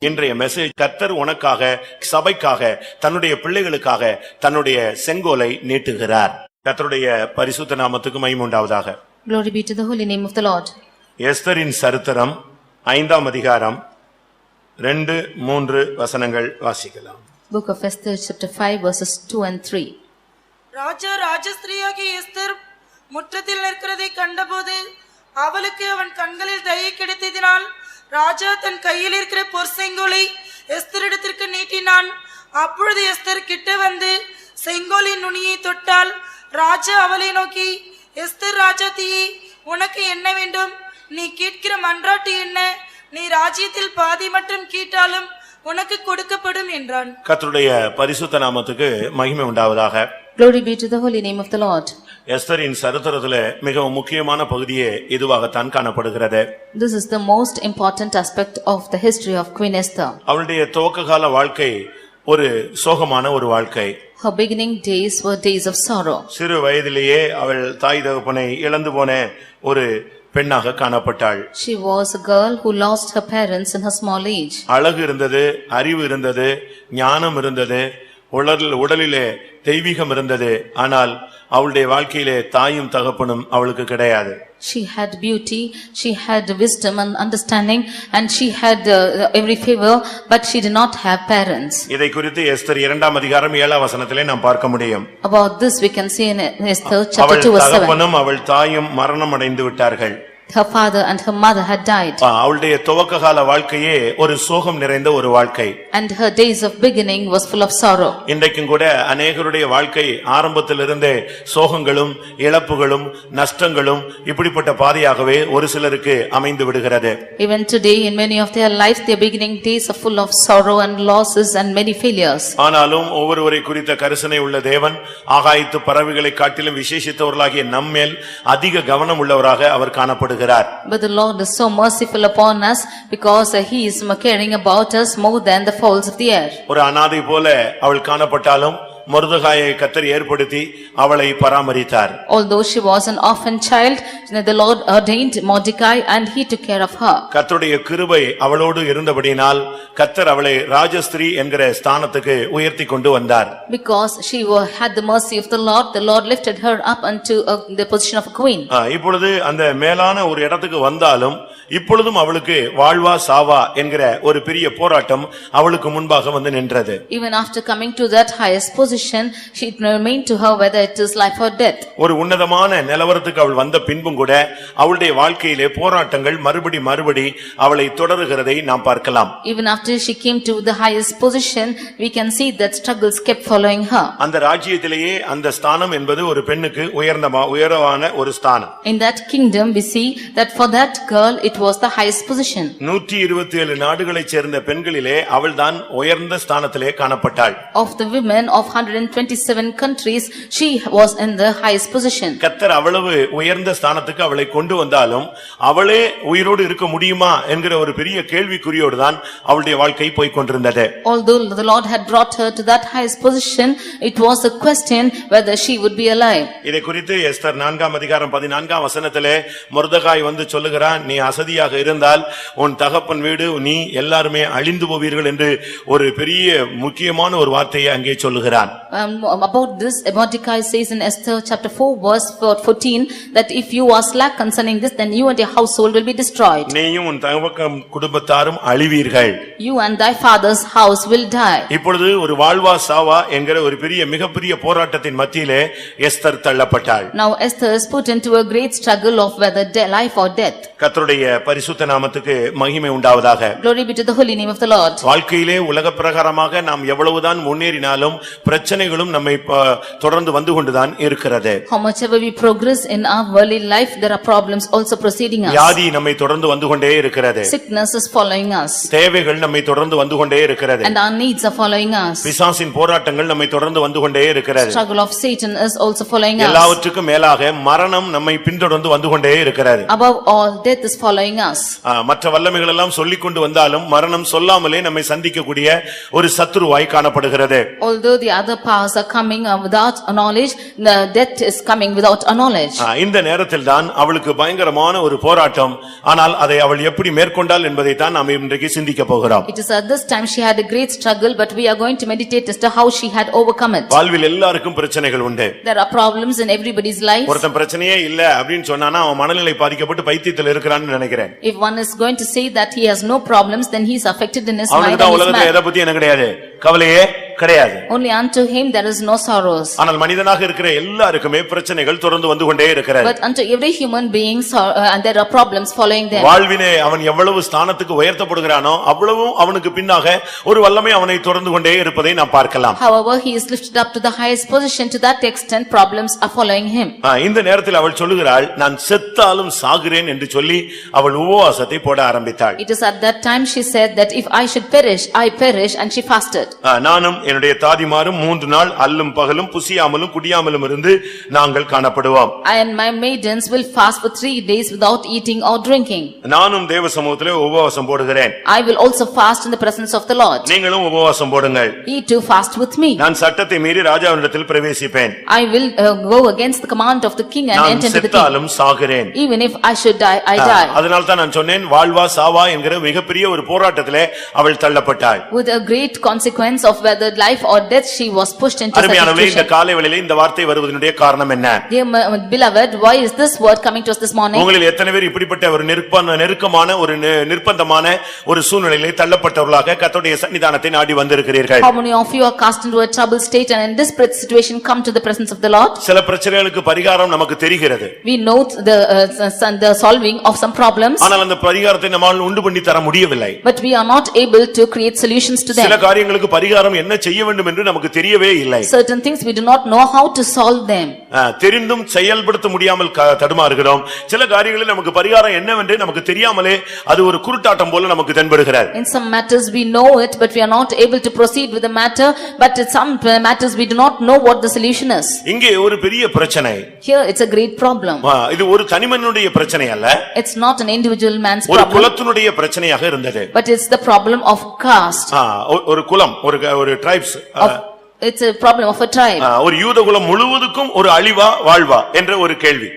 இன்றைய மெசேஜ் கர்த்தர் உனக்காக, சபைக்காக, தன்னுடைய பிள்ளைகளுக்காக தன்னுடைய செங்கோலை நீட்டுகிறார். கர்த்தருடைய பரிசுத்த நாமத்துக்கு மகிமை உண்டாவதாக. Glory be to the holy name of the Lord. எஸ்தரின் சரித்திரம் 5ஆம் அதிகாரம் 2-3 வசனங்கள் வாசிக்கலாம். Book of Esther chapter 5 verses 2 and 3. Raja ராஜஸ்திரியாகிய Esther முற்றத்தில் நிற்கிறதை கண்டபோது அவளுக்கு அவன் கண்களில் தயை கிடைத்ததினால் ராஜா தன் கையில் இருக்கிற பொற்செங்கோலை எஸ்தரிடத்திற்கு நீட்டினான். அப்பொழுது எஸ்தர் கிட்ட வந்து செங்கோலின் நுனியை தொட்டால் ராஜா அவளை நோக்கி, எஸ்தர் ராஜாத்தியே, உனக்கு என்ன வேண்டும்? நீ கேட்கிற மன்றாட்டு என்ன? நீ ராஜ்யத்தில் பாதி மட்டும் கேட்டாலும் உனக்கு கொடுக்கப்படும் என்றான். கர்த்தருடைய பரிசுத்த நாமத்துக்கு மகிமை உண்டாவதாக. Glory be to the holy name of the Lord. எஸ்தரின் சரித்திரத்திலே மிகவும் முக்கியமான பகுதியே இதுவாகத்தான் காணப்படுகிறது. This is the most important aspect of the history of Queen Esther. அவளுடைய துவக்ககால வாழ்க்கை ஒரு சோகமான ஒரு வாழ்க்கை. Her beginning days were days of sorrow. சிறு வயதிலேயே அவள் தாய் தகப்பனை இழந்து போன ஒரு பெண்ணாக காணப்பட்டாள். She was a girl who lost her parents in her small age. அழகு இருந்தது, அறிவு இருந்தது, ஞானம் இருந்தது, உடலிலே தெய்வீகம் இருந்தது. ஆனால் அவளுடைய வாழ்க்கையிலே தாயும் தகப்பனும் அவளுக்கு கிடையாது. She had beauty, she had wisdom and understanding, and she had every favor, but she did not have parents. இதை குறித்து எஸ்தர் 2ஆம் அதிகாரம் 7ஆம் வசனத்திலே நாம் பார்க்க முடியும். About this we can see in Esther chapter 2 verse 7. அவள் தகப்பனும் அவள் தாயும் மரணம் அடைந்து விட்டார்கள். Her father and her mother had died. அவளுடைய துவக்ககால வாழ்க்கையே ஒரு சோகம் நிறைந்த ஒரு வாழ்க்கை. And her days of beginning was full of sorrow. இன்றைக்கும் கூட அநேகருடைய வாழ்க்கை ஆரம்பத்திலிருந்தே சோகங்களும் இழப்புகளும் நஷ்டங்களும் இப்படிப்பட்ட பாதையாகவே ஒரு சிலருக்கு அமைந்து விடுகிறது. Even today in many of their lives their beginning days are full of sorrow and losses and many failures. ஆனாலும் ஒவ்வொருவரை குறித்த கரிசனை உள்ள தேவன் ஆகாயத்து பறவைகளை காட்டிலும் விசேஷித்தவர்களாகிய நம்மேல் அதிக கவனம் உள்ளவராக அவர் காணப்படுகிறார். But the Lord is so merciful upon us because he is caring about us more than the fowls of the air. ஒரு அனாதை போல அவள் காணப்பட்டாலும் மொர்தெகாயை கர்த்தர் ஏற்படுத்தி அவளை பராமரித்தார். Although she was an orphan child, the Lord ordained Mordecai and he took care of her. கர்த்தருடைய கிருபை அவளோடு இருந்தபடியால் கர்த்தர் அவளை ராஜஸ்திரீ என்கிற ஸ்தானத்துக்கு உயர்த்தி கொண்டு வந்தார். Because she had the mercy of the Lord lifted her up unto the position of a queen. இப்பொழுது அந்த மேலான ஒரு இடத்துக்கு வந்தாலும் இப்பொழுதும் அவளுக்கு வாழ்வா சாவா என்கிற ஒரு பெரிய போராட்டம் அவளுக்கு முன்பாக வந்து நின்றது. Even after coming to that highest position, it remained to her whether it is life or death. ஒரு உன்னதமான நிலவரத்துக்கு அவள் வந்த பின்பும் கூட அவளுடைய வாழ்க்கையிலே போராட்டங்கள் மறுபடி அவளை தொடருகிறதை நாம் பார்க்கலாம். Even after she came to the highest position, we can see that struggles kept following her. அந்த ராஜ்யத்திலேயே அந்த ஸ்தானம் என்பது ஒரு பெண்ணுக்கு உயரமான ஒரு ஸ்தானம். In that kingdom we see that for that girl it was the highest position. 127 நாடுகளைச் சேர்ந்த பெண்களிலே அவள்தான் உயர்ந்த ஸ்தானத்திலே காணப்பட்டாள். Of the women of 127 countries, she was in the highest position. கர்த்தர் அவ்வளவு உயர்ந்த ஸ்தானத்துக்கு அவளை கொண்டு வந்தாலும் அவளே உயிரோடு இருக்க முடியுமா என்கிற ஒரு பெரிய கேள்விக்குறியோடு தான் அவளுடைய வாழ்க்கை போய்க் கொண்டிருந்தது. Although the Lord had brought her to that highest position, it was a question whether she would be alive. இதை குறித்து எஸ்தர் 4ஆம் அதிகாரம் 14ஆம் வசனத்திலே மொர்தெகாய் வந்து சொல்லுகிறான், நீ அசதியாக இருந்தால் உன் தகப்பன் வீடு நீ எல்லாருமே அழிந்து போவீர்கள் என்று ஒரு பெரிய முக்கியமான ஒரு வார்த்தையை அங்கே சொல்லுகிறான். About this Mordecai says in Esther chapter 4 verse 14 that if you are slack concerning this, then you and your household will be destroyed. நீயும் உன் தகப்பன் குடும்பத்தாரும் அழிவீர்கள். You and thy father's house will die. இப்பொழுது ஒரு வாழ்வா சாவா என்கிற ஒரு மிகப்பெரிய போராட்டத்தின் மத்தியிலே Esther தள்ளப்பட்டாள். Now Esther is put into a great struggle of whether life or death. கர்த்தருடைய பரிசுத்த நாமத்துக்கு மகிமை உண்டாவதாக. Glory be to the holy name of the Lord. வாழ்க்கையிலே உலக பிரகாரமாக நாம் எவ்வளவுதான் முன்னேறினாலும் பிரச்சனைகளும் நம்மை தொடர்ந்து வந்து கொண்டுதான் இருக்கிறது. How much ever we progress in our worldly life, there are problems also preceding us. வியாதி நம்மை தொடர்ந்து வந்து கொண்டே இருக்கிறது. Sickness is following us. தேவைகள் நம்மை தொடர்ந்து வந்து கொண்டே இருக்கிறது. And our needs are following us. பிசாசின் போராட்டங்கள் நம்மை தொடர்ந்து வந்து கொண்டே இருக்கிறது. Struggle of Satan is also following us. எல்லாவற்றுக்கும் மேலாக மரணம் நம்மை பின்தொடர்ந்து வந்து கொண்டே இருக்கிறது. Above all, death is following following us. மற்ற வல்லமைகள் எல்லாம் சொல்லிக் கொண்டு வந்தாலும் மரணம் சொல்லாமலே நம்மை சந்திக்கக்கூடிய ஒரு சத்துருவாய் காணப்படுகிறது. Although the other powers are coming without knowledge, the death is coming without knowledge. இந்த நேரத்தில் தான் அவளுக்கு பயங்கரமான ஒரு போராட்டம். ஆனால் அதை அவள் எப்படி மேற்கொண்டாள் என்பதை தான் நாம் இன்றைக்கு சிந்திக்க போகிறோம். It is at this time she had a great struggle, but we are going to meditate as to how she had overcome it. வாழ்வில் எல்லாருக்கும் பிரச்சனைகள் உண்டு. There are problems in everybody's life. ஒருத்தன் பிரச்சனையே இல்ல அப்படினு சொன்னானா அவன் மனநிலை பாதிக்கப்பட்டு பைத்தியத்தில் இருக்கிறான்னு நினைக்கிறேன். If one is going to say that he has no problems, then he is affected in his mind அவனுக்கு and his உலகத்துல எதை பத்தி என்ன கிடையாது, கவலையே கிடையாது. Only unto him there is no sorrows. ஆனால் மனிதனாக இருக்கிற எல்லாருக்குமே பிரச்சனைகள் தொடர்ந்து வந்து கொண்டே இருக்கிறது. But unto every human being and there are problems following them. வாழ்விலே அவன் எவ்வளவு ஸ்தானத்துக்கு உயர்த்தப்படுகிறானோ அவ்வளவு அவனுக்கு பின்னாக ஒரு வல்லமை அவனை தொடர்ந்து கொண்டே இருப்பதை நாம் பார்க்கலாம். However, he is lifted up to the highest position, to that extent problems are following him. இந்த நேரத்தில் அவள் சொல்லுகிறாள், நான் செத்தாலும் சாகிறேன் என்று சொல்லி அவள் உபவாசத்தை போட ஆரம்பித்தாள். It is at that time she said that if I should perish, I perish, and she fasted. நானும் என்னுடைய தாதிமாரும் 3 நாள் அல்லும் பகலும் புசியாமலும் குடியாமலும் இருந்து நாங்கள் காணப்படுவோம். I and my maidens will fast for 3 days without eating or drinking. நானும் தேவ சமூகத்திலே உபவாசம் போடுகிறேன். I will also fast in the presence of the Lord. நீங்களும் உபவாசம் போடுங்கள். Ye too fast with me. நான் சட்டத்தை மீறி ராஜாவினிடத்தில் பிரவேசிப்பேன். I will go against the command of the king and enter into the king. செத்தாலும் சாகிறேன். Even if I should die, I die. அதனால தான் நான் சொன்னேன், வாழ்வா சாவா என்கிற மிகப்பெரிய ஒரு போராட்டத்திலே அவள் தள்ளப்பட்டாள். With a great consequence of whether life or death, she was pushed into such a அருமையானவர்களே, இந்த situation. காலை வேளையிலே இந்த வார்த்தை வருவதனுடைய காரணம் என்ன? Dear beloved, why is this word coming to us this morning? உங்களில் எத்தனை பேர் இப்படிப்பட்ட ஒரு நெருக்கமான ஒரு நிர்பந்தமான ஒரு சூழ்நிலையிலே தள்ளப்பட்டவர்களாக கர்த்தருடைய சன்னிதானத்தை நாடி வந்திருக்கிறீர்கள்? How many of you are cast into a troubled state and in desperate situation come to the presence of the Lord? சில பிரச்சனைகளுக்கு பரிகாரம் நமக்கு தெரிகிறது. We know the solving of some problems, ஆனால் அந்த பரிகாரத்தை நம்மால் உண்டு பண்ணி தர முடியவில்லை. but we are not able to create solutions to சில them. காரியங்களுக்கு பரிகாரம் என்ன செய்ய வேண்டும் என்று நமக்கு தெரியவே இல்லை. Certain things we do not know how to solve them. தெரிந்தும் செயல்படுத்த முடியாமல் தடுமாறுகிறோம். சில காரியங்களில் நமக்கு பரிகாரம் என்னவென்று நமக்கு தெரியாமலே அது ஒரு குருட்டாட்டம் போல நமக்கு தென்படுகிறது. In some matters we know it, but we are not able to proceed with the matter, but in some matters we do not know what the solution is. இங்கே ஒரு பெரிய பிரச்சனை. Here it's a great problem. இது ஒரு தனிமனுடைய பிரச்சனை அல்ல. It's not an individual man's ஒரு problem, குலத்தினுடைய பிரச்சனையாக இருந்தது. but it's the problem of caste. ஒரு குலம், ஒரு tribes, It's a problem of a tribe. ஒரு யூத குலம் முழுவதுக்கும் ஒரு அழிவா வாழ்வா என்ற ஒரு கேள்வி.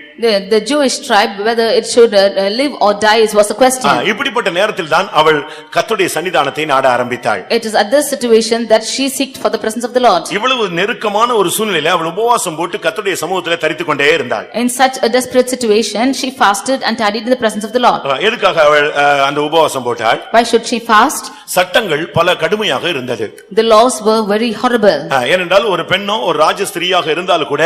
The Jewish tribe, whether it should live or die was a question. இப்படிப்பட்ட நேரத்தில் தான் அவள் கர்த்தருடைய சன்னிதானத்தை நாட ஆரம்பித்தாள். It is at this situation that she seeked for the presence of the Lord. இவ்வளவு நெருக்கமான ஒரு சூழ்நிலையில அவள் உபவாசம் போட்டு கர்த்தருடைய சமூகத்திலே தரித்துக் கொண்டே இருந்தாள். In such a desperate situation, she fasted and tarried in the presence of the Lord. எதுக்காக அவள் அந்த உபவாசம் போட்டாள்? Why should she fast? சட்டங்கள் பல கடுமையாக இருந்தது. The laws were very horrible. ஏனென்றால் ஒரு பெண்ணோ ஒரு ராஜஸ்திரியாக இருந்தாலும் கூட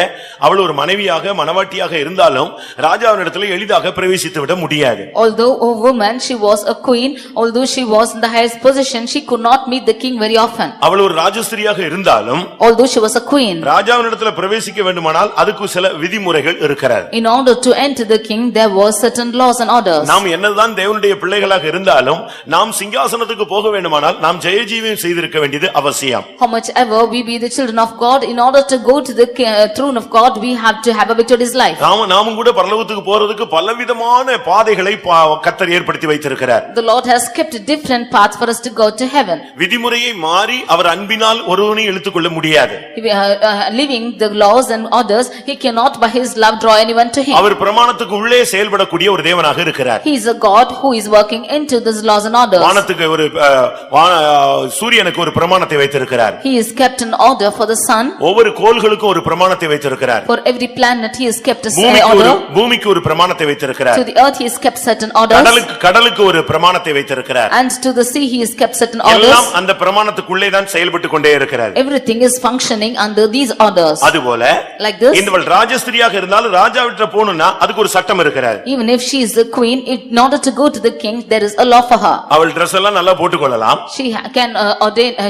அவள் ஒரு மனைவியாக மனவாட்டியாக இருந்தாலும் ராஜாவினிடத்தில் எளிதாக பிரவேசித்து விட முடியாது. Although a woman, she was a queen, although she was in the highest position, she could not meet the king very often. அவள் ஒரு ராஜஸ்திரியாக இருந்தாலும் Although she was a queen, ராஜாவினிடத்தில் பிரவேசிக்க வேண்டுமானால் அதுக்கு சில விதிமுறைகள் இருக்கிறது. in order to enter the king, there were certain laws and orders. நாம் என்னதான் தேவனுடைய பிள்ளைகளாக இருந்தாலும் நாம் சிங்காசனத்துக்கு போக வேண்டுமானால் நாம் ஜெயஜீவியம் செய்திருக்க வேண்டியது அவசியம். How much ever we be the children of God, in order to go to the throne of God, we have to have a victorious life. நாமும் கூட பரலோகத்துக்கு போறதுக்கு பலவிதமான பாதைகளை கர்த்தர் ஏற்படுத்தி வைத்திருக்கிறார். The Lord has kept different paths for us to go to heaven. விதிமுறையை மாறி அவர் அன்பினால் ஒருவனை இழுத்துக்கொள்ள முடியாது. Leaving the laws and orders, he cannot by his love draw anyone to him. அவர் பிரமாணத்துக்கு உள்ளே செயல்படக்கூடிய ஒரு தேவனாக இருக்கிறார். He is a God who is working into these laws and orders. வானத்துக்கு ஒரு சூரியனுக்கு ஒரு பிரமாணத்தை வைத்திருக்கிறார். He is kept an order for the sun. ஒவ்வொரு கோள்களுக்கும் ஒரு பிரமாணத்தை வைத்திருக்கிறார். For every planet he has kept a order. பூமிக்கு ஒரு பிரமாணத்தை வைத்திருக்கிறார். To the earth he has kept certain orders. கடலுக்கு ஒரு பிரமாணத்தை வைத்திருக்கிறார். And to the sea he has kept certain orders. எல்லாம் அந்த பிரமாணத்துக்குள்ளே தான் செயல்பட்டுக் கொண்டே இருக்கிறது. Everything is functioning under these orders. அதுபோல like this, இந்தவள் ராஜஸ்திரியாக இருந்தாலும் ராஜாவிட்ட போணும்னா அதுக்கு ஒரு சட்டம் இருக்கிறது. Even if she is a queen, in order to go to the king, there is a law for her. அவள் Dress எல்லாம் நல்லா போட்டுக்கொள்ளலாம். She can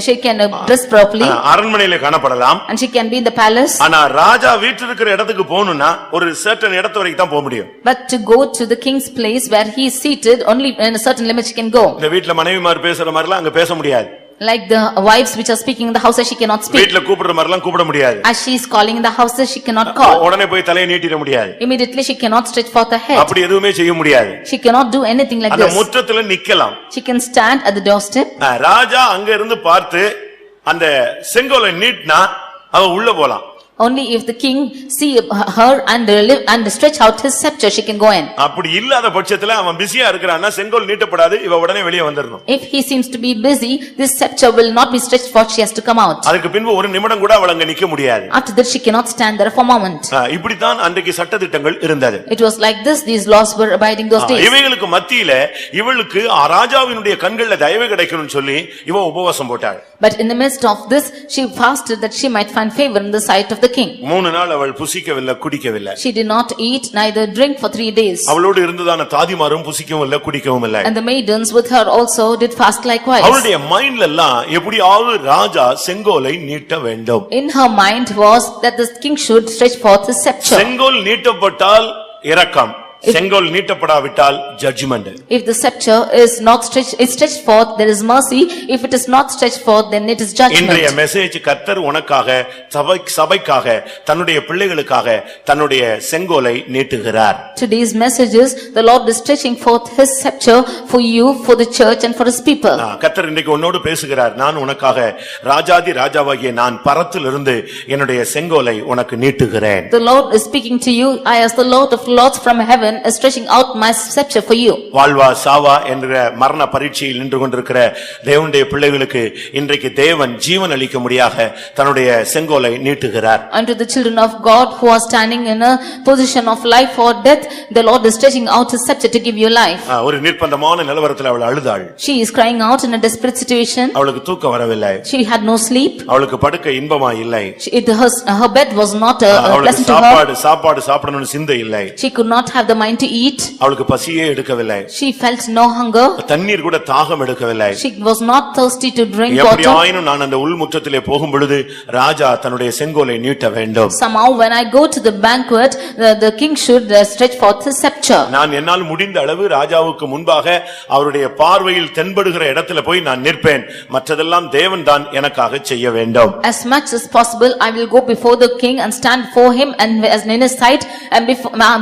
she can dress properly. அரண்மனையிலே காணப்படலாம். And she can be in the palace. ஆனா ராஜா வீட்டில் இருக்கிற இடத்துக்கு போணும்னா ஒரு certain இடத்து வரைக்கும் தான் போக முடியும். But to go to the king's place where he is seated, only in a certain limit she can go. இந்த வீட்ல மனைவிமார் பேசுற மாதிரிலாம் அங்க பேச முடியாது. Like the wives which are speaking in the houses, she cannot speak. வீட்ல கூப்பிடுற மாதிரி எல்லாம் கூப்பிட முடியாது. As she is calling in the houses, she cannot call. உடனே போய் தலையை நீட்டிட முடியாது. Immediately she cannot stretch forth her head. அப்படி எதுவுமே செய்ய முடியாது. She cannot do anything like அந்த this. முற்றத்துல நிக்கலாம். She can stand at the doorstep. ராஜா அங்க இருந்து பார்த்து அந்த செங்கோலை நீட்டினா அவ உள்ள போலாம். Only if the king see her and stretch out his scepter, she can go in. அப்படி இல்லாத பட்சத்துல அவன் பிஸியா இருக்கறான்னா செங்கோல் நீட்டப்படாது, இவ உடனே வெளியே வந்துடணும். If he seems to be busy, this scepter will not be stretched forth, she has to come out. அதுக்கு பின்பு ஒரு நிமிடம் கூட அவள் அங்க நிக்க முடியாது. After that she cannot stand there for a moment. இப்படி தான் அன்றைக்கு சட்டதிட்டங்கள் இருந்தது. It was like this, these laws were abiding those days. இவைகளுக்கு மத்தியில இவளுக்கு ராஜாவினுடைய கண்கள்ல தயவு கிடைக்கணும்னு சொல்லி இவ உபவாசம் போட்டாள். But in the midst of this, she fasted that she might find favor in the sight of the king. 3 நாள் அவள் புசிக்கவில்லை, குடிக்கவில்லை. She did not eat neither drink for 3 days. அவளோடு இருந்ததான தாதிமாரும் புசிக்கவும் இல்லை, குடிக்கவும் இல்லை. And the maidens with her also did fast likewise. அவளுடைய மைண்ட்ல எல்லாம் எப்படியாவது ராஜா செங்கோலை நீட்ட வேண்டும். In her mind was that the king should stretch forth his scepter. செங்கோல் நீட்டப்பட்டால் இரக்கம், செங்கோல் நீட்டப்படாவிட்டால் judgement. If the scepter is not stretched forth, there is mercy. If it is not stretched forth, then it is judgment. இன்றைய message கர்த்தர் உனக்காக சபைக்காக தன்னுடைய பிள்ளைகளுக்காக தன்னுடைய செங்கோலை நீட்டுகிறார். Today's message is the Lord is stretching forth his scepter for you, for the church and for his people. கர்த்தர் இன்றைக்கு உன்னோடு பேசுகிறார். நான் உனக்காக ராஜாதி ராஜாவாகிய நான் பரத்திலிருந்து என்னுடைய செங்கோலை உனக்கு நீட்டுகிறேன். The Lord is speaking to you. I as the Lord of lords from heaven is stretching out my scepter for you. வாழ்வா சாவா என்ற மரண பரீட்சையில் நின்று கொண்டிருக்கிற தேவனுடைய பிள்ளைகளுக்கு இன்றைக்கு தேவன் ஜீவன் அளிக்கும்படியாக தன்னுடைய செங்கோலை நீட்டுகிறார். Unto the children of God who are standing in a position of life or death, the Lord is stretching out his scepter to give you life. ஒரு நிர்பந்தமான நிலவரத்தில் அவள் அழுதாள். She is crying out in a desperate situation. அவளுக்கு தூக்கம் வரவில்லை. She had no sleep. அவளுக்கு படுக்க இன்பமா இல்லை. Her bed was not pleasant to her. சாப்பாடு சாப்பிடணும்னு சிந்தை இல்லை. She could not have the mind to eat. அவளுக்கு பசியே எடுக்கவில்லை. She felt no hunger. தண்ணீர் கூட தாகம் எடுக்கவில்லை. She was not thirsty to drink water. எப்படியாயினும் நான் அந்த உள்முற்றத்திலே போகும் பொழுது ராஜா தன்னுடைய செங்கோலை நீட்ட வேண்டும். Somehow when I go to the banquet, the king should stretch forth his scepter. நான் என்னால் முடிந்த அளவு ராஜாவுக்கு முன்பாக அவருடைய பார்வையில் தென்படுகிற இடத்துல போய் நான் நிற்பேன். மற்றதெல்லாம் தேவன் தான் எனக்காக செய்ய வேண்டும். As much as possible I will go before the king and stand before him and as in his sight, and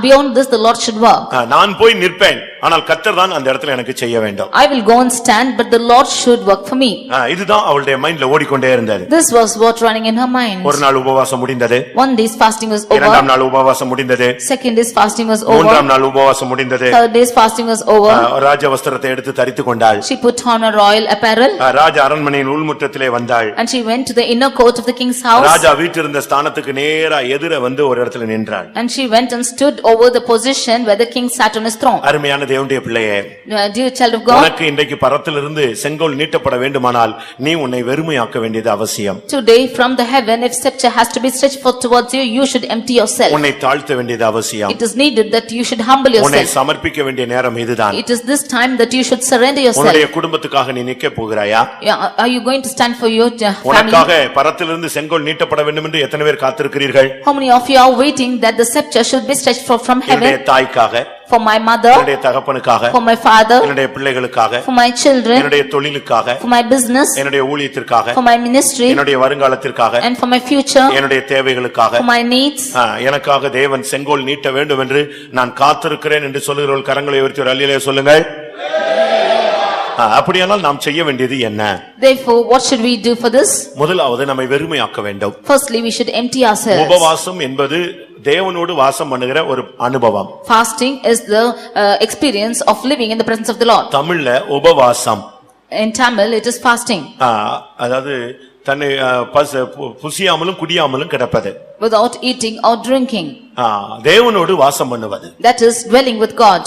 beyond this the Lord should work. நான் போய் நிற்பேன், ஆனால் கர்த்தர் தான் அந்த இடத்துல எனக்கு செய்ய வேண்டும். I will go and stand, but the Lord should work for me. இதுதான் அவளுடைய மைண்ட்ல ஓடிக்கொண்டே இருந்தது. This was what running in her mind. ஒரு நாள் உபவாசம் முடிந்தது. One day's fasting was over. இரண்டாம் நாள் உபவாசம் முடிந்தது. Second day's fasting was over. மூன்றாம் நாள் உபவாசம் முடிந்தது. Third day's fasting was over. ராஜ வஸ்திரத்தை எடுத்து தரித்துக் கொண்டாள். She put on a royal apparel. ராஜ அரண்மனையின் உள்முற்றத்திலே வந்தாள். And she went to the inner court of the king's house. ராஜா வீற்றிருந்த ஸ்தானத்துக்கு நேரா எதிர வந்து ஒரு இடத்துல நின்றாள். And she went and stood over the position where the king sat on his throne. அருமையான தேவனுடைய பிள்ளையே, Dear child of God, உனக்கு இன்றைக்கு பரத்திலிருந்து செங்கோல் நீட்டப்பட வேண்டுமானால் நீ உன்னை வெறுமையாக்க வேண்டியது அவசியம். today from the heaven, if scepter has to be stretched forth towards you, you should empty yourself. உன்னை தாழ்த்த வேண்டியது அவசியம். It is needed that you should humble உன்னை yourself. சமர்ப்பிக்க வேண்டிய நேரம் இதுதான். It is this time that you should surrender yourself. உன்னுடைய குடும்பத்துக்காக நீ நிக்க போகிறாயா? Are you going to stand for your family? உனக்காக பரத்திலிருந்து செங்கோல் நீட்டப்பட வேண்டும் என்று எத்தனை பேர் காத்திருக்கிறீர்கள்? How many of you are waiting that the scepter should be stretched forth from என்னுடைய heaven? தாய்க்காக, For my mother, என்னுடைய தகப்பனுக்காக, for my father, என்னுடைய பிள்ளைகளுக்காக, for my children, என்னுடைய தொழிலுக்காக, for my business, என்னுடைய ஊழியத்திற்காக, for my ministry, என்னுடைய வருங்காலத்திற்காக, and for my future, என்னுடைய தேவைகளுக்காக, for my needs. எனக்காக தேவன் செங்கோல் நீட்ட வேண்டும் என்று நான் காத்திருக்கிறேன் என்று சொல்லுகிறவர்கள் கரங்களை உயர்த்தி ஒரு அல்லேலூயா சொல்லுங்கள். அப்படியானால் நாம் செய்ய வேண்டியது என்ன? Therefore, what should we do for this? முதலாவது நம்மை வெறுமையாக்க வேண்டும். Firstly, we should empty ourselves. உபவாசம் என்பது தேவனோடு வாசம் பண்ணுகிற ஒரு அனுபவம். Fasting is the experience of living in the presence of the Lord. தமிழ்ல உபவாசம். In Tamil, it is fasting. அதாவது தன்னை புசியாமலும் குடியாமலும் கிடப்பது. Without eating or drinking. தேவனோடு வாசம் பண்ணுவது. That is dwelling with God.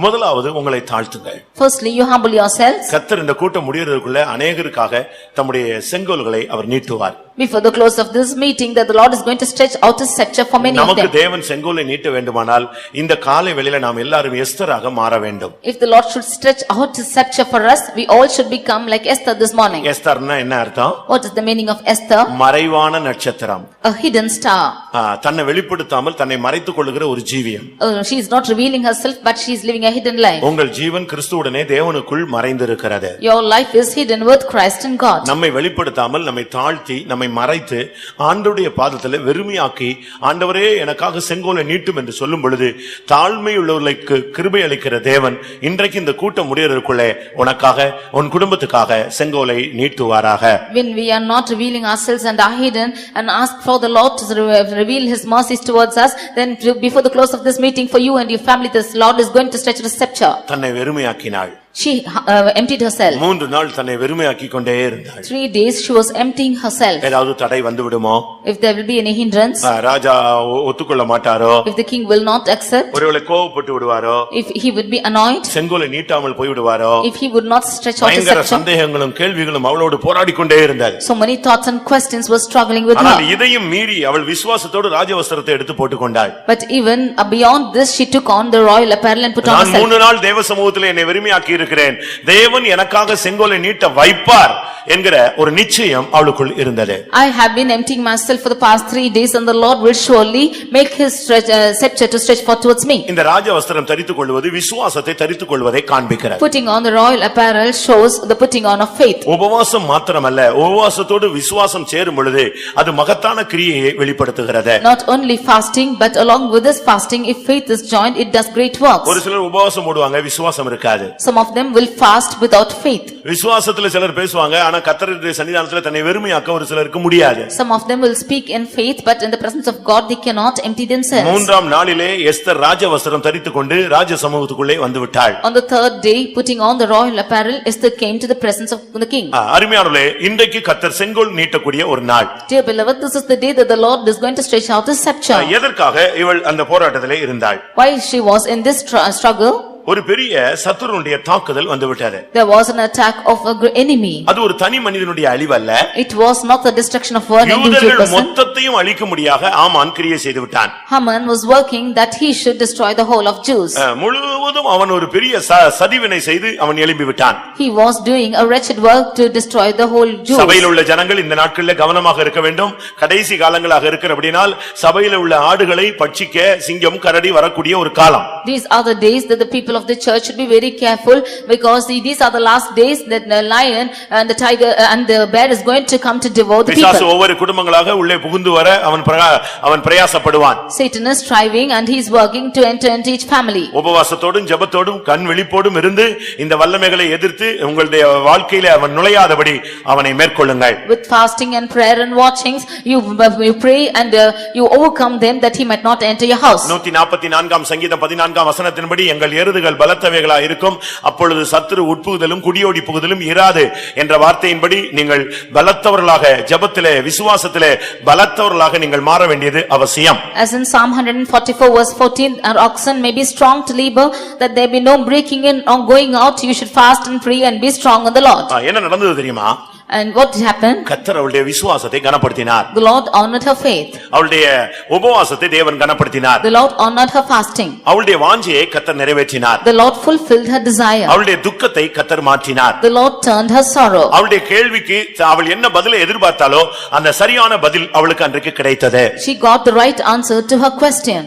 முதலாவது உங்களை தாழ்த்துங்கள். Firstly, you humble yourselves. கர்த்தர் இந்த கூட்டம் முடியறதுக்குள்ள அநேகருக்காக தம்முடைய செங்கோல்களை அவர் நீட்டுவார். Before the close of this meeting, that the Lord is going to stretch out his scepter for many of நமக்கு them. தேவன் செங்கோலை நீட்ட வேண்டுமானால் இந்த காலை வேளையில நாம் எல்லாரும் எஸ்தராக மாற வேண்டும். If the Lord should stretch out his scepter for us, we all should become like Esther this morning. எஸ்தர்னா என்ன அர்த்தம்? What is the meaning of Esther? மறைவான நட்சத்திரம். A hidden star. தன்னை வெளிப்படுத்தாமல் தன்னை மறைத்துக் கொள்ளுகிற ஒரு ஜீவியம். She is not revealing herself, but she is living a hidden life. உங்கள் ஜீவன் கிறிஸ்துவுடனே தேவனுக்குள் மறைந்திருக்கிறது. Your life is hidden with Christ in God. நம்மை வெளிப்படுத்தாமல் நம்மை தாழ்த்தி நம்மை மறைத்து ஆண்டவருடைய பாதத்தில் வெறுமையாக்கி ஆண்டவரே எனக்காக செங்கோலை நீட்டும் என்று சொல்லும் பொழுது தாழ்மையுள்ளவர்களுக்கு கிருபை அளிக்கிற தேவன் இன்றைக்கு இந்த கூட்டம் முடியறதுக்குள்ளே உனக்காக உன் குடும்பத்துக்காக செங்கோலை நீட்டுவாராக. When we are not revealing ourselves and are hidden and ask for the Lord to reveal his mercies towards us, then before the close of this meeting for you and your family, this Lord is going to stretch the scepter. தன்னை வெறுமையாக்கினாள். She emptied herself. 3 நாள் தன்னை வெறுமையாக்கிக் கொண்டே இருந்தாள். 3 days she was emptying herself. ஏதாவது தடை வந்து விடுமோ? If there will be any hindrance, ராஜா ஒத்துக்கொள்ள மாட்டாரோ? if the king will not accept, ஒருவேளை கோபப்பட்டு விடுவாரோ? if he would be annoyed, செங்கோலை நீட்டாமல் போய் விடுவாரோ? if he would not stretch out his பயங்கர scepter, சந்தேகங்களும் கேள்விகளும் அவளோடு போராடிக்கொண்டே இருந்தாள். so many thoughts and questions were struggling with ஆனால் her. இதையும் மீறி அவள் விசுவாசத்தோடு ராஜவஸ்திரத்தை எடுத்து போட்டுக்கொண்டாள். But even beyond this, she took on the royal apparel and put on நான் herself. 3 நாள் தேவ சமூகத்திலே என்னை வெறுமையாக்கி இருக்கிறேன், தேவன் எனக்காக செங்கோலை நீட்ட வைப்பார் என்கிற ஒரு நிச்சயம் அவளுக்குள் இருந்தது. I have been emptying myself for the past 3 days and the Lord will surely make his scepter to stretch forth towards me. இந்த ராஜவஸ்திரம் தரித்துக் கொள்வது விசுவாசத்தை தரித்துக் கொள்வதை காண்பிக்கிறது. Putting on the royal apparel shows the putting on of faith. உபவாசம் மாத்திரமல்ல, உபவாசத்தோடு விசுவாசம் சேரும் பொழுது அது மகத்தான கிரியையை வெளிப்படுத்துகிறது. Not only fasting but along with this fasting, if faith is joined, it does great works. ஒரு சிலர் உபவாசம் போடுவாங்க, விசுவாசம் இருக்காது. Some of them will fast without faith. விசுவாசத்துல சிலர் பேசுவாங்க, ஆனா கர்த்தருடைய சன்னிதானத்துல தன்னை வெறுமையாக்க ஒரு சிலருக்கு முடியாது. Some of them will speak in faith, but in the presence of God they cannot empty themselves. 3ஆம் நாளிலே எஸ்தர் ராஜவஸ்திரம் தரித்துக்கொண்டு ராஜ சமூகத்துக்குள்ளே வந்து விட்டாள். On the 3rd day, putting on the royal apparel, Esther came to the presence of the king. அருமையானவர்களே, இன்றைக்கு கர்த்தர் செங்கோல் நீட்டக்கூடிய ஒரு நாள். Dear beloved, this is the day that the Lord is going to stretch out his scepter. எதற்காக இவள் அந்த போராட்டத்திலே இருந்தாள்? Why she was in this struggle? ஒரு பெரிய சத்துருடைய தாக்குதல் வந்துவிட்டது. There was an attack of an enemy. அது ஒரு தனி மனிதனுடைய அழிவல்ல. It was not the destruction of one individual யூதர்கள் person. மொத்தத்தையும் அழிக்கும்படியாக ஆமான் கிரியை செய்து விட்டான். Haman was working that he should destroy the whole of Jews. முழுவதும் அவன் ஒரு பெரிய சதிவினை செய்து அவன் எழும்பி விட்டான். He was doing a wretched work to destroy the whole Jews. சபையில் உள்ள ஜனங்கள் இந்த நாட்களில் கவனமாக இருக்க வேண்டும். கடைசி காலங்களாக இருக்கிறபடியால் சபையில் உள்ள ஆடுகளை பட்சிக்க சிங்கம் கரடி வரக்கூடிய ஒரு காலம். These are the days that the people of the church should be very careful, because these are the last days that the lion and the tiger and the bear is going to come to devour the பிசாசு people. ஒவ்வொரு குடும்பங்களாக உள்ளே புகுந்து வர அவன் பிரயாசப்படுவான். Satan is striving and he is working to enter into each family. உபவாசத்தோடும் ஜெபத்தோடும் கண் விழிப்போடும் இருந்து இந்த வல்லமைகளை எதிர்த்து உங்களுடைய வாழ்க்கையிலே அவன் நுழையாதபடி அவனை மேற்கொள்ளுங்கள். With fasting and prayer and watchings, you pray and you overcome them that he might not enter your house. 144ஆம் சங்கீதம் 14ஆம் வசனத்தின்படி எங்கள் எருதுகள் பலத்தவைகளா இருக்கும், அப்பொழுது சத்துரு உட்புகுதலும் குடியோடி புகுதலும் இராது என்ற வார்த்தையின்படி நீங்கள் பலத்தவர்களாக ஜெபத்திலே விசுவாசத்திலே பலத்தவர்களாக நீங்கள் மாற வேண்டியது அவசியம். As in Psalm 144 verse 14, our oxen may be strong to labor, that there be no breaking in or going out, you should fast and pray and be strong in the Lord. என்ன நடந்தது தெரியுமா? And what happened? கர்த்தர் அவளுடைய விசுவாசத்தை கனப்படுத்தினார். The Lord honored her faith. அவளுடைய உபவாசத்தை தேவன் கனப்படுத்தினார். The Lord honored her fasting. அவளுடைய வாஞ்சையை கர்த்தர் நிறைவேற்றினார். The Lord fulfilled her desire. அவளுடைய துக்கத்தை கர்த்தர் மாற்றினார். The Lord turned her sorrow. அவளுடைய கேள்விக்கு அவள் என்ன பதிலை எதிர்பார்த்தாலோ அந்த சரியான பதில் அவளுக்கு அன்றைக்கு கிடைத்தது. She got the right answer to her question.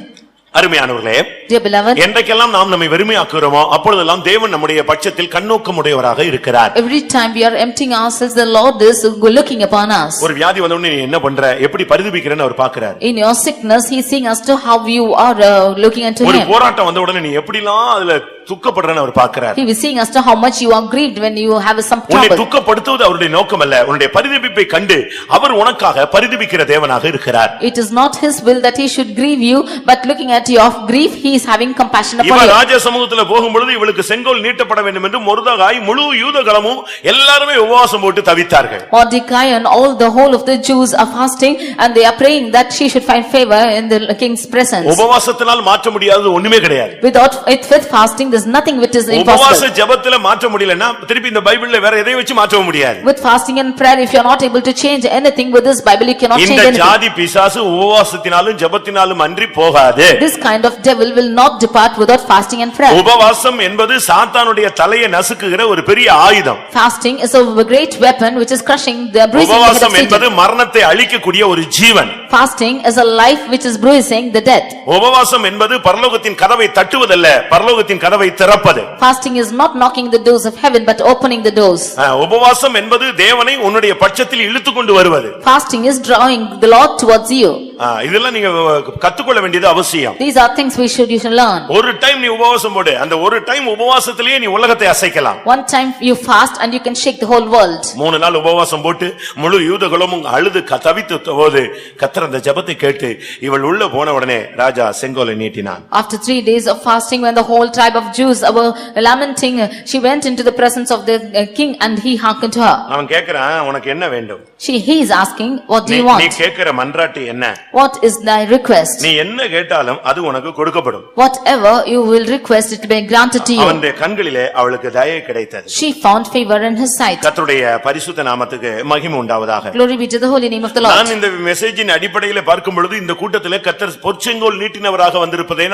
அருமையானவர்களே, Dear beloved, என்றைக்கெல்லாம் நாம் நம்மை வெறுமையாக்குகிறோமோ அப்பொழுதெல்லாம் தேவன் நம்முடைய பட்சத்தில் கண்ணோக்கமுடையவராக இருக்கிறார். every time we are emptying ourselves, the Lord is looking upon us. ஒரு வியாதி வந்த உடனே நீ என்ன பண்ற, எப்படி பரிதபிக்கிறேன்னு அவர் பார்க்கிறார். In your sickness, he is seeing as to how you are looking unto ஒரு him. போராட்டம் வந்த உடனே நீ எப்படிலாம் அதுல துக்கப்படுறன்னு அவர் பார்க்கிறார். He is seeing as to how much you are grieved when you have some உன்னை trouble. துக்கப்படுத்துவது அவருடைய நோக்கம் அல்ல, உன்னுடைய பரிதபிப்பை கண்டு அவர் உனக்காக பரிதபிக்கிற தேவனாக இருக்கிறார். It is not his will that he should grieve you, but looking at your grief, he is having compassion upon இவ you. ராஜ சமூகத்துல போகும்பொழுது இவளுக்கு செங்கோல் நீட்டப்பட வேண்டும் என்று மொர்தெகாய் முழு யூதர்களும் எல்லாருமே உபவாசம் போட்டு தவித்தார்கள். Mordecai and all the whole of the Jews are fasting and they are praying that she should find favor in the king's presence. உபவாசத்தினால் மாற்ற முடியாதது ஒண்ணுமே கிடையாது. With fasting, is nothing which is உபவாச impossible. ஜெபத்துல மாற்ற முடியலன்னா திருப்பி இந்த பைபிள்ல வேற எதையும் வச்சு மாற்றவும் முடியாது. With fasting and prayer, if you are not able to change anything with this Bible, you cannot change இந்த anything. ஜாதி பிசாசு உபவாசத்தினாலும் ஜெபத்தினாலும் அன்றி போகாது. This kind of devil will not depart without fasting and prayer. உபவாசம் என்பது சாத்தானுடைய தலையை நசுக்குகிற ஒரு பெரிய ஆயுதம். Fasting is a great weapon which is crushing the bruising the head of உபவாசம் என்பது Satan. மரணத்தை அழிக்கக்கூடிய ஒரு ஜீவன். Fasting is a life which is bruising the death. உபவாசம் என்பது பரலோகத்தின் கதவை தட்டுவதல்ல, பரலோகத்தின் கதவை திறப்பது. Fasting is not knocking the doors of heaven but opening the doors. உபவாசம் என்பது தேவனை உன்னுடைய பட்சத்தில் இழுத்து கொண்டு வருவது. Fasting is drawing the Lord towards you. இதெல்லாம் நீங்க கத்துக்கொள்ள வேண்டியது அவசியம். These are things you should learn. ஒரு டைம் நீ உபவாசம் போடு, அந்த ஒரு டைம் உபவாசத்திலேயே நீ உலகத்தை அசைக்கலாம். One time you fast and you can shake the whole world. 3 நாள் உபவாசம் போட்டு முழு யூதகுலமும் அழுது தவித்த போது கர்த்தர் அந்த ஜெபத்தை கேட்டு இவள் உள்ள போன உடனே ராஜா செங்கோலை நீட்டினான். After 3 days of fasting, when the whole tribe of Jews were lamenting, she went into the presence of the king and he hearkened to her. அவன் கேக்குறான், உனக்கு என்ன வேண்டும்? He is asking, what do you நீ want? கேக்குற மன்றாட்டு என்ன? What is thy request? நீ என்ன கேட்டாலும் அது உனக்கு கொடுக்கப்படும். Whatever you will request, it will be granted to you. அவனுடைய கண்களிலே அவளுக்கு தயை கிடைத்தது. She found favor in his sight. கர்த்தருடைய பரிசுத்த நாமத்துக்கு மகிமை உண்டாவதாக. Glory be to the holy name of the Lord. நான் இந்த மெசேஜின் அடிப்படையில் பார்க்கும் பொழுது இந்த கூட்டத்திலே கர்த்தர் பொற்செங்கோல் நீட்டினவராக வந்திருப்பதை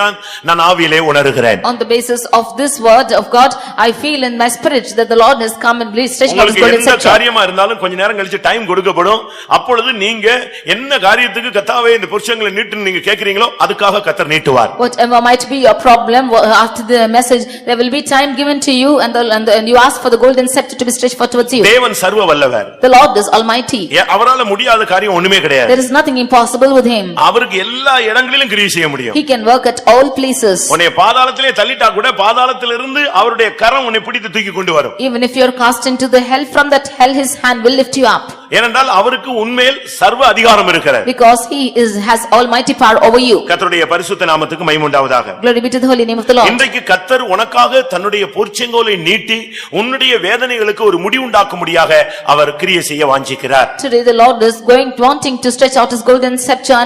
நான் ஆவியிலே உணர்கிறேன். On the basis of this word of God, I feel in my spirit that the Lord has come and stretched out his golden எந்த scepter. காரியமா இருந்தாலும் கொஞ்ச நேரம் கழிச்சு டைம் கொடுக்கப்படும். அப்பொழுது நீங்க என்ன காரியத்துக்கு கர்த்தாவே இந்த பொற்செங்கோலை நீட்டுன்னு நீங்க கேக்குறீங்களோ அதுக்காக கர்த்தர் நீட்டுவார். Whatever might be your problem, after the message, there will be time given to you and you ask for the golden scepter to be stretched forth towards you. தேவன் சர்வ வல்லவர். The Lord is almighty. அவரால முடியாத காரியம் ஒண்ணுமே கிடையாது. There is nothing impossible with him. அவருக்கு எல்லா இடங்களிலும் கிரியை செய்ய முடியும். He can work at all places. உன்னை பாதாளத்திலே தள்ளிட்டா கூட பாதாளத்திலிருந்து அவருடைய கரம் உன்னை பிடித்து தூக்கி கொண்டு வரும். Even if you are cast into the hell, from that hell his hand will lift you up. ஏனென்றால் அவருக்கு உன்மேல் சர்வ அதிகாரம் இருக்கிறது. Because he has almighty power over you. கர்த்தருடைய பரிசுத்த நாமத்துக்கு மகிமை உண்டாவதாக. Glory be to the holy name of the Lord. இன்றைக்கு கர்த்தர் உனக்காக தன்னுடைய பொற்செங்கோலை நீட்டி உன்னுடைய வேதனைகளுக்கு ஒரு முடிவுண்டாக்கும்படியாக அவர் கிரியை செய்ய வாஞ்சிக்கிறார். Today the Lord is wanting to stretch out his golden scepter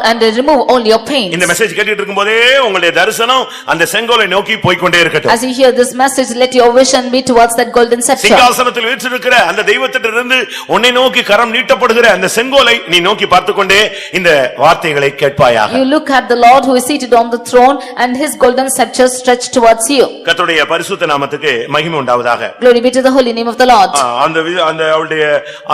and remove all your pains. இந்த மெசேஜ் கேட்டிட்டு இருக்கும்போதே உங்களுடைய தரிசனம் அந்த செங்கோலை நோக்கி போய் கொண்டே இருக்கட்டும். As you hear this message, let your vision be towards that golden scepter. சிங்காசனத்தில் வீற்றிருக்கிற அந்த தெய்வத்திடமிருந்து உன்னை நோக்கி கரம் நீட்டப்படுகிற அந்த செங்கோலை நீ நோக்கி பார்த்துக்கொண்டே இந்த வார்த்தைகளை கேட்பாயாக. You look at the Lord who is seated on the throne and his golden scepter stretched towards you. கர்த்தருடைய பரிசுத்த நாமத்துக்கு மகிமை உண்டாவதாக. Glory be to the holy name of the Lord. அந்த அவளுடைய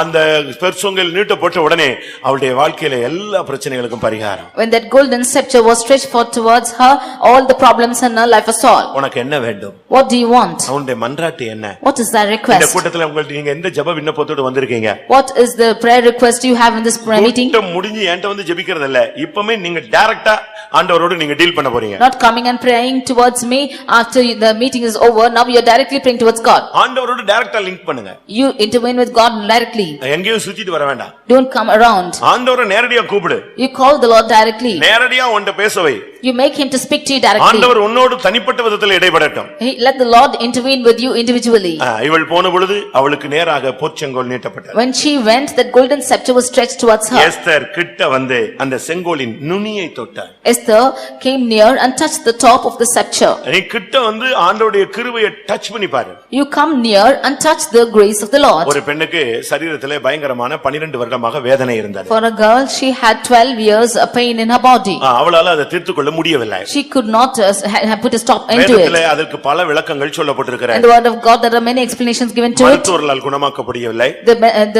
அந்த பொற்செங்கோல் நீட்டப்பட்ட உடனே அவளுடைய வாழ்க்கையில எல்லா பிரச்சனைகளுக்கும் பரிகாரம். When that golden scepter was stretched forth towards her, all the problems in her life are solved. உனக்கு என்ன வேண்டும்? What do you want? அவனுடைய மன்றாட்டு என்ன? What is thy இந்த request? கூட்டத்துல உங்களுக்கு நீங்க எந்த ஜெப விண்ணப்பத்தோடு வந்திருக்கீங்க? What is the prayer request you have in this prayer meeting? கூட்டம் முடிஞ்சு என்கிட்ட வந்து ஜெபிக்கிறது இல்ல. இப்பமே நீங்க டைரக்டா ஆண்டவரோடு நீங்க டீல் பண்ண போறீங்க. Not coming and praying towards me after the meeting is over. Now you are directly praying towards God. ஆண்டவரோடு டைரக்டா லிங்க் பண்ணுங்க. You intervene with God directly. எங்கேயும் சுத்திட்டு வர வேண்டாம். Don't come around. ஆண்டவரை நேரடியா கூப்பிடு. You call the Lord directly. நேரடியா உன்கிட்ட பேசவை. You make him to speak to you directly. ஆண்டவர் உன்னோடு தனிப்பட்ட விதத்தில் இடைபடட்டும். Let the Lord intervene with you individually. இவள் போன பொழுது அவளுக்கு நேராக பொற்செங்கோல் நீட்டப்பட்டது. When she went, that golden scepter was stretched towards her. Esther கிட்ட வந்து அந்த செங்கோலின் நுனியை தொட்டாள். Esther came near and touched the top of the scepter. நீ கிட்ட வந்து ஆண்டவருடைய கிருபையை டச் பண்ணி பாரு. You come near and touch the grace of the Lord. ஒரு பெண்ணுக்கு சரீரத்திலே பயங்கரமான 12 வருடமாக வேதனை இருந்தது. For a girl, she had 12 years of pain in her body. அவளால அதை தீர்த்துக்கொள்ள முடியவில்லை. She could not put a stop into it. வேதத்திலே அதற்கு பல விளக்கங்கள் சொல்லப்பட்டிருக்கிறது. In the word of God, there are many explanations given to it. மருத்துவர்களால் குணமாக்கப்படவில்லை.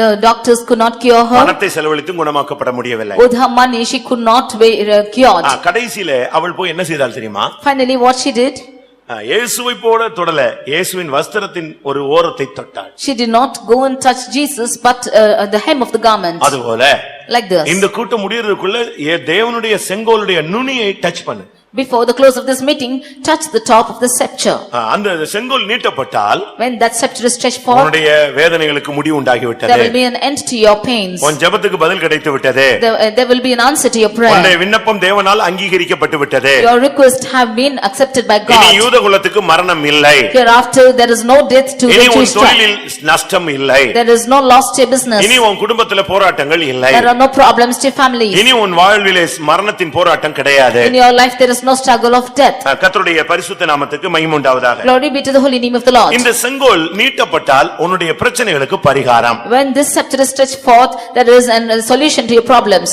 The doctors could not cure her. பணத்தை செலவழித்து குணமாக்கப்பட முடியவில்லை. With her money, she could not be cured. கடைசியிலே அவள் போய் என்ன செய்தாள் தெரியுமா? Finally, what she did? இயேசுவை போல தொடல, இயேசுவின் வஸ்திரத்தின் ஒரு ஓரத்தை தொட்டாள். She did not go and touch Jesus, but the hem of the garment. அதுபோல Like this. இந்த கூட்டம் முடியறதுக்குள்ள தேவனுடைய செங்கோலுடைய நுனியை டச் பண்ணு. Before the close of this meeting, touch the top of the scepter. அந்த செங்கோல் நீட்டப்பட்டால் When that scepter is stretched forth, உன்னுடைய வேதனைகளுக்கு முடிவு உண்டாகி விட்டது. there will be an end to your pains. உன் ஜெபத்துக்கு பதில் கிடைத்து விட்டது. There will be an answer to your prayer. உன்னுடைய விண்ணப்பம் தேவனால் அங்கீகரிக்கப்பட்டு விட்டது. Your requests have been accepted by இனி God. யூதகுலத்துக்கு மரணம் இல்லை. Hereafter, there is no death to the இனி உன் Jewish tribe. தொழிலில் நஷ்டம் இல்லை. There is no loss to your business. இனி உன் குடும்பத்திலே போராட்டங்கள் இல்லை. There are no problems to your families. இனி உன் வாழ்விலே மரணத்தின் போராட்டம் கிடையாது. In your life, there is no struggle of death. கர்த்தருடைய பரிசுத்த நாமத்துக்கு மகிமை உண்டாவதாக. Glory be to the holy name of the Lord. இந்த செங்கோல் நீட்டப்பட்டால் உன்னுடைய பிரச்சனைகளுக்கு பரிகாரம். When this scepter is stretched forth, there is a solution to your problems.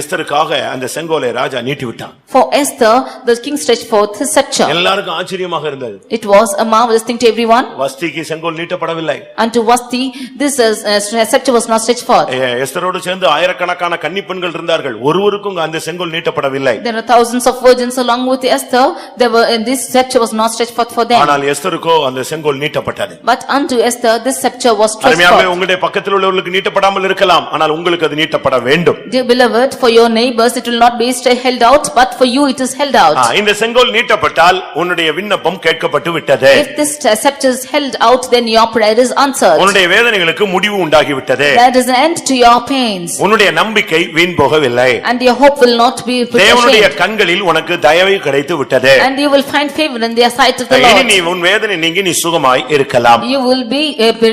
எஸ்தருக்காக அந்த செங்கோலை ராஜா நீட்டி விட்டான். For Esther, the king stretched forth his scepter. எல்லாருக்கும் ஆச்சரியமாக இருந்தது. It was a marvelous thing to everyone. வஸ்திக்கு செங்கோல் நீட்டப்படவில்லை. And to Vasti, this scepter was not stretched forth. எஸ்தரோடு சேர்ந்து ஆயிரக்கணக்கான கன்னிப்பெண்கள் இருந்தார்கள். ஒருவருக்கும் அந்த செங்கோல் நீட்டப்படவில்லை. There are thousands of virgins along with Esther. This scepter was not stretched forth for them. ஆனால் எஸ்தருக்கோ அந்த செங்கோல் நீட்டப்பட்டது. But unto Esther, this scepter was stretched அருமையானவர்களே, forth. உங்களுடைய பக்கத்தில் உள்ளவர்களுக்கு நீட்டப்படாமல் இருக்கலாம், ஆனால் உங்களுக்கு அது நீட்டப்பட வேண்டும். Dear beloved, for your neighbors it will not be held out, but for you it is held out. இந்த செங்கோல் நீட்டப்பட்டால் உன்னுடைய விண்ணப்பம் கேட்கப்பட்டு விட்டது. If this scepter is held out, then your prayer is answered. உன்னுடைய வேதனைகளுக்கு முடிவு உண்டாகி விட்டது. There is an end to your pains. உன்னுடைய நம்பிக்கை வீண் போகவில்லை. And your hope will not be put தேவனுடைய ashamed. கண்களில் உனக்கு தயவு கிடைத்து விட்டது. And you will find favor in the sight of the இனி Lord. நீ உன் வேதனை நீங்கி நீ சுகமாய் இருக்கலாம். You will be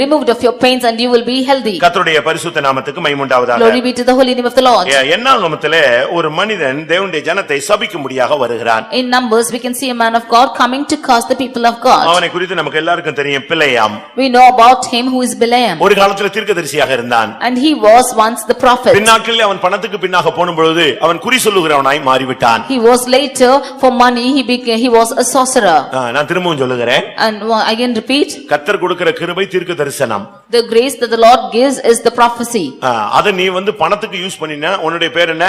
removed of your pains and you will be healthy. கர்த்தருடைய பரிசுத்த நாமத்துக்கு மகிமை உண்டாவதாக. Glory be to the holy name of the Lord. என்னாகமத்திலே ஒரு மனிதன் தேவனுடைய ஜனத்தை சபிக்கும்படியாக வருகிறான். In Numbers we can see a man of God coming to curse the people of God. அவனை குறித்து நமக்கு எல்லாருக்கும் தெரியும், பிலேயாம். We know about him who is Bileam. ஒரு காலத்துல தீர்க்கதரிசியாக இருந்தான். And he was once the prophet. பின்னாட்களில் அவன் பணத்துக்கு பின்னாக போகும்பொழுது அவன் குறி சொல்லுகிறவனாய் மாறிவிட்டான். He was later for money he was a sorcerer. நான் திரும்பவும் சொல்லுகிறேன். And again repeat. கர்த்தர் கொடுக்கிற கிருபை தீர்க்க தரிசனம். The grace that the Lord gives is the prophecy. அத நீ பணத்துக்கு யூஸ் பண்ணினா உன்னுடைய பேர் என்ன?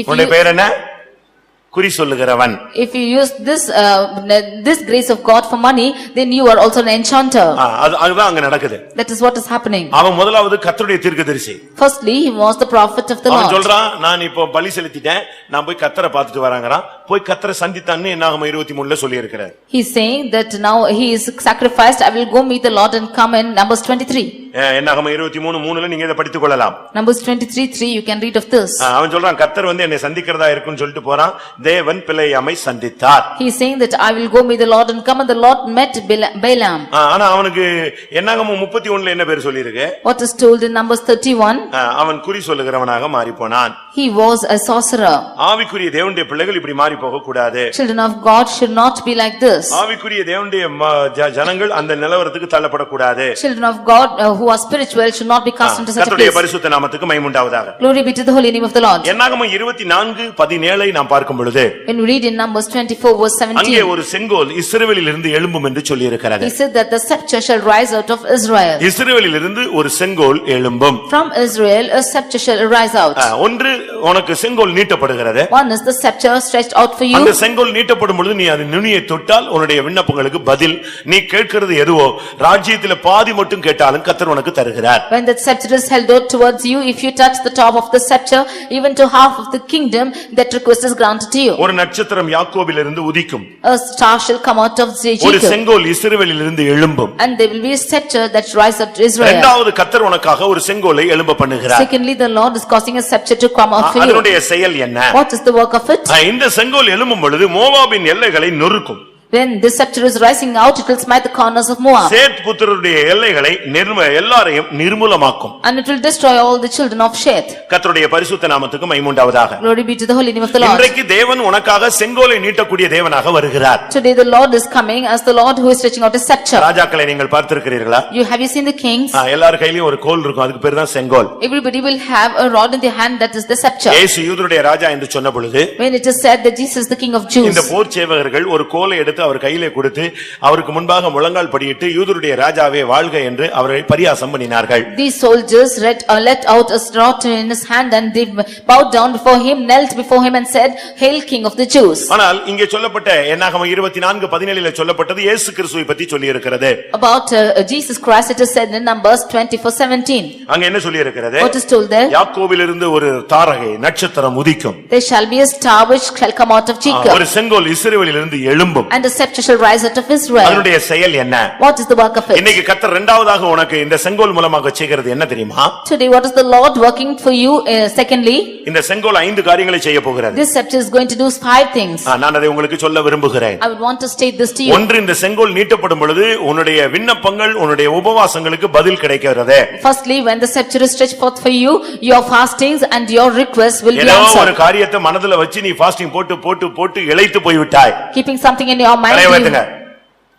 If உன்னுடைய பேர் என்ன? குறி சொல்லுகிறவன். If you use this grace of God for money, then you are also an enchanter. அதுதான் அங்க நடக்குது. That is what is happening. அவன் முதலாவது கர்த்தருடைய தீர்க்கதரிசி. Firstly, he was the prophet of the Lord. அவன் சொல்றான், நான் இப்போ பலி செலுத்திட்டேன், நான் போய் கர்த்தரை பார்த்துட்டு வராங்கறான். போய் கர்த்தரை சந்தித்தான்னு என்னாகமம் 23 ல சொல்லி இருக்கிறார். He is saying that now he is sacrificed, I will go meet the Lord and come in Numbers 23. என்னாகமம் 23:3 ல நீங்க இத படித்துக் கொள்ளலாம். Numbers 23:3 you can read of this. அவன் சொல்றான், கர்த்தர் என்னை சந்திக்கிறதா இருக்குன்னு சொல்லிட்டு போறான். தேவன் பிலேயாமை சந்தித்தார். He is saying that I will go meet the Lord and come, and the Lord met Balaam. ஆனா அவனுக்கு என்னாகமம் 31 ல என்ன பேர் சொல்லி இருக்கு? What is told in Numbers 31? அவன் குறி சொல்லுகிறவனாக மாறி போனான். He was a sorcerer. ஆவிக்குரிய தேவனுடைய பிள்ளைகள் இப்படி மாறி போக கூடாது. Children of God should not be like this. ஆவிக்குரிய தேவனுடைய ஜனங்கள் அந்த நிலவரத்துக்கு தள்ளப்படக்கூடாது. Children of God who are spiritual should not be cast into such a கர்த்தருடைய place. பரிசுத்த நாமத்துக்கு மகிமை உண்டாவதாக. Glory be to the holy name of the Lord. என்னாகமம் 24:17 ஐ நாம் பார்க்கும் பொழுது When we read in Numbers 24 verse அங்கே 17, ஒரு செங்கோல் இஸ்ரவேலில் இருந்து எழும்பும் என்று சொல்லி இருக்கிறது. he said that the scepter shall rise out of Israel. இஸ்ரவேலில் இருந்து ஒரு செங்கோல் எழும்பும். From Israel a scepter shall rise out. ஒன்று உனக்கு செங்கோல் நீட்டப்படுகிறது. One is the scepter stretched out for you. அந்த செங்கோல் நீட்டப்படும் பொழுது நீ அது நுனியை தொட்டால் உன்னுடைய விண்ணப்பங்களுக்கு பதில். நீ கேட்கிறது எதுவோ ராஜ்யத்திலே பாதி மட்டும் கேட்டாலும் கர்த்தர் உனக்கு தருகிறார். When that scepter is held out towards you, if you touch the top of the scepter, even to half of the kingdom, that request is granted to you. ஒரு நட்சத்திரம் யாக்கோபிலிருந்து உதிக்கும். A star shall come out of ஒரு Jacob. செங்கோல் இஸ்ரவேலிலிருந்து எழும்பும். And there will be a scepter that rise up to Israel. இரண்டாவது கர்த்தர் உனக்காக ஒரு செங்கோலை எழும்ப பண்ணுகிறார். Secondly, the Lord is causing a scepter to come out for you. அதனுடைய செயல் என்ன? What is the work of it? இந்த செங்கோல் எழும்பும் பொழுது மோவாபின் எல்லைகளை நொறுக்கும். When this scepter is rising out, it will smite the corners of Moab. சேத் புத்திரருடைய எல்லைகளை எல்லாரையும் நிர்மூலமாக்கும். And it will destroy all the children of Sheth. கர்த்தருடைய பரிசுத்த நாமத்துக்கு மகிமை உண்டாவதாக. Glory be to the holy name of the Lord. இன்றைக்கு தேவன் உனக்காக செங்கோலை நீட்டக்கூடிய தேவனாக வருகிறார். Today the Lord is coming as the Lord who is stretching out a scepter. ராஜாக்களை நீங்கள் பார்த்திருக்கிறீர்களா? Have you seen the kings? எல்லார் கையிலயும் ஒரு கோல் இருக்கும், அதுக்கு பேர் தான் செங்கோல். Everybody will have a rod in their hand, that is the scepter. இயேசு யூதருடைய ராஜா என்று சொன்ன பொழுது When it is said that Jesus is the king of Jews, இந்த போர் சேவகர்கள் ஒரு கோலை எடுத்து அவர் கையிலே கொடுத்து அவருக்கு முன்பாக முழங்கால் படியிட்டு யூதருடைய ராஜாவே வாழ்க என்று அவரை பரியாசம் பண்ணினார்கள். these soldiers let out a rod in his hand, and they bowed down before him, knelt before him and said, Hail King of the Jews. ஆனால் இங்கே சொல்லப்பட்ட என்னாகமம் 24:17 ல சொல்லப்பட்டது இயேசு கிறிஸ்துவை பற்றி சொல்லி இருக்கிறது. About Jesus Christ it is said in Numbers 24:17. அங்க என்ன சொல்லி இருக்கிறது? What is told there? யாக்கோபிலிருந்து ஒரு தாரகை நட்சத்திரம் உதிக்கும். There shall be a star which shall come out of Jacob. ஒரு செங்கோல் இஸ்ரவேலிலிருந்து எழும்பும். And a the scepter shall rise out of Israel. அதனுடைய செயல் என்ன? What is the work of it? இன்னைக்கு கர்த்தர் இரண்டாவதாக உனக்கு இந்த செங்கோல் மூலமாக செய்கிறது என்ன தெரியுமா? Today what is the Lord working for you? Secondly, இந்த செங்கோல் 5 காரியங்களை செய்ய போகிறது. this scepter is going to do 5 things. நான் அதை உங்களுக்கு சொல்ல விரும்புகிறேன். I would want to state this to you. ஒன்று, இந்த செங்கோல் நீட்டப்படும் பொழுது உன்னுடைய விண்ணப்பங்கள் உன்னுடைய உபவாசங்களுக்கு பதில் கிடைக்கிறது. Firstly, when the scepter is stretched forth for you, your fastings and your requests will be ஏதோ ஒரு answered. காரியத்தை மனதுல வச்சு நீ ஃபாஸ்டிங் போட்டு இளைத்து போய் விட்டாய். Keeping something in your mind,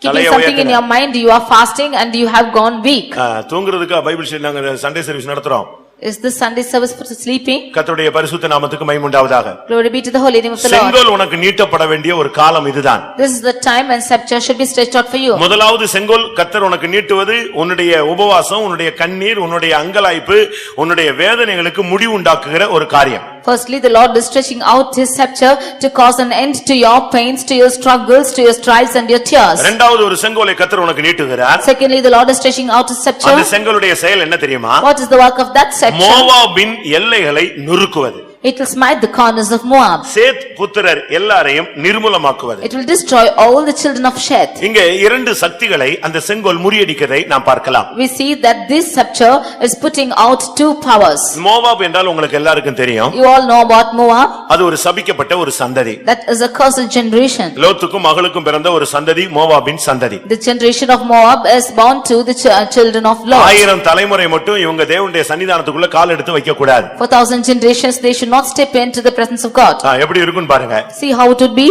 keeping something in your mind, you are fasting and you have gone weak. தூங்குறதுக்கு பைபிள் ஸ்டடி நாங்க சண்டே சர்வீஸ் நடத்துறோம். Is this Sunday service for sleeping? கர்த்தருடைய பரிசுத்த நாமத்துக்கு மகிமை உண்டாவதாக. Glory be to the holy name of the Lord. செங்கோல் உனக்கு நீட்டப்பட வேண்டிய ஒரு காலம் இதுதான். This is the time when scepter should be stretched out for you. முதலாவது செங்கோல் கர்த்தர் உனக்கு நீட்டுவது உன்னுடைய உபவாசம், உன்னுடைய கண்ணீர், உன்னுடைய அங்கலாய்ப்பு, உன்னுடைய வேதனைகளுக்கு முடிவு உண்டாக்குகிற ஒரு காரியம். Firstly, the Lord is stretching out his scepter to cause an end to your pains, to your struggles, to your strives and your tears. இரண்டாவது ஒரு செங்கோலை கர்த்தர் உனக்கு நீட்டுகிறார். Secondly, the Lord is stretching out his scepter. அந்த செங்கோலுடைய செயல் என்ன தெரியுமா? What is the work of that scepter? மோவாபின் எல்லைகளை நொறுக்குவது. It will smite the corners of Moab. சேத் புத்திரர் எல்லாரையும் நிர்மூலமாக்குவது. It will destroy all the children of Sheth. இங்கே 2 சக்திகளை அந்த செங்கோல் முறியடிக்கதை நாம் பார்க்கலாம். We see that this scepter is putting out 2 powers. Moab என்றால் உங்களுக்கு எல்லாருக்கும் தெரியும். You all know about Moab. அது ஒரு சபிக்கப்பட்ட ஒரு சந்ததி. That is a cursed generation. லோத்துக்கும் மகளுக்கும் பிறந்த ஒரு சந்ததி மோவாபின் சந்ததி. The generation of Moab is born to the children of Lot. 1000 தலைமுறை மட்டும் இவங்க தேவனுடைய சன்னிதானத்துக்குள்ள கால் எடுத்து வைக்க கூடாது. For 1000 generations they should not step into the presence of God. எப்படி இருக்குன்னு பாருங்க. See how it would be.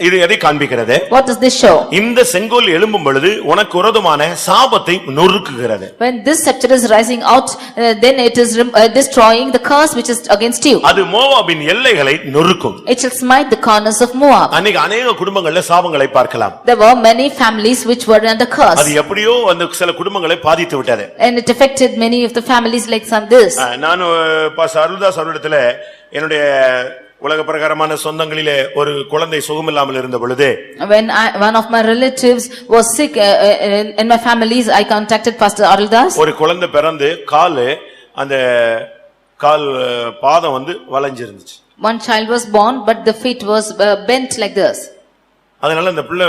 இது எதை காண்பிக்கிறது? What does this show? இந்த செங்கோல் எழும்பும் பொழுது உனக்கு விரோதமான சாபத்தை நொறுக்குகிறது. When this scepter is rising out, then it is destroying the curse which is against you. அது மோவாபின் எல்லைகளை நொறுக்கும். It shall smite the corners of Moab. அன்னைக்கு अनेक குடும்பங்கள்ல சாபங்களை பார்க்கலாம். There were many families which were under curse. அது எப்படியோ அந்த சில குடும்பங்களை பாதித்து விட்டது. And it affected many of the families like this. நான் பாஸ்டர் அருள்தாஸ் அவரிடத்துல என்னுடைய உலக பிரகாரமான சொந்தங்களிலே ஒரு குழந்தை சுகமில்லாமல் இருந்த பொழுது when one of my relatives was sick in my families, I contacted Pastor Aruldas. ஒரு குழந்தை பிறந்து அந்த கால் பாதம் வந்து வளைஞ்சிருந்துச்சு. One child was born but the feet was bent like this. அதனால அந்த பிள்ளை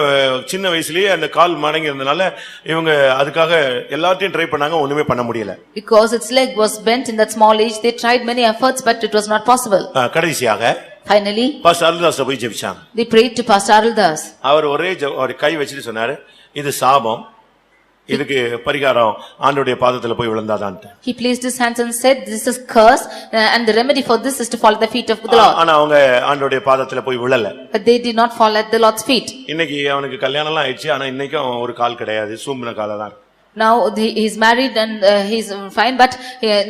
சின்ன வயசுலயே அந்த கால் மடங்கி இருந்தனால இவங்க அதுக்காக எல்லாத்தையும் ட்ரை பண்ணாங்க, ஒண்ணுமே பண்ண முடியல. Because its leg was bent in that small age, they tried many efforts but it was not possible. கடைசியாக Finally, பாஸ்டர் அருள்தாஸ் போய் ஜெபிச்சாங்க. they prayed to Pastor Aruldas. அவர் ஒரு கை வச்சிட்டு சொன்னாரு, இது சாபம், இதுக்கு பரிகாரம் ஆண்டவருடைய பாதத்துல போய் விழுந்தாதான். He placed his hands and said, this is curse and the remedy for this is to fall at the feet of the Lord. ஆனா அவங்க ஆண்டவருடைய பாதத்துல போய் விழல. But they did not fall at the Lord's feet. இன்னைக்கு அவனுக்கு கல்யாணம் எல்லாம் ஆயிடுச்சு, ஆனா இன்னைக்கும் ஒரு கால் கிடையாது, சூம்பின காலதான். Now he is married and he is fine, but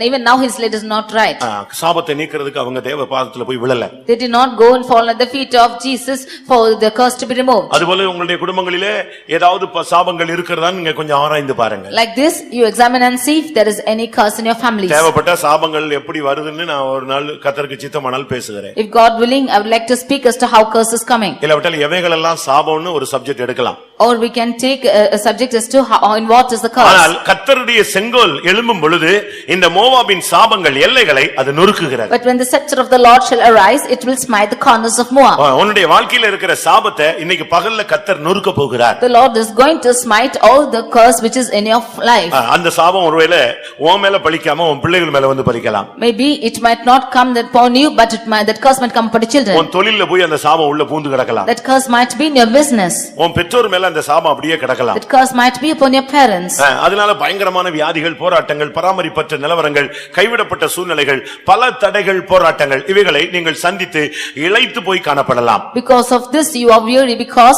even now his leg is not right. சாபத்தை நீக்கிறதுக்கு அவங்க தேவ பாதத்துல போய் விழல. They did not go and fall at the feet of Jesus for the curse to be removed. அதுபோல உங்களுடைய குடும்பங்களிலே ஏதாவது சாபங்கள் இருக்கிறதான்னு நீங்க கொஞ்சம் ஆராய்ந்து பாருங்க. Like this, you examine and see if there is any curse in your families. தேவப்பட்ட சாபங்கள் எப்படி வருதுன்னு நான் ஒரு நாள் கர்த்தருக்கு சித்தமானால் பேசுகிறேன். If God willing, I would like to speak as to how curse is coming. இல்லவட்டால் எவைகள் எல்லாம் சாபம்னு ஒரு சப்ஜெக்ட் எடுக்கலாம். Or we can take a subject as to how in what is the curse. ஆனால் கர்த்தருடைய செங்கோல் எழும்பும் பொழுது இந்த மோவாபின் சாபங்கள் எல்லைகளை அது நொறுக்குகிறது. But when the scepter of the Lord shall arise, it will smite the corners of Moab. உன்னுடைய வாழ்க்கையில இருக்கிற சாபத்தை இன்னைக்கு பகல்ல கர்த்தர் நொறுக்க போகிறார். The Lord is going to smite all the curse which is in your life. அந்த சாபம் ஒருவேளை உன் மேல பலிக்காம உன் பிள்ளைகள் மேல வந்து பலிக்கலாம். Maybe it might not come upon you, but that curse might come upon the children. உன் தொழில்ல போய் அந்த சாபம் உள்ள பூந்து கிடக்கலாம். That curse might be in your business. உன் பெற்றோர் மேல அந்த சாபம் அப்படியே கிடக்கலாம். That curse might be upon your parents. அதனால பயங்கரமான வியாதிகள், போராட்டங்கள், பராமரிப்பற்ற நிலவரங்கள், கைவிடப்பட்ட சூழ்நிலைகள், பல தடைகள், போராட்டங்கள் இவைகளை நீங்கள் சந்தித்து இளைத்து போய் காணப்படலாம். Because of this you are weary, because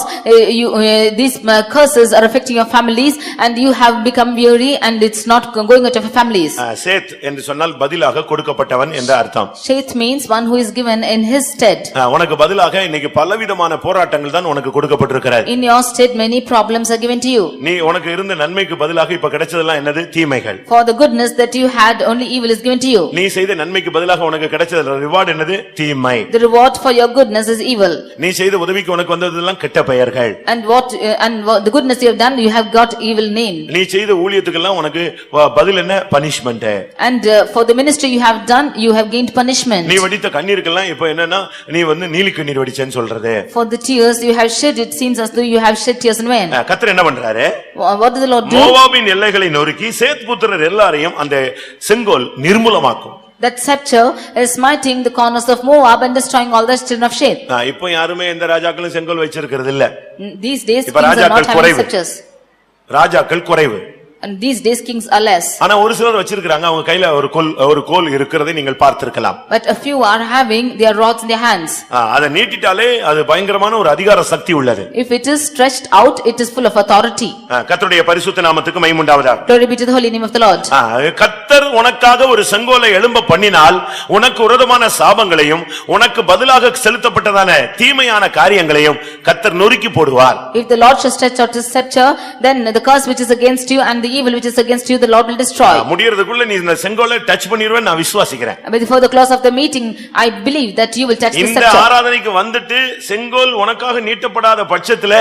these curses are affecting your families and you have become weary and it's not going out of your families. சேத் என்று சொன்னால் பதிலாக கொடுக்கப்பட்டவன் என்ற அர்த்தம். Sheth means one who is given in his stead. உனக்கு பதிலாக இன்னைக்கு பலவிதமான போராட்டங்கள் தான் உனக்கு கொடுக்கப்பட்டிருக்கிறது. In your stead many problems are given to you. நீ உனக்கு இருந்த நன்மைக்கு பதிலாக இப்ப கிடைச்சதெல்லாம் என்னது? தீமைகள். For the goodness that you had, only evil is given to you. நீ செய்த நன்மைக்கு பதிலாக உனக்கு கிடைச்சது ரிவார்ட் என்னது? தீமை. The reward for your goodness is evil. நீ செய்த உதவிக்கு உனக்கு வந்ததெல்லாம் கெட்ட பெயர்கள். And the goodness you have done, you have got evil name. நீ செய்த ஊழியத்துக்கெல்லாம் உனக்கு பதில் என்ன? Punishment. And for the ministry you have done, you have gained punishment. நீ வடித்த கண்ணீருக்கெல்லாம் இப்ப என்னன்னா நீ நீலி கண்ணீர் வடிச்சேன்னு சொல்றது. For the tears you have shed, it seems as though you have shed tears in vain. கர்த்தர் என்ன பண்றாரு? What does the Lord do? மோவாபின் எல்லைகளை நொறுக்கி சேத் புத்திரர் எல்லாரையும் அந்த செங்கோல் நிர்மூலமாக்கும். That scepter is smiting the corners of Moab and destroying all the children of Sheth. இப்போ யாருமே எந்த ராஜாக்களும் செங்கோல் வச்சிருக்கிறது இல்ல. These days kings are not having scepters. ராஜாக்கள் குறைவு. And these days kings are less. ஆனா ஒரு சிலர் வச்சிருக்காங்க, அவங்க கையில ஒரு கோல் இருக்கிறதை நீங்கள் பார்த்திருக்கலாம். But a few are having their rods in their hands. அத நீட்டிட்டாலே அது பயங்கரமான ஒரு அதிகார சக்தி உள்ளது. If it is stretched out, it is full of authority. கர்த்தருடைய பரிசுத்த நாமத்துக்கு மகிமை உண்டாவதாக. Glory be to the holy name of the Lord. கர்த்தர் உனக்காக ஒரு செங்கோலை எழும்ப பண்ணினால் உனக்கு விரோதமான சாபங்களையும் உனக்கு பதிலாக செலுத்தப்பட்டதான தீமையான காரியங்களையும் கர்த்தர் நொறுக்கி போடுவார். If the Lord shall stretch out his scepter, then the curse which is against you and the evil which is against you, the Lord will destroy. முடியறதுக்குள்ள நீ இந்த செங்கோலை டச் பண்ணிடுவேன்னு நான் விசுவாசிக்கிறேன். Before the close of the meeting, I believe that you will touch the scepter. இந்த ஆராதனைக்கு வந்துட்டு செங்கோல் உனக்காக நீட்டப்படாத பட்சத்துல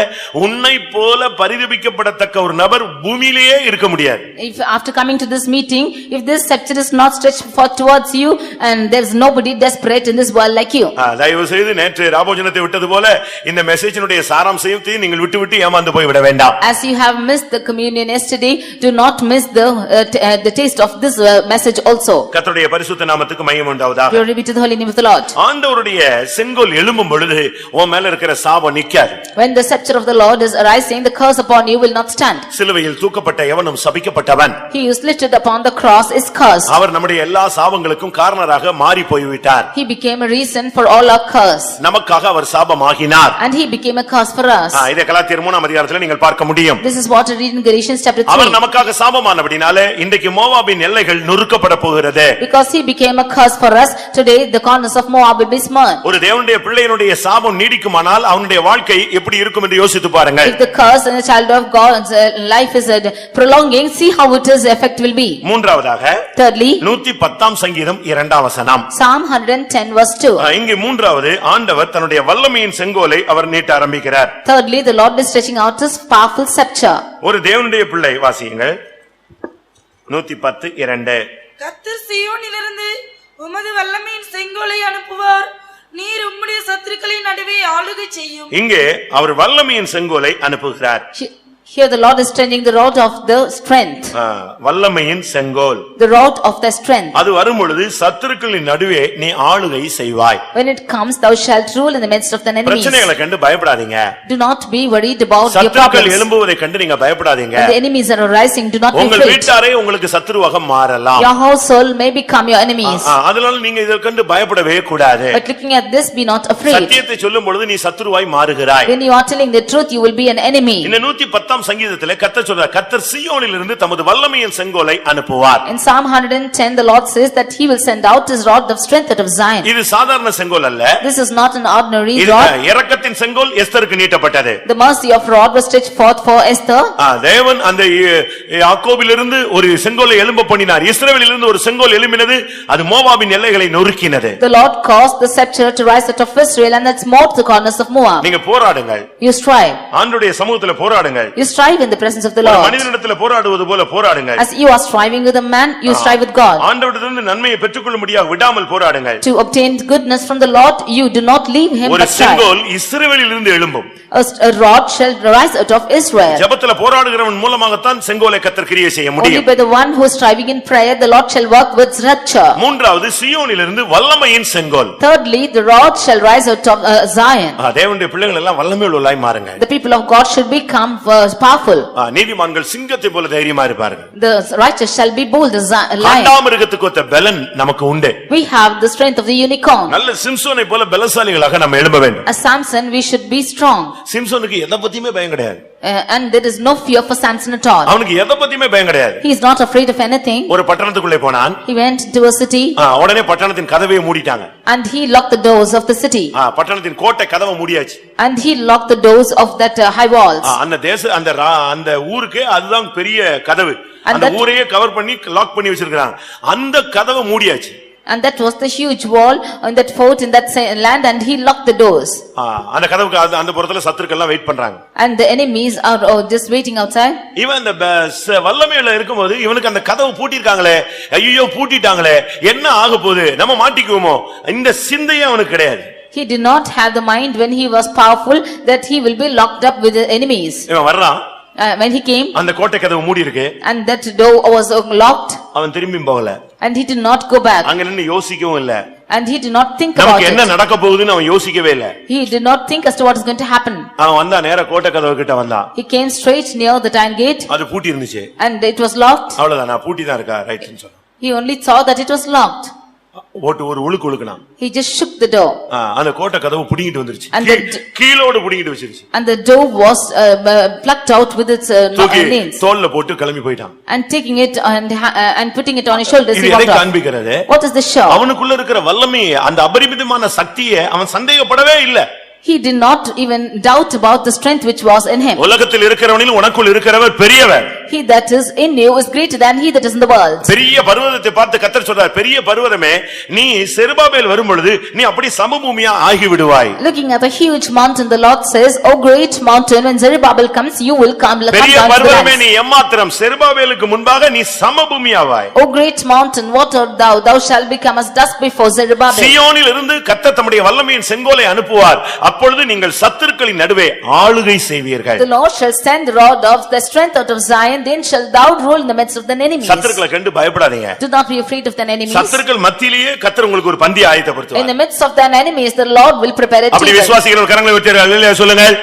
உன்னை போல பரிதபிக்கப்படத்தக்க ஒரு நபர் பூமியிலேயே இருக்க முடியாது. If after coming to this meeting, if this scepter is not stretched forth towards you, and there is nobody desperate in this world like you. தயவு செய்து நேற்று ராபோஜனத்தை விட்டது போல இந்த மெசேஜினுடைய சாராம்சத்தை நீங்கள் விட்டு ஏமாந்து போய் விட வேண்டாம். As you have missed the communion yesterday, do not miss the taste of this message also. கர்த்தருடைய பரிசுத்த நாமத்துக்கு மகிமை உண்டாவதாக. Glory be to the holy name of the Lord. ஆண்டவருடைய செங்கோல் எழும்பும் பொழுது உன் மேல இருக்கிற சாபம் நிக்காது. When the scepter of the Lord is arising, the curse upon you will not stand. சிலுவையில் தூக்கப்பட்ட எவனும் சபிக்கப்பட்டவன். He who is lifted upon the cross is cursed. அவர் நம்முடைய எல்லா சாபங்களுக்கும் காரணராக மாறி போய்விட்டார். He became a reason for all our curse. நமக்காக அவர் சாபமாகினார். And he became a curse for us. இதை கலாத்தியர் 3ஆம் அதிகாரத்தில் நீங்கள் பார்க்க முடியும். This is what we read in Galatians chapter 3. அவர் நமக்காக சாபமானபடினாலே இன்றைக்கு மோவாபின் எல்லைகள் நொறுக்கப்பட போகிறது. Because he became a curse for us, today the corners of Moab will be smooth. ஒரு தேவனுடைய பிள்ளையினுடைய சாபம் நீடிக்குமானால் அவனுடைய வாழ்க்கை எப்படி இருக்கும் என்று யோசித்து பாருங்கள். If the curse in the child of God's life is prolonging, see how it is effect will be. மூன்றாவதாக Thirdly, 110ஆம் சங்கீதம் 2ஆம் வசனம். Psalm 110 verse 2. இங்கே மூன்றாவது ஆண்டவர் தன்னுடைய வல்லமையின் செங்கோலை அவர் நீட்ட ஆரம்பிக்கிறார். Thirdly, the Lord is stretching out his powerful scepter. ஒரு தேவனுடைய பிள்ளை வாசியுங்கள். 110:2. கர்த்தர் சீயோனிலிருந்து உமது வல்லமையின் செங்கோலை அனுப்புவார், நீர் உம்முடைய சத்துருக்களின் நடுவே ஆளுகை செய்யும். இங்கே அவர் வல்லமையின் செங்கோலை அனுப்புகிறார். Here the Lord is stretching the rod of the strength. வல்லமையின் செங்கோல். The rod of the strength. அது வரும் பொழுது சத்துருக்களின் நடுவே நீ ஆளுகை செய்வாய். When it comes, thou shalt rule in the midst of the enemies. பிரச்சனைகளை கண்டு பயப்படாதீங்க. Do not be worried about your சத்துருக்கள் problems. எழும்புவதை கண்டு நீங்க பயப்படாதீங்க. When the enemies are arising, do not be உங்கள் afraid. வீட்டாரே உங்களுக்கு சத்துருவாக மாறலாம். Your household may become your enemies. அதனால நீங்க இதை கண்டு பயப்படவே கூடாது. But looking at this, be not afraid. சத்தியத்தை சொல்லும் பொழுது நீ சத்துருவாய் மாறுகிறாய். When you are telling the truth, you will be an enemy. இந்த 110ஆம் சங்கீதத்திலே கர்த்தர் சொல்றார், கர்த்தர் சீயோனிலிருந்து தமது வல்லமையின் செங்கோலை அனுப்புவார். In Psalm 110, the Lord says that he will send out his rod of strength out of Zion. இது சாதாரண செங்கோல் அல்ல. This is not an ordinary இது rod. இரக்கத்தின் செங்கோல் எஸ்தருக்கு நீட்டப்பட்டது. The mercy of rod was stretched forth for Esther. தேவன் அந்த யாக்கோபிலிருந்து ஒரு செங்கோலை எழும்ப பண்ணினார். இஸ்ரவேலிலிருந்து ஒரு செங்கோல் எழும்பினது, அது மோவாபின் எல்லைகளை நொறுக்கினது. The Lord caused the scepter to rise out of Israel, and that smote the corners of Moab. நீங்க போராடுங்கள். You strive. ஆண்டவருடைய சமூகத்திலே போராடுங்கள். You strive in the presence of the Lord. மனிதனிடத்திலே போராடுவது போல போராடுங்கள். As you are striving with a man, you strive with God. ஆண்டவரிடமிருந்து நன்மையை பெற்றுக்கொள்ளும்படியாக விடாமல் போராடுங்கள். To obtain goodness from the Lord, you do not leave him ஒரு but strive. செங்கோல் இஸ்ரவேலிலிருந்து எழும்பும். A rod shall rise out of Israel. ஜெபத்திலே போராடுகிறவன் மூலமாகத்தான் செங்கோலை கர்த்தர் கிரியை செய்ய Only முடியும். by the one who is striving in prayer, the Lord shall work with rapture. மூன்றாவது சீயோனிலிருந்து வல்லமையின் செங்கோல். Thirdly, the rod shall rise out of Zion. தேவனுடைய பிள்ளைகள் எல்லாம் வல்லமையுள்ளவர்களாய் மாறுங்க. The people of God should become powerful. நீதிமான்கள் சிங்கத்தை போல தைரியமா இருப்பார்கள். The righteous shall be bold as a lion. காண்டாமிருகத்துக்கு ஒத்த பலன் நமக்கு உண்டு. We have the strength of the unicorn. நல்ல சிம்சோனை போல பலசாலிகளாக நாம் எழும்ப வேண்டும். As Samson, we should be strong. சிம்சோனுக்கு எதை பத்தியுமே பயம் கிடையாது. and there is no fear for Samson at all. அவனுக்கு எதை பத்தியுமே பயம் கிடையாது. He is not afraid of anything. ஒரு பட்டணத்துக்குள்ளே போனான். He went to a city. உடனே பட்டணத்தின் கதவை மூடிட்டாங்க. And he locked the doors of the city. பட்டணத்தின் கோட்டை கதவை மூடியாச்சு. And he locked the doors of that high walls. அந்த ஊருக்கு அதுதான் பெரிய கதவு. அந்த ஊரையே கவர் பண்ணி லாக் பண்ணி வச்சிருக்காங்க. அந்த கதவை மூடியாச்சு. And that was the huge wall in that fort in that land, and he locked the doors. அந்த கதவுக்கு அந்த புறத்துல சத்துருக்கள் எல்லாம் வெயிட் பண்றாங்க. And the enemies are just waiting outside. இவன் அந்த வல்லமையில இருக்கும்போது இவனுக்கு அந்த கதவு பூட்டிருக்காங்களே, ஐயோ பூட்டிட்டாங்களே, என்ன ஆக போகுது, நம்ம மாட்டிக்குவோமோ, இந்த சிந்தையே அவனுக்கு கிடையாது. He did not have the mind when he was powerful that he will be locked up with the enemies. இவன் வர்றான். When he came, அந்த கோட்டை கதவு மூடி இருக்கு. and that door was locked. அவன் திரும்பி போகல. And he did not go back. அங்க நின்னு யோசிக்கவும் இல்ல. And he did not think about it. நமக்கு என்ன நடக்க போகுதுன்னு அவன் யோசிக்கவே இல்ல. He did not think as to what is going to happen. அவன் வந்தா நேரா கோட்டை கதவு கிட்ட வந்தான். He came straight near the iron gate. அது பூட்டி இருந்துச்சு. And it was locked. அவ்வளவுதான், நான் பூட்டி தான் இருக்கா, ரைட்னு சொன்னான். He only saw that it was locked. ஒரு உழுக்கு உழுக்குனான். He just shook the door. அந்த கோட்டை கதவு புடிங்கிட்டு வந்துருச்சு. And கீழோடு புடிங்கிட்டு வச்சிருச்சு. And the door was plucked out with its nails. தோல்ல போட்டு கிளம்பி போய்ட்டான். And taking it and putting it on his shoulders, he walked walked off. off. காண்பிக்கிறது, What is the show? அவனுக்குள்ள இருக்கிற வல்லமை, அந்த அபரிமிதமான சக்தியை அவன் சந்தேகப்படவே இல்ல. He did not even doubt about the strength which was in him. உலகத்தில் இருக்கிறவனில் உனக்குள் இருக்கிறவர் பெரியவர். He that is in you is greater than he that is in the world. பெரிய பர்வதத்தை பார்த்து கர்த்தர் சொல்றார், பெரிய பர்வதமே, நீ செருபாபேல் வரும்பொழுது நீ அப்படி சமபூமியா ஆகி விடுவாய். Looking at the huge mountain, the Lord says, "O great mountain, when Zerubbabel comes, you will come like பெரிய பர்வதமே, நீ எம்மாத்திரம், செருபாபேலுக்கு முன்பாக நீ சமபூமியாவாய். O great mountain, what art thou? Thou shalt become as dust before Zerubbabel." சீயோனில் இருந்து கர்த்தர் தம்முடைய வல்லமையின் செங்கோலை அனுப்புவார். அப்பொழுது நீங்கள் சத்துருக்களின் நடுவே ஆளுகை செய்வீர்கள். The Lord shall send the rod of the strength out of Zion, then shall thou rule in the midst of the enemies. சத்துருக்களை கண்டு பயப்படாதீங்க. Do not be afraid of the enemies. சத்துருக்கள் மத்தியிலேயே கர்த்தர் உங்களுக்கு ஒரு பந்தி ஆயத்தப்படுத்துவார். In the midst of the enemies, the Lord will prepare a table. அப்படி விசுவாசிகள் கரங்களை உயர்த்தி அல்லேலூயா சொல்லுங்கள்.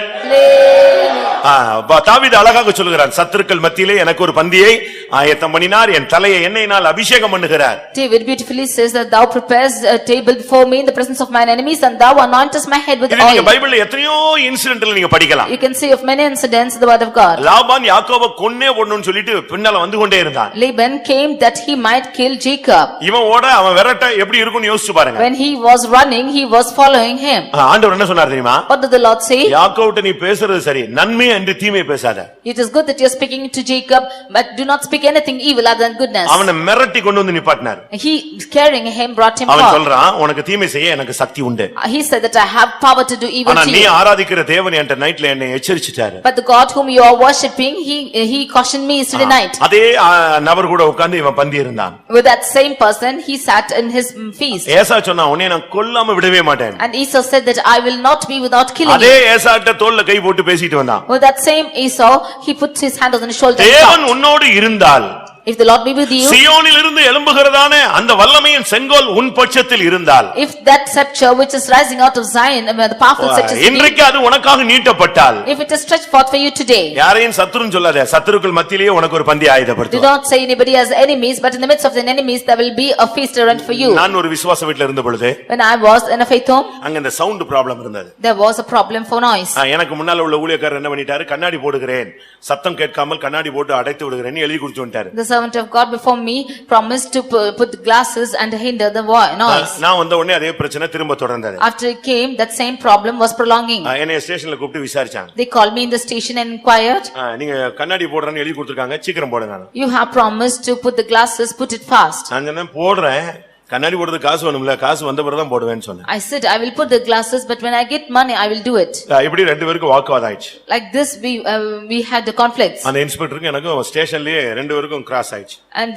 தாவீது அழகாக சொல்கிறான், சத்துருக்கள் மத்தியிலே எனக்கு ஒரு பந்தியை ஆயத்தம் பண்ணினார், என் தலையை எண்ணெயினால் அபிஷேகம் பண்ணுகிறார். David beautifully says that thou prepares a table before me in the presence of mine enemies, and thou anointest my head with oil. நீங்க பைபிள்ல எத்தனையோ இன்சிடென்ட்ல நீங்க படிக்கலாம். You can see of many incidents in the word of God. Laban யாக்கோபை கொன்னே போடணும்னு சொல்லிட்டு பின்னால வந்து கொண்டே இருந்தான். Laban came that he might kill Jacob. இவன் ஓட அவன் விரட்ட எப்படி இருக்கும்னு யோசிச்சு பாருங்க. When he was running, he was following him. ஆண்டவர் என்ன சொன்னார் தெரியுமா? What did the Lord say? யாக்கோபுட்ட நீ பேசுறது சரி, நன்மை அன்று தீமை பேசாத. It is good that you are speaking to Jacob, but do not speak anything evil other than goodness. அவனை மிரட்டி கொண்டு வந்து நிப்பாட்டினார். He carrying him brought him அவன் சொல்றான், உனக்கு தீமை செய்ய எனக்கு சக்தி உண்டு. He said that I have power to do evil to you. ஆனா நீ ஆராதிக்கிற தேவன் என்கிட்ட நைட்ல என்னை எச்சரிச்சிட்டாரு. But the God whom you are worshipping, he cautioned me yesterday night. அதே நபர் கூட உட்கார்ந்து இவன் பந்தி இருந்தான். With that same person, he sat in his feast. ஏசா சொன்னா, உன்னை நான் கொல்லாம விடவே மாட்டேன். And Esau said that I will not be without killing you. அதே ஏசாட்ட தோள்ல கை போட்டு பேசிட்டு வந்தான். With that same Esau, he put his hand on his shoulder. தேவன் உன்னோடு இருந்தால், if the Lord be with you, சீயோனில் இருந்து எழும்புகிறதான அந்த வல்லமையின் செங்கோல் உன் பட்சத்தில் இருந்தால், if that scepter which is rising out of Zion, the powerful scepter, இன்றைக்கு அது உனக்காக நீட்டப்பட்டால், if it is stretched forth for you today, யாரையும் சத்துருன்னு சொல்லாத, சத்துருக்கள் மத்தியிலேயே உனக்கு ஒரு பந்தி do ஆயத்தப்படுத்துவார். not say anybody as enemies, but in the midst of the enemies there will be a feast arranged for you. நான் ஒரு விசுவாச வீட்ல இருந்த பொழுது, when I was in a faith home, அங்க இந்த சவுண்ட் ப்ராப்ளம் இருந்தது. there was a problem for noise. எனக்கு முன்னால உள்ள ஊழியக்காரர் என்ன பண்ணிட்டாரு, கண்ணாடி போடுகிறேன், சத்தம் கேட்காமல் கண்ணாடி போட்டு அடைத்து விடுகிறேன்னு எழுதி கொடுத்து வந்துட்டாரு. The servant of God before me promised to put the glasses and hinder the noise. நான் வந்த உடனே அதே பிரச்சனை திரும்ப தொடர்ந்தது. After it came, that same problem was prolonging. என்னை ஸ்டேஷன்ல கூப்பிட்டு விசாரிச்சாங்க. They called me in the station and inquired, நீங்க கண்ணாடி போடுறேன்னு எழுதி கொடுத்திருக்காங்க, சீக்கிரம் போடுங்க. you have promised to put the glasses, put it fast. நான் சொன்னேன், போடுறேன், கண்ணாடி போடுறது காசு வேணும்ல, காசு வந்த பிறகு தான் போடுவேன்னு சொன்னேன். I said I will put the glasses, but when I get money I will do it. இப்படி ரெண்டு பேருக்கு வாக்குவாதம் ஆயிடுச்சு. Like this we had the conflicts. அந்த இன்ஸ்பெக்டருக்கு எனக்கு ஸ்டேஷன்லயே ரெண்டு பேருக்கும் கிராஸ் ஆயிடுச்சு. And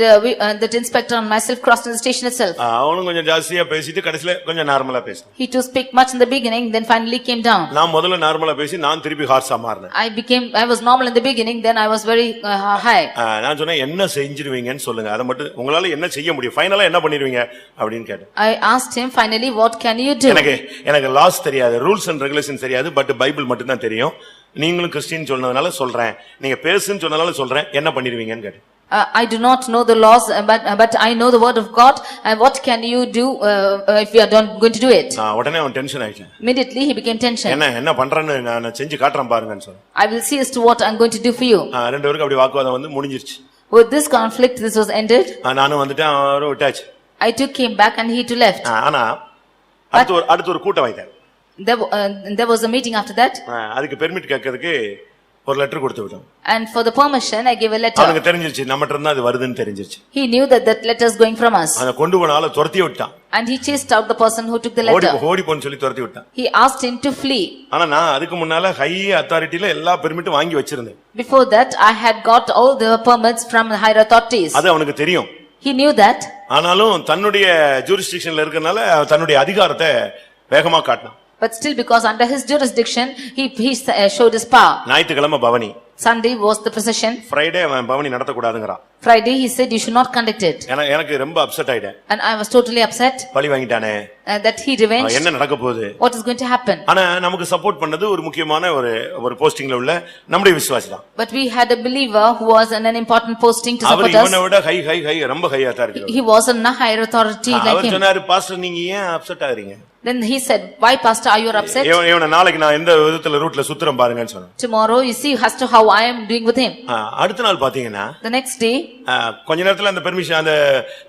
that inspector and myself crossed in the station itself. அவனும் கொஞ்சம் ஜாஸ்தியா பேசிட்டு கடைசில கொஞ்சம் நார்மலா பேசினான். He too speak much in the beginning, then finally came down. நான் முதல்ல நார்மலா பேசி நான் திருப்பி ஹார்ஸா மாறினேன். I was normal in the beginning, then I was very high. நான் சொன்னேன், என்ன செஞ்சிருவீங்கன்னு சொல்லுங்க, அத மட்டும் உங்களால என்ன செய்ய முடியும், ஃபைனலா என்ன பண்ணிடுவீங்க அப்படின்னு கேட்டேன். I asked him, finally what can you do? எனக்கு லாஸ் தெரியாது, ரூல்ஸ் அண்ட் ரெகுலேஷன் தெரியாது, பட் பைபிள் மட்டும் தான் தெரியும். நீங்களும் கிறிஸ்டியன் சொன்னதுனால சொல்றேன், நீங்க பேசுன்னு சொன்னதால சொல்றேன், என்ன பண்ணிடுவீங்கன்னு கேட்டேன். I do not know the laws, but I know the word of God. And what can you do if you are not going to do it? உடனே அவன் டென்ஷன் ஆயிட்டான். Immediately he became tension. என்ன பண்றேன்னு நான் செஞ்சு காட்டுறேன் பாருங்கன்னு சொன்னான். I will see as to what I'm going to do for you. ரெண்டு பேருக்கு அப்படி வாக்குவாதம் வந்து முடிஞ்சிருச்சு. With this conflict, this was ended. நானும் வந்துட்டேன், அவரும் விட்டாச்சு. I too came back and he too left. ஆனா அடுத்து ஒரு கூட்டம் வைத்தார். There was a meeting after that. அதுக்கு பெர்மிட் கேட்கிறதுக்கு ஒரு லெட்டர் கொடுத்து விட்டோம். And for the permission, I gave a letter. அவனுக்கு தெரிஞ்சிருச்சு நம்மட்ட இருந்தா அது வருதுன்னு தெரிஞ்சிருச்சு. He knew that letter is going from us. அத கொண்டு போன ஆளை துரத்தி விட்டான். And he chased out the person who took the letter. ஓடி போன்னு சொல்லி துரத்தி விட்டான். He asked him to flee. ஆனா நான் அதுக்கு முன்னால ஹை அத்தாரிட்டில எல்லா பெர்மிட்டும் வாங்கி வச்சிருந்தேன். Before that, I had got all the permits from the higher authorities. அது அவனுக்கு தெரியும். He knew that. ஆனாலும் தன்னுடைய ஜூரிஸ்டிக்ஷன்ல இருக்கறனால தன்னுடைய அதிகாரத்தை வேகமா காட்டினான். But still, because under his jurisdiction, he showed his power. ஞாயிற்றுக்கிழமை பவனி. Sunday was the procession. Friday அவன் பவனி நடத்த கூடாதுங்கறான். Friday he said you should not conduct it. எனக்கு ரொம்ப அப்செட் ஆயிட்டேன். And I was totally upset. பழி வாங்கிட்டானே. That he revenged. என்ன நடக்க போகுது? What is going to happen? ஆனா நமக்கு சப்போர்ட் பண்ணது ஒரு முக்கியமான ஒரு போஸ்டிங்ல உள்ள நம்முடைய விசுவாசி தான். But we had a believer who was in an important posting to support us. அவர் இவனை விட ஹை ரொம்ப high authority. He was a higher authority like him. அவர் சொன்னாரு, பாஸ்டர் நீங்க ஏன் அப்செட் ஆகுறீங்க? Then he said, why pastor are you upset? இவனை நாளைக்கு நான் எந்த விதத்துல ரூட்ல சுத்துறேன் பாருங்கன்னு சொன்னான். Tomorrow you see as to how I am doing with him. அடுத்த நாள் பாத்தீங்கன்னா The next day, கொஞ்ச நேரத்துல அந்த பெர்மிஷன் அந்த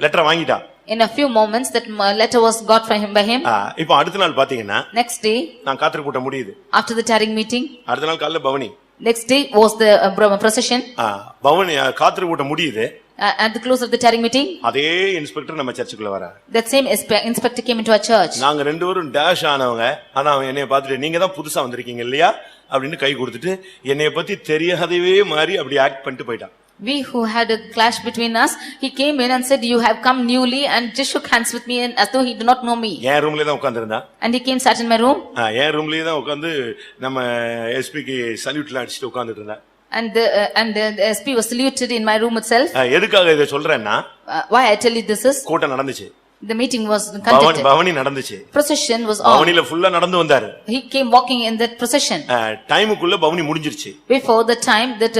லெட்டரை வாங்கிட்டா. in a few moments that letter was got by him. இப்போ அடுத்த நாள் பாத்தீங்கன்னா Next day, நான் காத்திரு கூட்ட முடியுது. after the tarrying meeting, அடுத்த நாள் காலையில பவனி. next day was the procession. பவனி காத்திரு கூட்ட முடியுது. At the close of the tarrying meeting, அதே இன்ஸ்பெக்டர் நம்ம சர்ச்சுக்குள்ள வராரு. that same inspector came into our church. நாங்க ரெண்டு பேரும் டேஷ் ஆனவங்க. ஆனா அவன் என்னைய பார்த்துட்டு நீங்க தான் புதுசா வந்திருக்கீங்க இல்லையா அப்படின்னு கை கொடுத்துட்டு என்னைய பத்தி தெரியாதவே மாதிரி அப்படி ஆக்ட் பண்ணிட்டு போயிட்டான். We who had a clash between us, he came in and said, you have come newly, and just shook hands with me and as though he did not know me. என் ரூம்லயே தான் உட்கார்ந்திருந்தா. And he came sat in my room. என் ரூம்லயே தான் உட்கார்ந்து நம்ம எஸ்பிக்கு சல்யூட்ல அடிச்சிட்டு உட்கார்ந்துட்டு இருந்தா. And the SP was saluted in my room itself. எதுக்காக இத சொல்றேன்னா, why I tell you this is, கூட்டம் நடந்துச்சு. The meeting was conducted. பவனி நடந்துச்சு. Procession was on. பவனில ஃபுல்லா நடந்து வந்தாரு. He came walking in that procession. டைமுக்குள்ள பவனி முடிஞ்சிருச்சு. Before the time that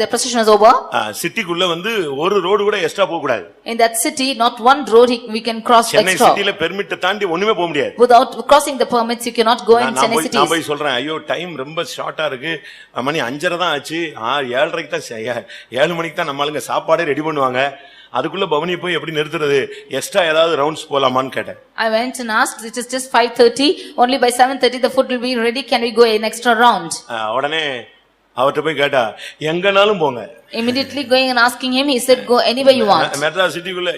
the procession was over. சிட்டிக்குள்ள வந்து ஒரு ரோடு கூட எக்ஸ்ட்ரா போக கூடாது. In that city, not one road we can cross extra. Chennai சிட்டில பெர்மிட் தாண்டி ஒண்ணுமே போக முடியாது. Without crossing the permits, you cannot go in Chennai city. நான் போய் சொல்றேன், ஐயோ டைம் ரொம்ப ஷார்ட்டா இருக்கு. மணி 5:30 தான் ஆச்சு. 7:30க்கு தான் 7 மணிக்கு தான் நம்ம ஆளுங்க சாப்பாடே ரெடி பண்ணுவாங்க. அதுக்குள்ள பவனி போய் எப்படி நிறுத்துறது? எக்ஸ்ட்ரா ஏதாவது ரவுண்ட்ஸ் போலாமான்னு கேட்டேன். I went and asked, it is just 5:30, only by 7:30 the food will be ready, can we go an extra round? உடனே அவர்ட்ட போய் கேட்டா, எங்கனாலும் போங்க. Immediately going and asking him, he said, go anywhere you want. Madras சிட்டிக்குள்ள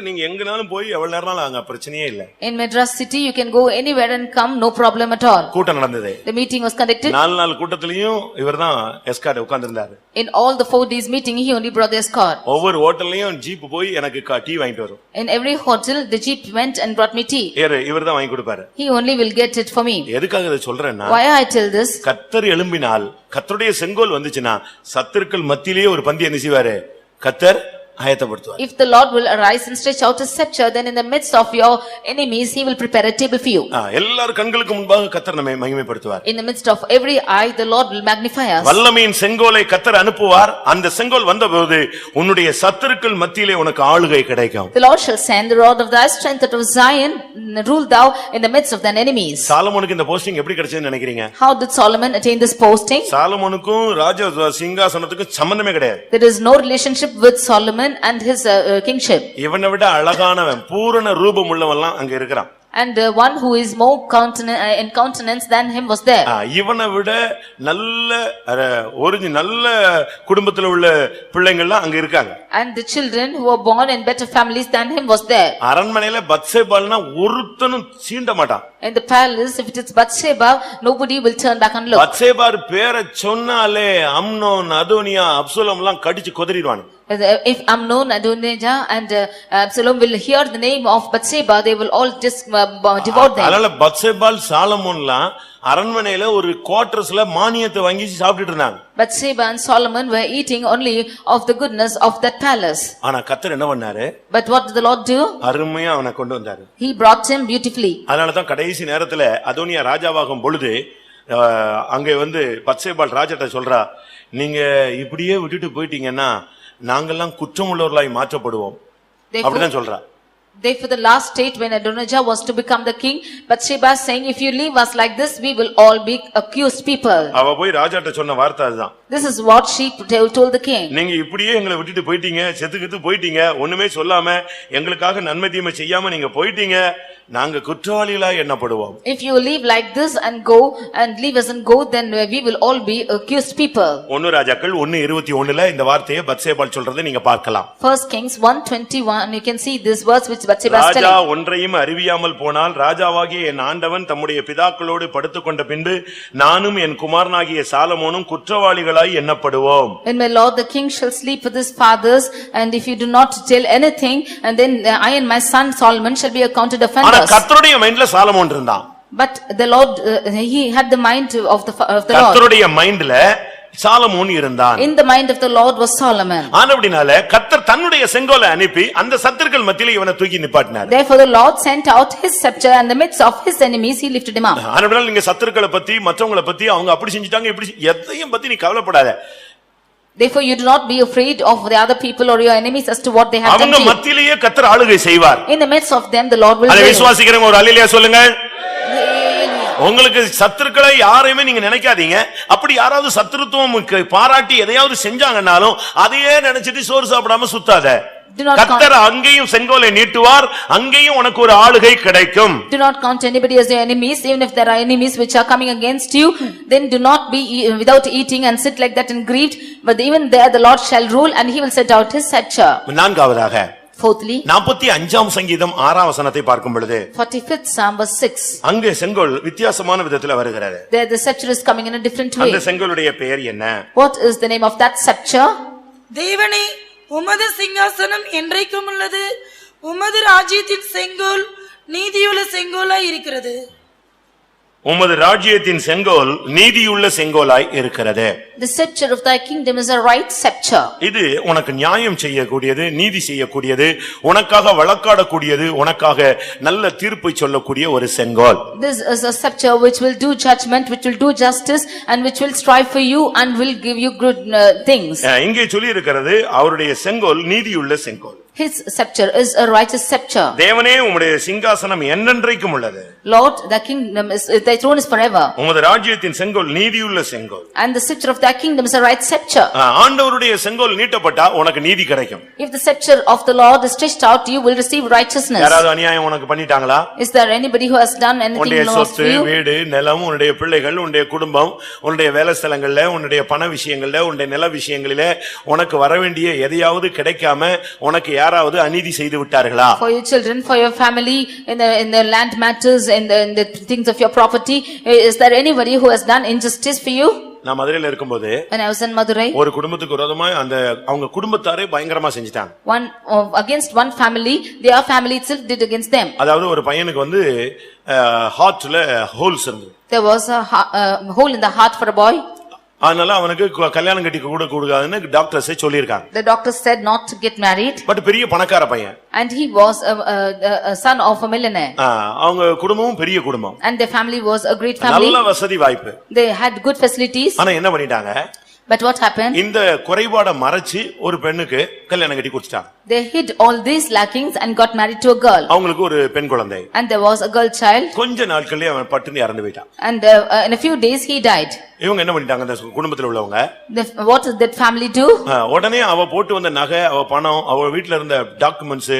நீங்க எங்கனாலும் போய் எவ்வளவு நேரம்னாலும் அங்க பிரச்சனையே இல்ல. In Madras city you can go anywhere and come, no problem at all. கூட்டம் நடந்தது. The meeting was conducted. 4 நாள் கூட்டத்திலயும் இவர்தான் escort உட்கார்ந்திருந்தாரு. In all the 4 days meeting he only brought the escort. ஒவ்வொரு ஹோட்டல்லயும் ஜீப் போய் எனக்கு டீ வாங்கிட்டு வரும். In every hotel the jeep went and brought me tea. இவர்தான் வாங்கி கொடுப்பாரு. He only will get it for me. எதுக்காக இத சொல்றேன்னா, why I tell this, கர்த்தர் எழும்பினால், கர்த்தருடைய செங்கோல் வந்துச்சுனா சத்துருக்கள் மத்தியிலேயே ஒரு பந்தி என்ன செய்வாரு? கர்த்தர் ஆயத்தப்படுத்துவார். If the Lord will arise and stretch out his scepter, then in the midst of your enemies he will prepare a table for you. எல்லார் கண்களுக்கு முன்பாக கர்த்தர் நம்மை மகிமைப்படுத்துவார். In the midst of every eye the Lord will magnify us. வல்லமையின் செங்கோலை கர்த்தர் அனுப்புவார். அந்த செங்கோல் வந்தபோது உன்னுடைய சத்துருக்கள் மத்தியிலே உனக்கு ஆளுகை கிடைக்கும். The Lord shall send the rod of thy strength out of Zion, rule thou in the midst of thine enemies. சாலமோனுக்கு இந்த போஸ்டிங் எப்படி கிடைச்சதுன்னு நினைக்கிறீங்க? How did Solomon attain this posting? சாலமோனுக்கும் ராஜ சிங்காசனத்துக்கும் சம்பந்தமே கிடையாது. There is no relationship with Solomon and his kingship. இவனை விட அழகானவன், பூரண ரூபம் உள்ளவன்லாம் அங்க இருக்கிறான். And one who is more in countenance than him was there. இவனை விட நல்ல நல்ல குடும்பத்துல உள்ள பிள்ளைங்கள்லாம் அங்க இருக்காங்க. And the children who were born in better families than him was there. அரண்மனையில பத்சேபால்னா ஒருத்தனும் சீண்ட மாட்டான். In the palace, if it is Bathsheba, nobody will turn back and look. பத்சேபார் பேரை சொன்னாலே அம்னோன், அதோனியா, அப்சலோம்லாம் கடிச்சு கொதறிடுவாங்க. If Amnon, Adonijah and Absalom will hear the name of Bathsheba, they will all just devour them. அதனால பத்சேபால் சாலமோன்லாம் அரண்மனையில ஒரு குவார்டர்ஸ்ல மானியத்தை வாங்கி சாப்பிட்டுட்டு இருந்தாங்க. Bathsheba and Solomon were eating only of the goodness of that palace. ஆனா கர்த்தர் என்ன பண்ணாரு? But what did the Lord do? அருமையா அவனை கொண்டு வந்தாரு. He brought him beautifully. அதனால தான் கடைசி நேரத்துல அதோனியா ராஜாவாகும் பொழுது அங்கே வந்து பத்சேபால் ராஜாட்ட சொல்றா, நீங்க இப்படியே விட்டுட்டு போயிட்டீங்கன்னா நாங்கெல்லாம் குற்றமுள்ளவர்களாய் மாற்றப்படுவோம் அப்படிதான் சொல்றா. Therefore the last state when Adonijah was to become the king, Bathsheba is saying, if you leave us like this, we will all be accused people. அவ போய் ராஜாட்ட சொன்ன வார்த்தை அதுதான். This is what she told the king. நீங்க இப்படியே எங்களை விட்டுட்டு போயிட்டீங்க, செத்துக்கிட்டு போயிட்டீங்க, ஒண்ணுமே சொல்லாம எங்களுக்காக நன்மை தீமை செய்யாம நீங்க போயிட்டீங்க, நாங்க குற்றவாளிகளா எண்ணப்படுவோம். If you leave like this and go and leave us and go, then we will all be accused people. 1 ராஜாக்கள் 1:21 இந்த வார்த்தையை பத்சேபாள் சொல்றதை நீங்க பார்க்கலாம். First Kings 1:21, you can see this verse which Bathsheba is Raja telling. ஒன்றையும் அறிவியாமல் போனால், ராஜாவாகிய என் ஆண்டவன் தம்முடைய பிதாக்களோடு படுத்துக்கொண்ட பின்பு நானும் என் குமாரனாகிய சாலமோனும் குற்றவாளிகளாய் எண்ணப்படுவோம். When my lord the king shall sleep with his fathers, and if you do not tell anything, and then I and my son Solomon shall be accounted offenders. கர்த்தருடைய மைண்ட்ல சாலமோன் இருந்தான். But the Lord, he had the mind of the Lord. கர்த்தருடைய மைண்ட்ல Solomon இருந்தான். In the mind of the Lord was Solomon. ஆனபடினால கர்த்தர் தன்னுடைய செங்கோலை அனுப்பி அந்த சத்துருக்கள் மத்தியிலே இவனை தூக்கி நிப்பாட்டினார். Therefore the Lord sent out his scepter, and in the midst of his enemies he lifted him up. ஆனபடினால நீங்க சத்துருக்களை பத்தி மற்றவங்களை பத்தி அவங்க அப்படி செஞ்சிட்டாங்க இப்படி எதையும் பத்தி நீ கவலைப்படாத. Therefore you do not be afraid of the other people or your enemies as to what they have done அவங்க to you. மத்தியிலேயே கர்த்தர் ஆளுகை செய்வார். In the midst of them the Lord will அதை reign. விசுவாசிக்கிறவங்க ஒரு அல்லேலூயா சொல்லுங்க. உங்களுக்கு சத்துருக்களை யாரையுமே நீங்க நினைக்காதீங்க. அப்படி யாராவது சத்துருத்துவம் பாராட்டி எதையாவது செஞ்சாங்கன்னாலும் அதையே நினைச்சிட்டு சோறு சாப்பிடாம சுத்தாத. கர்த்தர் அங்கேயும் செங்கோலை நீட்டுவார், அங்கேயும் உனக்கு ஒரு ஆளுகை கிடைக்கும். Do not count anybody as your enemies, even if there are enemies which are coming against you, then do not be without eating and sit like that and grieved, but even there the Lord shall rule, and he will set out his scepter. நான்காவதாக, Fourthly, 45ஆம் சங்கீதம் 6ஆம் வசனத்தை பார்க்கும் பொழுது 45th Psalm verse 6. அங்கே செங்கோல் வித்தியாசமான விதத்துல வருகிறது. There the scepter is coming in a different way. அந்த செங்கோலுடைய பெயர் என்ன? What is the name of that scepter? தேவனே, உமது சிங்காசனம் என்றைக்கும் உள்ளது, உமது ராஜ்யத்தின் செங்கோல் நீதியுள்ள செங்கோலாய் இருக்கிறது. உமது ராஜ்யத்தின் செங்கோல் நீதியுள்ள செங்கோலாய் இருக்கிறது. The scepter of thy kingdom is a right scepter. இது உனக்கு நியாயம் செய்யக்கூடியது, நீதி செய்யக்கூடியது, உனக்காக வழக்காடக்கூடியது, உனக்காக நல்ல தீர்ப்பை சொல்லக்கூடிய ஒரு செங்கோல். This is a scepter which will do judgment, which will do justice, and which will strive for you and will give you good things. இங்கே சொல்லி இருக்கிறது அவருடைய செங்கோல் நீதியுள்ள செங்கோல். His scepter is a righteous scepter. தேவனே, உம்முடைய சிங்காசனம் என்றென்றைக்கும் உள்ளது. Lord, the kingdom is, thy throne is forever. உமது ராஜ்யத்தின் செங்கோல் நீதியுள்ள செங்கோல். And the scepter of thy kingdom is a right scepter. ஆண்டவருடைய செங்கோல் நீட்டப்பட்டா உனக்கு நீதி கிடைக்கும். If the scepter of the Lord is stretched out, you will receive righteousness. யாராவது அநியாயம் உனக்கு பண்ணிட்டாங்களா? Is there anybody who has done anything உன்னுடைய wrong to சொத்து, you? வீடு, நிலம், உன்னுடைய பிள்ளைகள், உன்னுடைய குடும்பம், உன்னுடைய வேலை ஸ்தலங்கள்ல, உன்னுடைய பண விஷயங்கள்ல, உன்னுடைய நில விஷயங்களிலே உனக்கு வரவேண்டிய எதையாவது கிடைக்காம உனக்கு யாராவது அநீதி செய்து விட்டார்களா? For your children, for your family, in the land matters, in the things of your property, is there anybody who has done injustice for you? நான் மதுரையில இருக்கும்போது When I was in Madurai, ஒரு குடும்பத்துக்கு விரோதமா அந்த அவங்க குடும்பத்தாரே பயங்கரமா செஞ்சிட்டாங்க. against one family, their family itself did against them. அதாவது ஒரு பையனுக்கு வந்து ஹார்ட்ல ஹோல்ஸ் இருந்தது. There was a hole in the heart for a boy. அதனால அவனுக்கு கல்யாணம் கட்டி கூடாதுன்னு டாக்டர்ஸே சொல்லியிருக்காங்க. The doctor said not to get married. But பெரிய பணக்கார பையன். And he was a son of a millionaire. அவங்க குடும்பமும் பெரிய குடும்பம். And their family was a great family. நல்ல வசதி வாய்ப்பு. They had good facilities. ஆனா என்ன பண்ணிட்டாங்க? But what happened? இந்த குறைபாட மறைச்சு ஒரு பெண்ணுக்கு கல்யாணம் கட்டி கொடுத்துட்டாங்க. They hid all these lackings and got married to a girl. அவங்களுக்கு ஒரு பெண் குழந்தை. And there was a girl child. கொஞ்ச நாட்களே அவன் பட்டுன்னு இறந்து போயிட்டான். And in a few days he died. இவங்க என்ன பண்ணிட்டாங்க அந்த குடும்பத்துல உள்ளவங்க? What did that family do? உடனே அவ போட்டு வந்த நகை, அவ பணம், அவ வீட்ல இருந்த டாக்குமெண்ட்ஸ்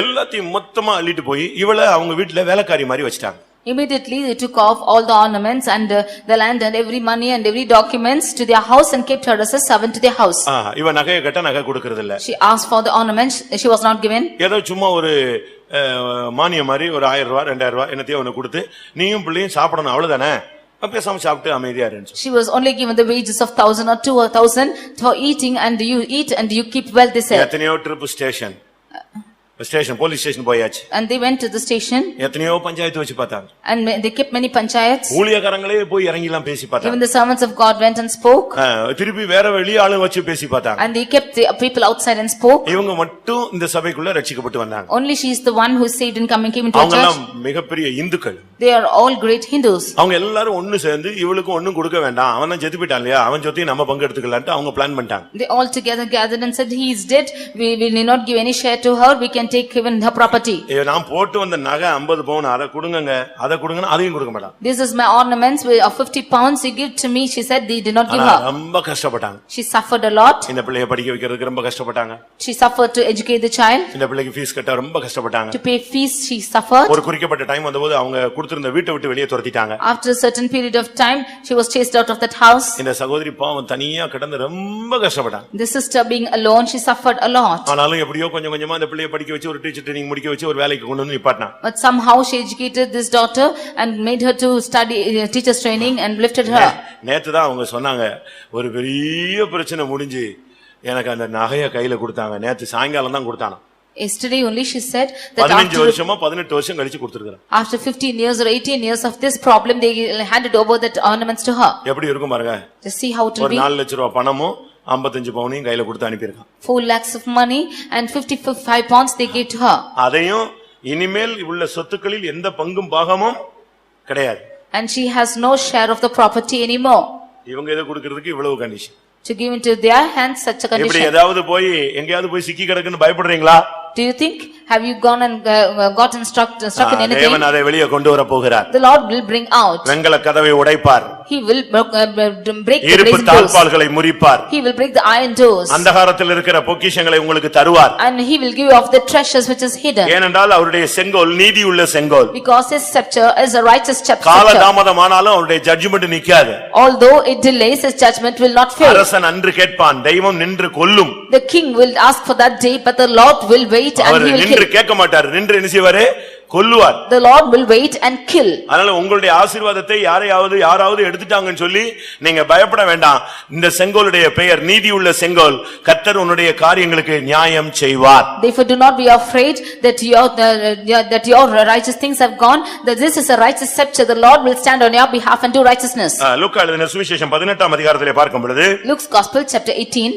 எல்லாத்தையும் மொத்தமா அள்ளிட்டு போய் இவளை அவங்க வீட்ல வேலைக்காரி மாதிரி வச்சிட்டாங்க. Immediately they took off all the ornaments and the land and every money and every documents to their house and kept her as a servant to their house. இவ நகையை கட்ட நகை கொடுக்கறது இல்ல. She asked for the ornaments, she was not given. ஏதோ சும்மா ஒரு மானியம் மாதிரி ஒரு 1000 ரூபாய் 2000 ரூபாய் என்னத்தையும் அவனுக்கு கொடுத்து நீயும் பிள்ளையும் சாப்பிடணும் அவ்வளவுதானே, பேசாம சாப்பிட்டு அமைதியா இருந்துச்சு. She was only given the wages of 1000 or 2000 for eating, and you eat and you keep well, they said. எத்தனையோ trip station station police station போயாச்சு. And they went to the station எத்தனையோ பஞ்சாயத்து வச்சு பார்த்தாங்க. and they kept many panchayats. ஊழியக்காரங்களே போய் இறங்கிலாம் பேசி பார்த்தாங்க. Even the servants of God went and spoke. திருப்பி வேற வெளிய ஆளு வச்சு பேசி பார்த்தாங்க. And they kept the people outside and spoke. இவங்க மட்டும் இந்த சபைக்குள்ள ரட்சிக்கப்பட்டு வந்தாங்க. Only she is the one who is saved and came into அவங்க church. எல்லாம் மிகப்பெரிய இந்துக்கள். They are all great Hindus. அவங்க எல்லாரும் ஒன்னு சேர்ந்து இவளுக்கு ஒண்ணும் கொடுக்க வேண்டாம், அவன் தான் செத்து போயிட்டான் இல்லையா, அவன் சொத்தையும் நம்ம பங்கு எடுத்துக்கலாம்னு அவங்க பிளான் பண்ணிட்டாங்க. They all together gathered and said, he is dead, we will not give any share to her, we can take even her property. நான் போட்டு வந்த நகை 50 பவுன், அதை கொடுங்கங்க, அதை கொடுங்கன்னு அதையும் கொடுக்க மாட்டான். This is my ornaments of 50 pounds you give to me, she said. They did not give her. ரொம்ப கஷ்டப்பட்டாங்க. She suffered a lot. இந்த பிள்ளையை படிக்க வைக்கிறதுக்கு ரொம்ப கஷ்டப்பட்டாங்க. She suffered to educate the child. இந்த பிள்ளைக்கு ஃபீஸ் கட்ட ரொம்ப கஷ்டப்பட்டாங்க. To pay fees she suffered. ஒரு குறிக்கப்பட்ட டைம் வந்தபோது அவங்க கொடுத்திருந்த வீட்டை விட்டு வெளியே துரத்திட்டாங்க. After a certain period of time she was chased out of that house. இந்த சகோதரி பாவம் தனியா கிடந்து ரொம்ப கஷ்டப்பட்டாங்க. The sister being alone, she suffered a lot. ஆனாலும் எப்படியோ கொஞ்சம் கொஞ்சமா அந்த பிள்ளையை படிக்க வச்சு ஒரு டீச்சர் ட்ரெய்னிங் முடிக்க வச்சு ஒரு வேலைக்கு கொண்டு வந்து நிப்பாட்டினா. But somehow she educated this daughter and made her to study teacher's training and lifted her. நேத்து தான் அவங்க சொன்னாங்க, ஒரு பெரிய பிரச்சனை முடிஞ்சு எனக்கு அந்த நகையை கையில கொடுத்தாங்க. நேத்து சாயங்காலம் தான் கொடுத்தானா. Yesterday only she said that 15 வருஷமா 18 வருஷம் கழிச்சு கொடுத்திருக்காங்க. after 15 years or 18 years of this problem they handed over that ornaments to her. எப்படி இருக்கும் பாருங்க. Just see how it will ஒரு be. 4 லட்சம் ரூபாய் பணமும் 55 பவுனையும் கையில கொடுத்து அனுப்பியிருக்கான். 4 lakhs of money and 55 pounds they gave to her. அதையும் இனிமேல் உள்ள சொத்துக்களில் எந்த பங்கும் பாகமும் கிடையாது. And she has no share of the property anymore. இவங்க எதை கொடுக்கிறதுக்கு இவ்வளவு condition. To give into their hands such a எப்படி condition. ஏதாவது போய் எங்கயாவது போய் சிக்கி கிடக்குன்னு பயப்படுறீங்களா? Do you think, have you gone and gotten stuck in anything? தேவன் அதை வெளியே கொண்டு வர போகிறார். The Lord will bring out. வெங்கல கதவை உடைப்பார். He will break the இருப்பு brazen doors. தாழ்பால்களை முறிப்பார். He will break the iron doors. அந்தகாரத்தில் இருக்கிற பொக்கிஷங்களை உங்களுக்கு தருவார். And he will give you of the treasures which is hidden. ஏனென்றால் அவருடைய செங்கோல் நீதியுள்ள செங்கோல். Because his scepter is a righteous scepter. கால தாமதமானாலும் அவருடைய ஜட்ஜ்மென்ட் நிக்காது. Although it delays, his judgment will not fail. அரசன் அன்று கேட்பான், தெய்வம் நின்று கொல்லும். The king will ask for that day, but the Lord will wait and our he will நின்று kill. கேட்க மாட்டார், நின்று என்ன செய்வாரு? கொல்லுவார். The Lord will wait and kill. அதனால உங்களுடைய ஆசீர்வாதத்தை யாராவது எடுத்துட்டாங்கன்னு சொல்லி நீங்க பயப்பட வேண்டாம். இந்த செங்கோலுடைய பெயர் நீதியுள்ள செங்கோல். கர்த்தர் உன்னுடைய காரியங்களுக்கு நியாயம் செய்வார். Therefore do not be afraid that your righteous things have gone, that this is a righteous scepter. The Lord will stand on your behalf and do righteousness. லூக்கா எழுதின சுவிசேஷம் 18ஆம் அதிகாரத்திலே பார்க்கும் பொழுது, Luke's Gospel chapter 18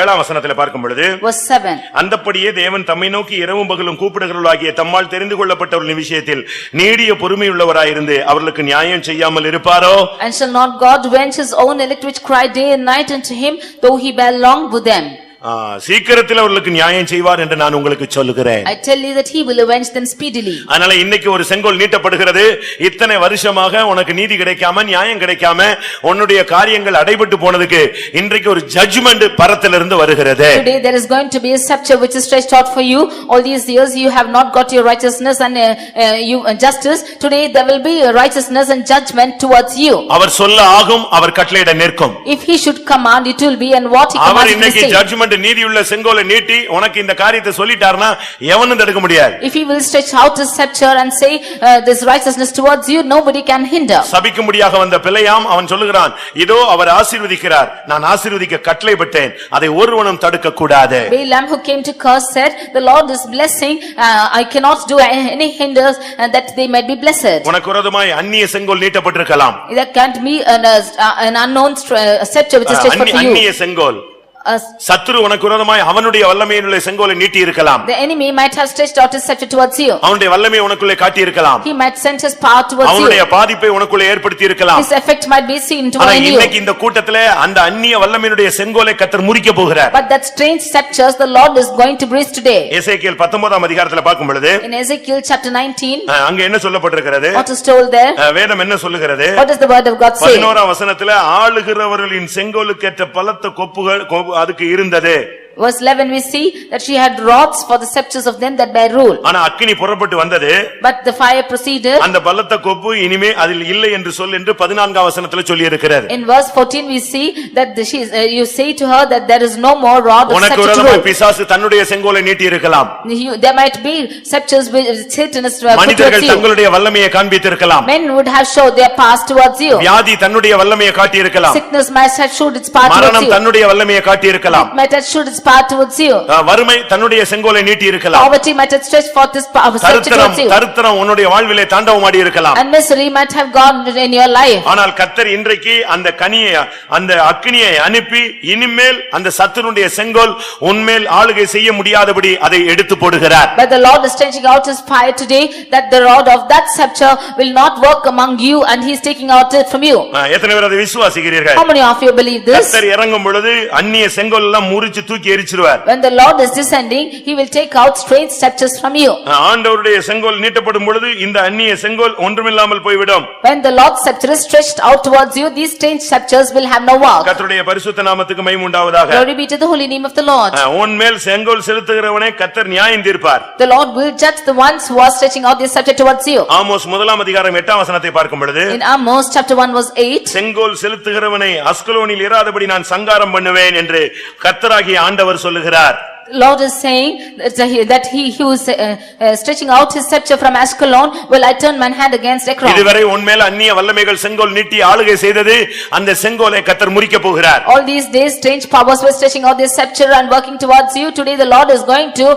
7ஆம் வசனத்திலே பார்க்கும் பொழுது, verse 7. அந்தப்படியே தேவன் தம்மை நோக்கி இரவும் பகலும் கூப்பிடுகிறவர்களாகிய தம்மால் தெரிந்து கொள்ளப்பட்டவர்களின் விஷயத்தில் நீடிய பொறுமையுள்ளவராயிருந்து அவர்களுக்கு நியாயம் செய்யாமல் இருப்பாரோ? And shall not God avenge his own elect which cry day and night unto him, though he bear long with them? சீக்கிரத்தில் அவர்களுக்கு நியாயம் செய்வார் என்று நான் உங்களுக்கு சொல்லுகிறேன். I tell you that he will avenge them speedily. அதனால இன்னைக்கு ஒரு செங்கோல் நீட்டப்படுகிறது. இத்தனை வருஷமாக உனக்கு நீதி கிடைக்காம நியாயம் கிடைக்காம உன்னுடைய காரியங்கள் அடைபட்டு போனதுக்கு இன்றைக்கு ஒரு ஜட்ஜ்மென்ட் பரத்திலிருந்து வருகிறது. Today there is going to be a scepter which is stretched out for you. All these years you have not got your righteousness and justice. Today there will be a righteousness and judgment towards you. அவர் சொல்ல ஆகும், அவர் கட்டளையிட நிற்கும். If he should command, it will be, and what he அவர் commands இன்னைக்கு will say. Judgement நீதியுள்ள செங்கோலை நீட்டி உனக்கு இந்த காரியத்தை சொல்லிட்டார்னா எவனும் தடுக்க முடியாது. If he will stretch out his scepter and say this righteousness towards you, nobody can hinder. சபிக்கும்படியாக வந்த பிள்ளையாம் அவன் சொல்லுகிறான், இதோ அவர் ஆசீர்வதிக்கிறார், நான் ஆசீர்வதிக்க கட்டளைப்பட்டேன், அதை ஒருவனும் தடுக்க கூடாது. Balaam who came to curse said, the Lord is blessing, I cannot do any hinders that they might be blessed. உனக்கு விரோதமாய் அந்நிய செங்கோல் நீட்டப்பட்டிருக்கலாம். There can't be an unknown scepter which is stretched forth for you. அந்நிய செங்கோல். சத்துரு உனக்கு விரோதமாய் அவனுடைய வல்லமையினுள்ள செங்கோலை நீட்டி இருக்கலாம். The enemy might have stretched out his scepter towards you. அவனுடைய வல்லமையை உனக்குள்ளே காட்டி இருக்கலாம். He might send his power towards you. அவனுடைய பாதிப்பை உனக்குள்ளே ஏற்படுத்தி இருக்கலாம். His effect might be seen to ஆனா you. இன்னைக்கு இந்த கூட்டத்திலே அந்த அந்நிய வல்லமையினுடைய செங்கோலை கர்த்தர் முறிக்க போகிறார். But that strange scepters the Lord is going to break today. எசேக்கியேல் 19ஆம் அதிகாரத்திலே பார்க்கும் பொழுது, In Ezekiel chapter 19, அங்க என்ன சொல்லப்பட்டிருக்கிறது? what is told there? வேதம் என்ன சொல்லுகிறது? What does the word of God say? 11ஆம் வசனத்திலே ஆளுகிறவர்களின் செங்கோலுக்கேற்ற பலத்த கொப்புகள் அதுக்கு இருந்தது. Verse 11 we see that she had rods for the scepters of them that bear rule. ஆனா அக்கினி புறப்பட்டு வந்தது. But the fire proceeded. அந்த பலத்த கொப்பு இனிமே அதில் இல்லை என்று சொல் என்று 14ஆம் வசனத்திலே சொல்லி இருக்கிறது. In verse 14 we see that you say to her that there is no more rod of உனக்கு scepter to விரோதமாய் rule. பிசாசு தன்னுடைய செங்கோலை நீட்டி இருக்கலாம். There might be scepters which Satan is மனிதர்கள் தங்களுடைய வல்லமையை காண்பித்திருக்கலாம். Men would have showed their past towards you. வியாதி தன்னுடைய வல்லமையை காட்டி இருக்கலாம். Sickness might have showed its power towards மரணம் you. தன்னுடைய வல்லமையை காட்டி இருக்கலாம். Might have showed its power towards you. வறுமை தன்னுடைய செங்கோலை நீட்டி இருக்கலாம். Poverty might have stretched forth his power towards you. தரித்திரம் உன்னுடைய வாழ்விலே தாண்டவமாடி இருக்கலாம். And misery might have gone in your life. ஆனால் கர்த்தர் இன்றைக்கு அந்த கனியை அந்த அக்கினியை அனுப்பி இனிமேல் அந்த சத்துருடைய செங்கோல் உன்மேல் ஆளுகை செய்ய முடியாதபடி அதை எடுத்து போடுகிறார். But the Lord is stretching out his fire today that the rod of that scepter will not work among you and he is taking out it from you. எத்தனை பேர் அதை விசுவாசிக்கிறீர்கள்? How many of you believe this? கர்த்தர் இறங்கும் பொழுது அந்நிய செங்கோல் எல்லாம் முறிச்சு தூக்கி எரிச்சிடுவார். When the Lord is descending, he will take out strange scepters from you. ஆண்டவருடைய செங்கோல் நீட்டப்படும் பொழுது இந்த அந்நிய செங்கோல் ஒன்றுமில்லாமல் போய்விடும். When the Lord's scepter is stretched out towards you, these strange scepters will have no work. கர்த்தருடைய பரிசுத்த நாமத்துக்கு மகிமை உண்டாவதாக. Glory be to the holy name of the Lord. உன்மேல் செங்கோல் செலுத்துகிறவனை கர்த்தர் நியாயம் தீர்ப்பார். The Lord will judge the ones who are stretching out their scepter towards you. Amos 1 8 வசனத்தை பார்க்கும் பொழுது In Amos chapter 1 verse 8, செங்கோல் செலுத்துகிறவனை அஸ்கலோனில் இராதபடி நான் சங்காரம் பண்ணுவேன் என்று கர்த்தராகிய ஆண்டவர் சொல்லுகிறார். Lord is saying that he who is stretching out his scepter from Ashkelon will I turn my hand against Ekron. இதுவரை உன்மேல் அந்நிய வல்லமைகள் செங்கோல் நீட்டி ஆளுகை செய்தது அந்த செங்கோலை கர்த்தர் முறிக்க போகிறார். All these days strange powers were stretching out their scepter and working towards you. Today the Lord is going to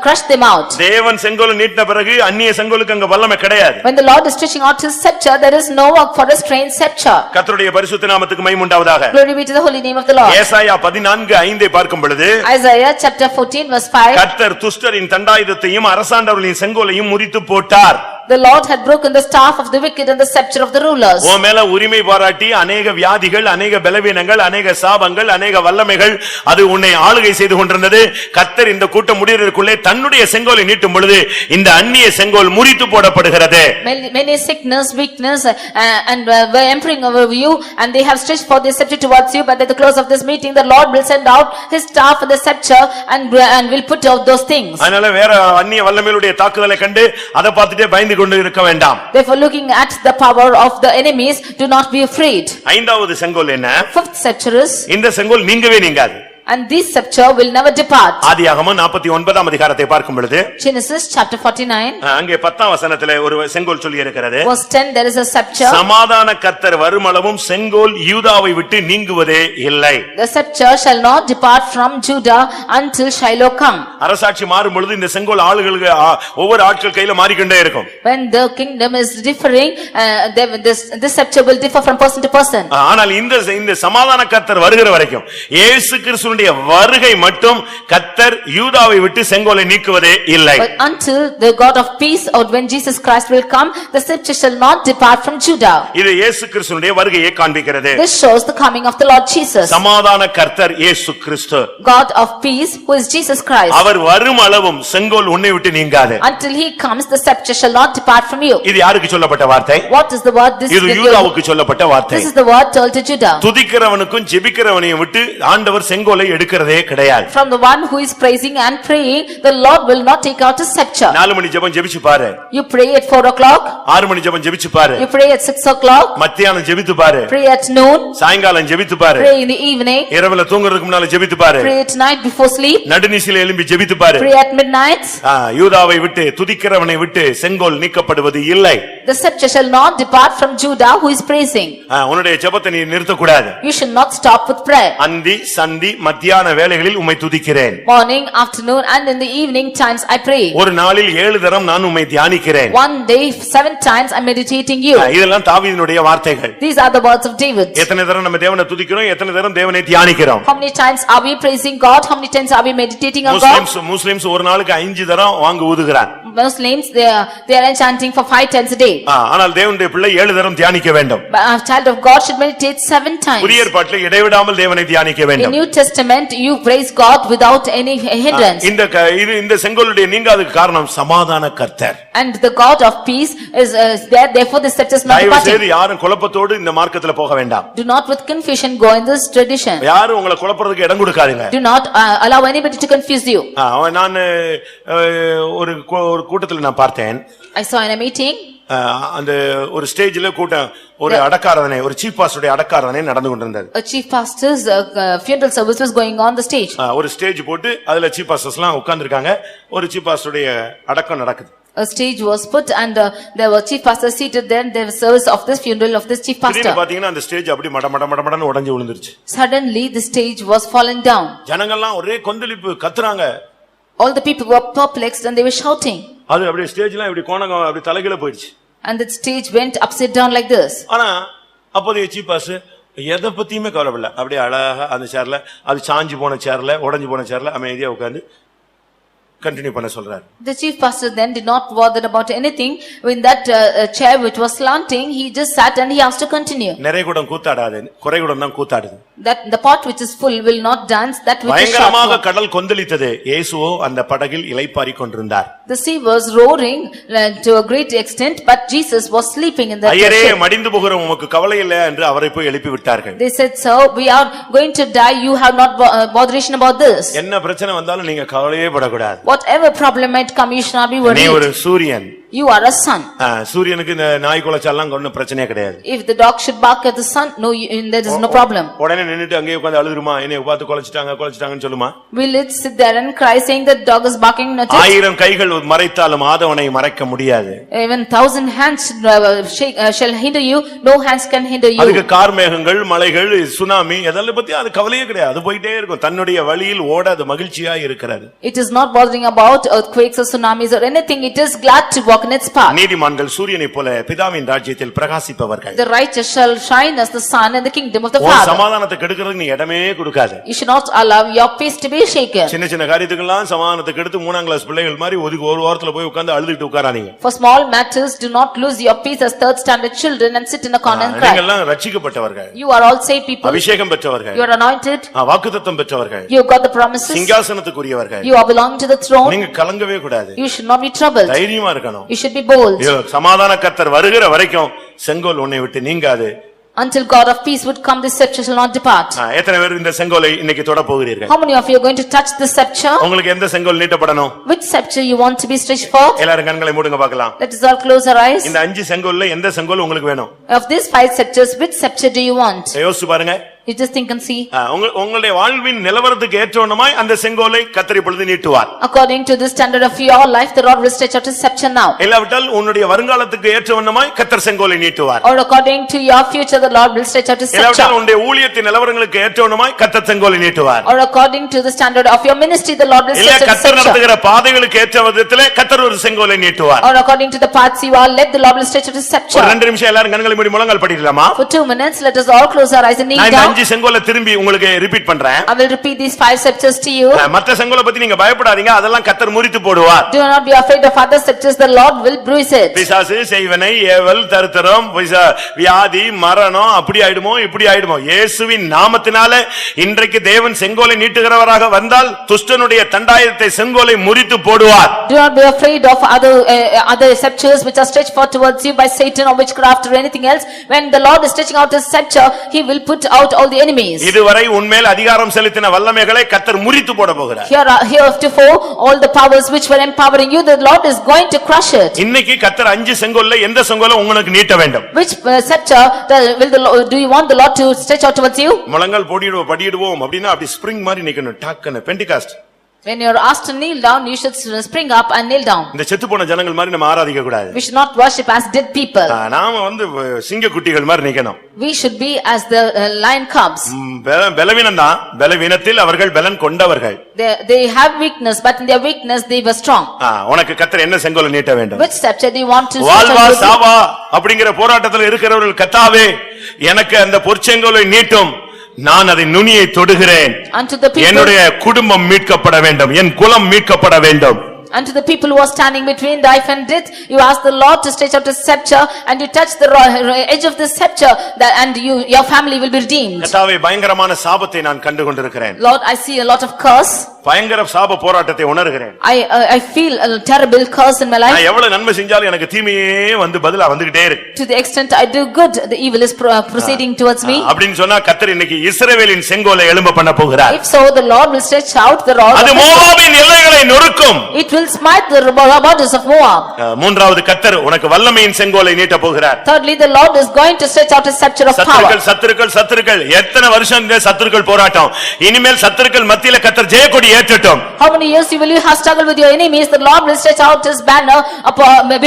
crush them out. தேவன் செங்கோல் நீட்டின பிறகு அந்நிய செங்கோலுக்கு அங்க வல்லமை கிடையாது. When the Lord is stretching out his scepter, there is no work for a strange scepter. கர்த்தருடைய பரிசுத்த நாமத்துக்கு மகிமை உண்டாவதாக. Glory be to the holy name of the Lord. ஏசாயா 14:5 பார்க்கும் பொழுது Isaiah chapter 14 verse 5, கர்த்தர் துஷ்டரின் தண்டாயுதத்தையும் அரசாண்டவர்களின் செங்கோலையும் முறித்து போட்டார். the Lord had broken the staff of the wicked and the scepter of the rulers. உன் மேல உரிமை பாராட்டி அநேக வியாதிகள் அநேக பலவீனங்கள் அநேக சாபங்கள் அநேக வல்லமைகள் அது உன்னை ஆளுகை செய்து கொண்டிருந்தது. கர்த்தர் இந்த கூட்டம் முடியறதுக்குள்ளே தன்னுடைய செங்கோலை நீட்டும் பொழுது இந்த அந்நிய செங்கோல் முறித்து போடப்படுகிறது. Many sickness, weakness and were entering over you and they have stretched forth their scepter towards you, but at the close of this meeting the Lord will send out his staff and the scepter and will put out those things. அதனால வேற அந்நிய வல்லமையுடைய தாக்குதலை கண்டு அதை பார்த்துட்டே பயந்து கொண்டு இருக்க வேண்டாம். Therefore looking at the power of the enemies, do not be afraid. ஐந்தாவது செங்கோல் என்ன? Fifth scepter is, இந்த செங்கோல் நீங்கவே நீங்காது. and this scepter will never depart. ஆதியாகமம் 49 பார்க்கும் பொழுது Genesis chapter 49 அங்கே 10 வசனத்திலே ஒரு செங்கோல் சொல்லி இருக்கிறது. verse 10, there is a scepter. சமாதான கர்த்தர் வருமளவும் செங்கோல் யூதாவை விட்டு நீங்குவதே இல்லை. The scepter shall not depart from Judah until Shiloh come. அரசாட்சி மாறும் பொழுது இந்த செங்கோல் ஆளுகளுக்கு ஒவ்வொரு ஆட்கள் கையில மாறிக்கொண்டே இருக்கும். When the kingdom is differing, this scepter will differ from person to person. ஆனால் இந்த சமாதான கர்த்தர் வருகிற வரைக்கும் இயேசு கிறிஸ்துவின் வருகை மட்டும் கர்த்தர் யூதாவை விட்டு செங்கோலை நீக்குவதே இல்லை. But until the God of peace or when Jesus Christ will come, the scepter shall not depart from Judah. இது இயேசு கிறிஸ்துவினுடைய வருகையை காண்பிக்கிறது. This shows the coming of the Lord Jesus. சமாதான கர்த்தர் இயேசு கிறிஸ்து. God of peace who is Jesus Christ. அவர் வரும் அளவும் செங்கோல் உன்னை விட்டு நீங்காது. Until he comes, the scepter shall not depart from you. இது யாருக்கு சொல்லப்பட்ட வார்த்தை? What is the word? இது யூதாவுக்கு சொல்லப்பட்ட வார்த்தை. This is the word told to Judah. துதிக்கிறவனுக்கும் ஜெபிக்கிறவனையும் விட்டு ஆண்டவர் செங்கோலை எடுக்கிறதே கிடையாது. From the one who is praising and praying, the Lord will not take out his scepter. 4 மணி ஜெபம் ஜெபிச்சு பாரு. You pray at 4 o'clock. 6 மணி ஜெபம் ஜெபிச்சு பாரு. You pray at 6 o'clock. மத்தியானம் ஜெபித்து பாரு. Pray at noon. சாயங்காலம் ஜெபித்து பாரு. Pray in the evening. இரவுல தூங்குறதுக்கு முன்னால ஜெபித்து பாரு. Pray at night before sleep. நடுநிசில எழும்பி ஜெபித்து பாரு. Pray at midnight. யூதாவை விட்டு துதிக்கிறவனை விட்டு செங்கோல் நீக்கப்படுவது இல்லை. The scepter shall not depart from Judah who is praising. உன்னுடைய ஜெபத்தை நீ நிறுத்த கூடாது. You should not stop with prayer. அந்தி சந்தி மத்தியான வேளைகளில் உம்மை துதிக்கிறேன். Morning, afternoon and in the evening times I pray. ஒரு நாளில் 7 தரம் நான் உம்மை தியானிக்கிறேன். One day 7 times I am meditating you. இதெல்லாம் தாவீதினுடைய வார்த்தைகள். These are the words of David. எத்தனை தரம் நம்ம தேவனை துதிக்கிறோம், எத்தனை தரம் தேவனை தியானிக்கிறோம். How many times are we praising God? How many times are we meditating on God? Muslims ஒரு நாளுக்கு 5 தரம் வாங்கு ஊதுகிறான். Muslims they are chanting for 5 times a day. ஆனால் தேவனுடைய பிள்ளை 7 தரம் தியானிக்க வேண்டும். A child of God should meditate 7 times. புதிய ஏற்பாட்டில் இடைவிடாமல் தேவனை தியானிக்க வேண்டும். In New Testament you praise God without any hindrance. இந்த செங்கோலுடைய நீங்காததுக்கு காரணம் சமாதான கர்த்தர். And the God of peace is there, therefore the scepter is not தயவு departing. செய்து யாரும் குழப்பத்தோடு இந்த மார்க்கத்துல போக வேண்டாம். Do not with confusion go in this tradition. யாரும் உங்களை குழப்பறதுக்கு இடம் கொடுக்காதீங்க. Do not allow anybody to confuse you. நான் ஒரு கூட்டத்தில் நான் பார்த்தேன். I saw in a meeting. அந்த ஒரு ஸ்டேஜ்ல கூட்டம் ஒரு அடக்காரதனை ஒரு சீஃப் பாஸ்டருடைய அடக்காரதனை நடந்து கொண்டிருந்தது. A chief pastor's funeral service was going on the stage. ஒரு ஸ்டேஜ் போட்டு அதுல சீஃப் பாஸ்டர்ஸ் எல்லாம் உட்கார்ந்திருக்காங்க. ஒரு சீஃப் பாஸ்டருடைய அடக்கம் நடக்குது. A stage was put and there were chief pastors seated there and there was service of this funeral of this chief திடீர்னு pastor. பாத்தீங்கன்னா அந்த ஸ்டேஜ் அப்படி மடமடன்னு உடைஞ்சு விழுந்துருச்சு. Suddenly the stage was falling down. ஜனங்கள்லாம் ஒரே கொந்தளிப்பு கத்துறாங்க. All the people were perplexed and they were shouting. அது அப்படியே ஸ்டேஜ்லாம் இப்படி கோணங்க அப்படி தலைகீழ போயிடுச்சு. And the stage went upside down like this. ஆனா அப்போதைய சீஃப் பாஸ்டர் எதை பத்தியுமே கவலைப்படல. அப்படியே அழகா அந்த சேர்ல அது சாஞ்சு போன சேர்ல உடைஞ்சு போன சேர்ல அமைதியா உட்கார்ந்து கண்டினியூ பண்ண சொல்றாரு. The chief pastor then did not bother about anything. In that chair which was slanting, he just sat and he asked to continue. நிறைகுடம் கூத்தாடாது, குறைகுடம் தான் கூத்தாடுது. That the pot which is full will not dance, that which is short. பயங்கரமாக கடல் கொந்தளித்தது. இயேசுவோ அந்த படகில் இளைப்பாறிக் கொண்டிருந்தார். The sea was roaring to a great extent, but Jesus was sleeping in the ஐயரே ship. மடிந்து போகிற உமக்கு கவலை இல்லை என்று அவரை போய் எழுப்பி விட்டார்கள். They said, "Sir, we are going to die. You have not botheration about this. என்ன பிரச்சனை வந்தாலும் நீங்க கவலையே படக்கூடாது. Whatever problem might come, you should not be நீ worried. ஒரு சூரியன். You are a sun. சூரியனுக்கு இந்த நாய் குலைச்சாலாம் ஒண்ணும் பிரச்சனையே கிடையாது. If the dog should bark at the sun, no, there is no problem. உடனே நின்னுட்டு அங்கேயே உட்கார்ந்து அழுதுருமா, என்னைய பார்த்து குலைச்சிட்டாங்கன்னு சொல்லுமா? Will it sit there and cry saying that dog is barking not it? 1000 கைகள் மறைத்தாலும் ஆதவனை மறைக்க முடியாது. Even 1000 hands shall hinder you, no hands can hinder you. அதுக்கு கார்மேகங்கள், மலைகள், சுனாமி அதெல்லாம் பத்தி அது கவலையே கிடையாது. அது போயிட்டே இருக்கும். தன்னுடைய வழியில் ஓட அது மகிழ்ச்சியா இருக்கிறது. It is not bothering about earthquakes or tsunamis or anything. It is glad to walk in its path. நீதிமான்கள் சூரியனைப் போல பிதாவின் ராஜ்யத்தில் பிரகாசிப்பவர்கள். The righteous shall shine as the sun in the kingdom of the உன் Father. சமாதானத்தை கெடுக்கிறதுக்கு நீ இடமே கொடுக்காத. You should not allow your peace to be shaken. சின்ன சின்ன காரியத்துக்கெல்லாம் சமாதானத்தை கெடுத்து 3ஆம் கிளாஸ் பிள்ளைகள் மாதிரி ஒதுக்கி ஒரு வாரத்துல போய் உட்கார்ந்து அழுதுட்டு உட்காராதீங்க. For small matters, do not lose your peace as third standard children and sit in a corner and cry. நீங்க எல்லாம் ரட்சிக்கப்பட்டவர்கள். You are all saved people. அபிஷேகம் பெற்றவர்கள். You are anointed. வாக்குத்தத்தம் பெற்றவர்கள். You got the promises. சிங்காசனத்துக்குரியவர்கள். You are belong to the throne. நீங்க கலங்கவே கூடாது. You should not be troubled. தைரியமா இருக்கணும். You should be bold. சமாதான கர்த்தர் வருகிற வரைக்கும் செங்கோல் உன்னை விட்டு நீங்காது. Until God of peace would come, this scepter shall not depart. எத்தனை பேர் இந்த செங்கோலை இன்னைக்கு தொட போகிறீர்கள்? How many of you are going to touch this scepter? உங்களுக்கு எந்த செங்கோல் நீட்டப்படணும்? Which scepter you want to be stretched for? எல்லாரும் கண்களை மூடுங்க பார்க்கலாம். Let us all close our eyes. இந்த 5 செங்கோல்ல எந்த செங்கோல் உங்களுக்கு வேணும்? Of these 5 scepters, which scepter do you want? யோசிச்சு பாருங்க. You just think and see. உங்களுடைய வாழ்வின் நிலவரத்துக்கு ஏற்றவனமாய் அந்த செங்கோலை கர்த்தர் இப்பொழுது நீட்டுவார். According to the standard of your life, the Lord will stretch out his scepter now. இல்லாவிட்டால் உன்னுடைய வருங்காலத்துக்கு ஏற்றவனமாய் கர்த்தர் செங்கோலை நீட்டுவார். Or according to your future, the Lord will stretch out his scepter. இல்லாவிட்டால் உன்னுடைய ஊழியத்தின் நிலவரங்களுக்கு ஏற்றவனமாய் கர்த்தர் செங்கோலை நீட்டுவார். Or according to the standard of your ministry, the Lord will இல்ல stretch out his கர்த்தர் scepter. நடத்துகிற பாதைகளுக்கு ஏற்ற விதத்திலே கர்த்தர் ஒரு செங்கோலை நீட்டுவார். Or according to the paths you are led, the Lord will stretch out his scepter. ஒரு 2 நிமிஷம் எல்லாரும் கண்களை மூடி முழங்கால் படிக்கலாமா? For 2 minutes, let us all close our eyes and kneel நான் down. 5 செங்கோலை திரும்பி உங்களுக்கு ரிப்பீட் பண்றேன். I will repeat these 5 scepters to you. மற்ற செங்கோலை பத்தி நீங்க பயப்படாதீங்க. அதெல்லாம் கர்த்தர் முறித்து போடுவார். Do not be afraid of other scepters, the Lord will bruise it. பிசாசு, செய்வனை, ஏவல், தரித்திரம், வியாதி, மரணம் அப்படி ஆயிடுமோ இப்படி ஆயிடுமோ இயேசுவின் நாமத்தினாலே இன்றைக்கு தேவன் செங்கோலை நீட்டுகிறவராக வந்தால் துஷ்டனுடைய தண்டாயுதத்தை செங்கோலை முறித்து போடுவார். Do not be afraid of other scepters which are stretched forth towards you by Satan or witchcraft or anything else. When the Lord is stretching out his scepter, he will put out all the enemies. இதுவரை உன்மேல் அதிகாரம் செலுத்தின வல்லமைகளை கர்த்தர் முறித்து போட போகிறார். Heretofore all the powers which were empowering you, the Lord is going to crush it. இன்னைக்கு கர்த்தர் 5 செங்கோல்ல எந்த செங்கோலை உங்களுக்கு நீட்ட வேண்டும்? Which scepter do you want the Lord to stretch out towards you? முழங்கால் படியிடுவோம் அப்படினா அப்படி ஸ்ப்ரிங் மாதிரி நிக்கணும். டாக்கன Pentecost. When you are asked to kneel down, you should spring up and kneel down. இந்த செத்து போன ஜனங்கள் மாதிரி நம்ம ஆராதிக்க கூடாது. We should not worship as dead people. நாம சிங்க குட்டிகள் மாதிரி நிக்கணும். We should be as the lion cubs. பலவீனம்தான். பலவீனத்தில் அவர்கள் பலன் கொண்டவர்கள். They have weakness, but in their weakness they were strong. உனக்கு கர்த்தர் என்ன செங்கோலை நீட்ட வேண்டும்? Which scepter do you want to வாழ்வா சாவா அப்படிங்கிற போராட்டத்தில் இருக்கிறவர்கள் கர்த்தாவே எனக்கு அந்த பொற்செங்கோலை நீட்டும். நான் அதை நுனியை தொடுகிறேன். என்னுடைய குடும்பம் மீட்கப்பட வேண்டும். என் குலம் மீட்கப்பட வேண்டும். And to the people who are standing between life and death, you ask the Lord to stretch out his scepter and you touch the edge of the scepter and your family will be redeemed. கர்த்தாவே பயங்கரமான சாபத்தை நான் கண்டு கொண்டிருக்கிறேன். Lord, I see a lot of curse. பயங்கர சாப போராட்டத்தை உணர்கிறேன். I feel a terrible curse in my life. நான் எவ்வளவு நன்மை செஞ்சாலும் எனக்கு தீமையே பதிலா வந்துட்டே இருக்கு. To the extent I do good, the evil is proceeding towards me. அப்படினு சொன்னா கர்த்தர் இன்னைக்கு இஸ்ரவேலின் செங்கோலை எழும்ப பண்ண போகிறார். If so, the Lord will stretch out the rod. அது மோவாபின் எல்லைகளை நொறுக்கும். It will will smite the borders of Moab. மூன்றாவது கர்த்தர் உனக்கு வல்லமையின் செங்கோலை நீட்ட போகிறார். Thirdly, the Lord is going to stretch out his scepter of power. சத்துருக்கள் எத்தனை வருஷம் இந்த சத்துருக்கள் போராட்டம், இனிமேல் சத்துருக்கள் மத்தியில கர்த்தர் Jayakodi ஏற்றட்டும். How many years will you have struggled with your enemies? The Lord will stretch out his banner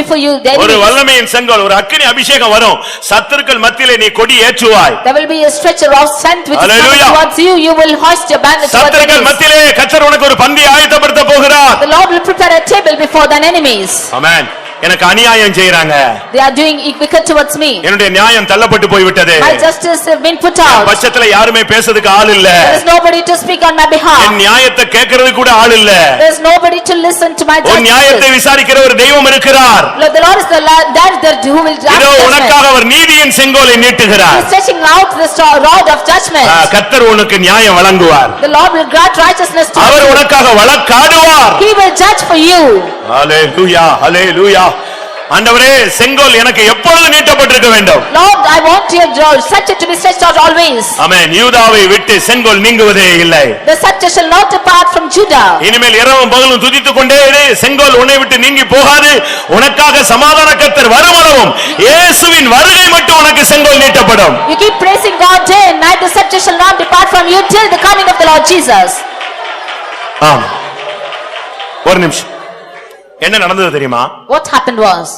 before you. ஒரு வல்லமையின் செங்கோல், ஒரு அக்கினி அபிஷேகம் வரும், சத்துருக்கள் மத்தியிலே நீ கொடி ஏற்றுவாய். There will be a stretcher of strength which is coming towards you. You will hoist your banner towards சத்துருக்கள் மத்தியிலே கர்த்தர் உனக்கு ஒரு பந்தி ஆயத்தப்படுத்த போகிறார். The Lord will prepare a table before thine enemies. Amen. எனக்கு அநியாயம் செய்றாங்க, They are doing wicked towards me. என்னுடைய நியாயம் தள்ளப்பட்டு போய் விட்டது. My justice have been put out. பட்சத்துல யாருமே பேசுறதுக்கு ஆள் இல்ல. There is nobody to speak on my behalf. என் நியாயத்தை கேட்கிறதுக்கு கூட ஆள் இல்ல. There is nobody to listen to my justice. உன் நியாயத்தை விசாரிக்கிற ஒரு தெய்வம் இருக்கிறார். The Lord is the that who will judge. இதோ உனக்காக அவர் நீதியின் செங்கோலை நீட்டுகிறார். He is stretching out the rod of judgment. கர்த்தர் உனக்கு நியாயம் வழங்குவார். The Lord will grant righteousness to you. அவர் உனக்காக வழக்காடுவார். He will judge for you. ஹalleluya ஹalleluya. ஆண்டவரே, செங்கோல் எனக்கு எப்பொழுது நீட்டப்பட்டிருக்க வேண்டும். Lord, I want your scepter to be stretched out always. ஆமென். யூதாவை விட்டு செங்கோல் நீங்குவதே இல்லை. The scepter shall not depart from Judah. இனிமேல் இரவும் பகலும் துதித்துக் கொண்டே இரு, செங்கோல் உன்னை விட்டு நீங்கி போகாது. உனக்காக சமாதான கர்த்தர் வருமளவும் இயேசுவின் வருகை மட்டும் உனக்கு செங்கோல் நீட்டப்படும். You keep praising God day and night, the scepter shall not depart from you till the coming of the Lord Jesus. ஆம். ஒரு நிமிஷம், என்ன நடந்தது தெரியுமா? What happened was,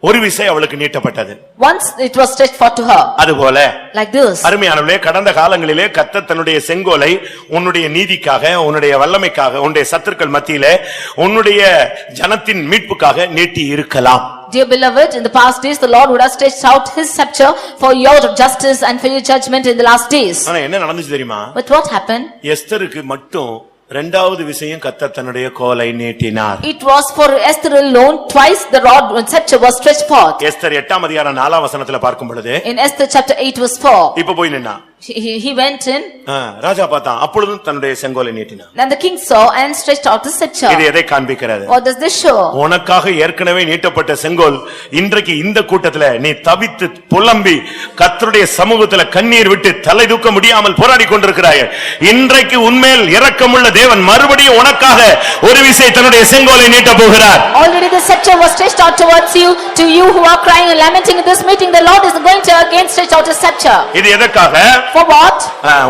ஒரு விசை அவளுக்கு நீட்டப்பட்டது. once it was stretched forth to her. அதுபோல Like this. அருமையானவர்களே, கடந்த காலங்களிலே கர்த்தர் தன்னுடைய செங்கோலை உன்னுடைய நீதிக்காக, உன்னுடைய வல்லமைக்காக, உன்னுடைய சத்துருக்கள் மத்தியிலே உன்னுடைய ஜனத்தின் மீட்புக்காக நீட்டி இருக்கலாம். Dear beloved, in the past days the Lord would have stretched out his scepter for your justice and for your judgment in the last days. ஆனா என்ன நடந்துச்சு தெரியுமா? But what happened? எஸ்தருக்கு மட்டும் இரண்டாவது விஷயம் கர்த்தர் தன்னுடைய கோலை நீட்டினார். It was for Esther alone, twice the rod and scepter was stretched forth. Esther 8ஆம் அதிகாரம் 4ஆம் வசனத்துல பார்க்கும் பொழுது, In Esther chapter 8 verse 4. இப்ப போய் நின்னா. He went in. ராஜா பார்த்தான், அப்பொழுதும் தன்னுடைய செங்கோலை நீட்டினான். Then the king saw and stretched out the scepter. இது எதை காண்பிக்கிறது? What does this show? உனக்காக ஏற்கனவே நீட்டப்பட்ட செங்கோல் இன்றைக்கு இந்த கூட்டத்துல நீ தவித்து புலம்பி கர்த்தருடைய சமூகத்துல கண்ணீர் விட்டு தலை தூக்க முடியாமல் போராடி கொண்டிருக்கிறாய். இன்றைக்கு உன்மேல் இரக்கமுள்ள தேவன் மறுபடியும் உனக்காக ஒரு விசை தன்னுடைய செங்கோலை நீட்ட போகிறார். Already the scepter was stretched out towards you, to you who are crying and lamenting in this meeting. The Lord is going to again stretch out his scepter. இது எதற்காக? For what?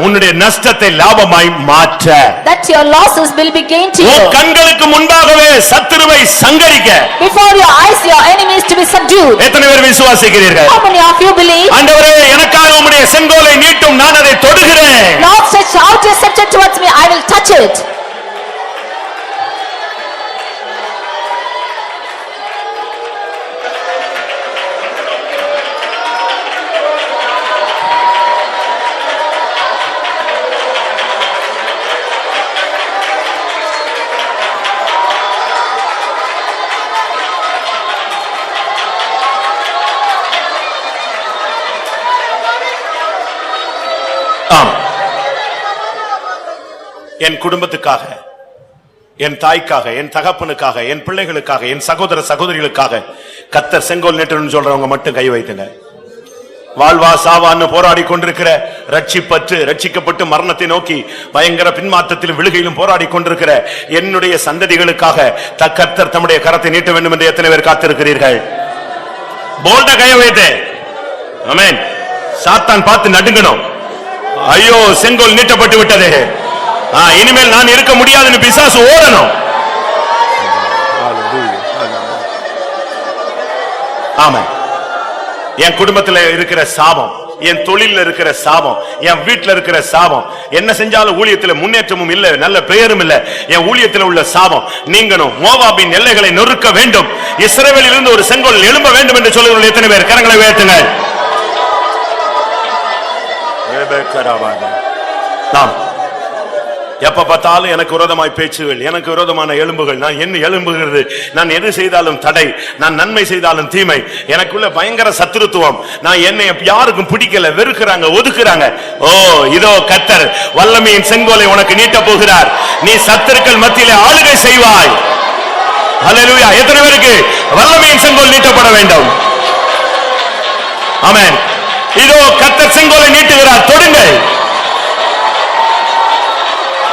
உன்னுடைய நஷ்டத்தை லாபமாய் மாற்ற. That your losses will be gained to you. உன் கண்களுக்கு முன்பாகவே சத்துருவை சங்கரிக்க. Before your eyes your enemies to be subdued. எத்தனை பேர் விசுவாசிக்கிறீர்கள்? How many of you believe? ஆண்டவரே, எனக்காக உம்முடைய செங்கோலை நீட்டும், நான் அதை தொடுகிறேன். Lord, stretch out your scepter towards me, I will touch it. என் குடும்பத்துக்காக, என் தாய்க்காக, என் தகப்பனுக்காக, என் பிள்ளைகளுக்காக, என் சகோதர சகோதரிகளுக்காக கர்த்தர் செங்கோல் நீட்டணும்னு சொல்றவங்க மட்டும் கை வைத்துங்க. வாழ்வா சாவான்னு போராடி கொண்டிருக்கிற, ரட்சிக்கப்பட்டு மரணத்தை நோக்கி பயங்கர பின்மாற்றத்திலும் விழுகையிலும் போராடி கொண்டிருக்கிற என்னுடைய சந்ததிகளுக்காக கர்த்தர் தம்முடைய கரத்தை நீட்ட வேண்டும் என்று எத்தனை பேர் காத்திருக்கிறீர்கள்? போல்டா கை வைத்து. ஆமென். சாத்தான் பார்த்து நடுங்கணும். ஐயோ, செங்கோல் நீட்டப்பட்டு விட்டதே, இனிமேல் நான் இருக்க முடியாதுன்னு பிசாசு ஓடணும். ஆமென். என் குடும்பத்துல இருக்கிற சாபம், என் தொழில இருக்கிற சாபம், என் வீட்டுல இருக்கிற சாபம், என்ன செஞ்சாலும் ஊழியத்துல முன்னேற்றமும் இல்ல, நல்ல பெயரும் இல்ல, என் ஊழியத்துல உள்ள சாபம் நீங்கணும். மோவாபின் எல்லைகளை நொறுக்க வேண்டும், இஸ்ரவேலிலிருந்து ஒரு செங்கோல் எழும்ப வேண்டும் என்று சொல்லுங்கள். எத்தனை பேர் கரங்களை உயர்த்துங்கள்? எப்ப பார்த்தாலும் எனக்கு விரோதமாய் பேச்சுகள், எனக்கு விரோதமான எலும்புகள், நான் என்ன எழும்புகிறது, நான் எது செய்தாலும் தடை, நான் நன்மை செய்தாலும் தீமை, எனக்குள்ள பயங்கர சத்துருத்துவம், நான் என்னை யாருக்கும் பிடிக்கல, வெறுக்கிறாங்க, ஒதுக்குறாங்க. ஓ, இதோ கர்த்தர் வல்லமையின் செங்கோலை உனக்கு நீட்ட போகிறார். நீ சத்துருக்கள் மத்தியிலே ஆளுகை செய்வாய். ஹல்லேலூயா. எத்தனை பேருக்கு வல்லமையின் செங்கோல் நீட்டப்பட வேண்டும்? ஆமென். இதோ கர்த்தர் செங்கோலை நீட்டுகிறார், தொடுங்கள்.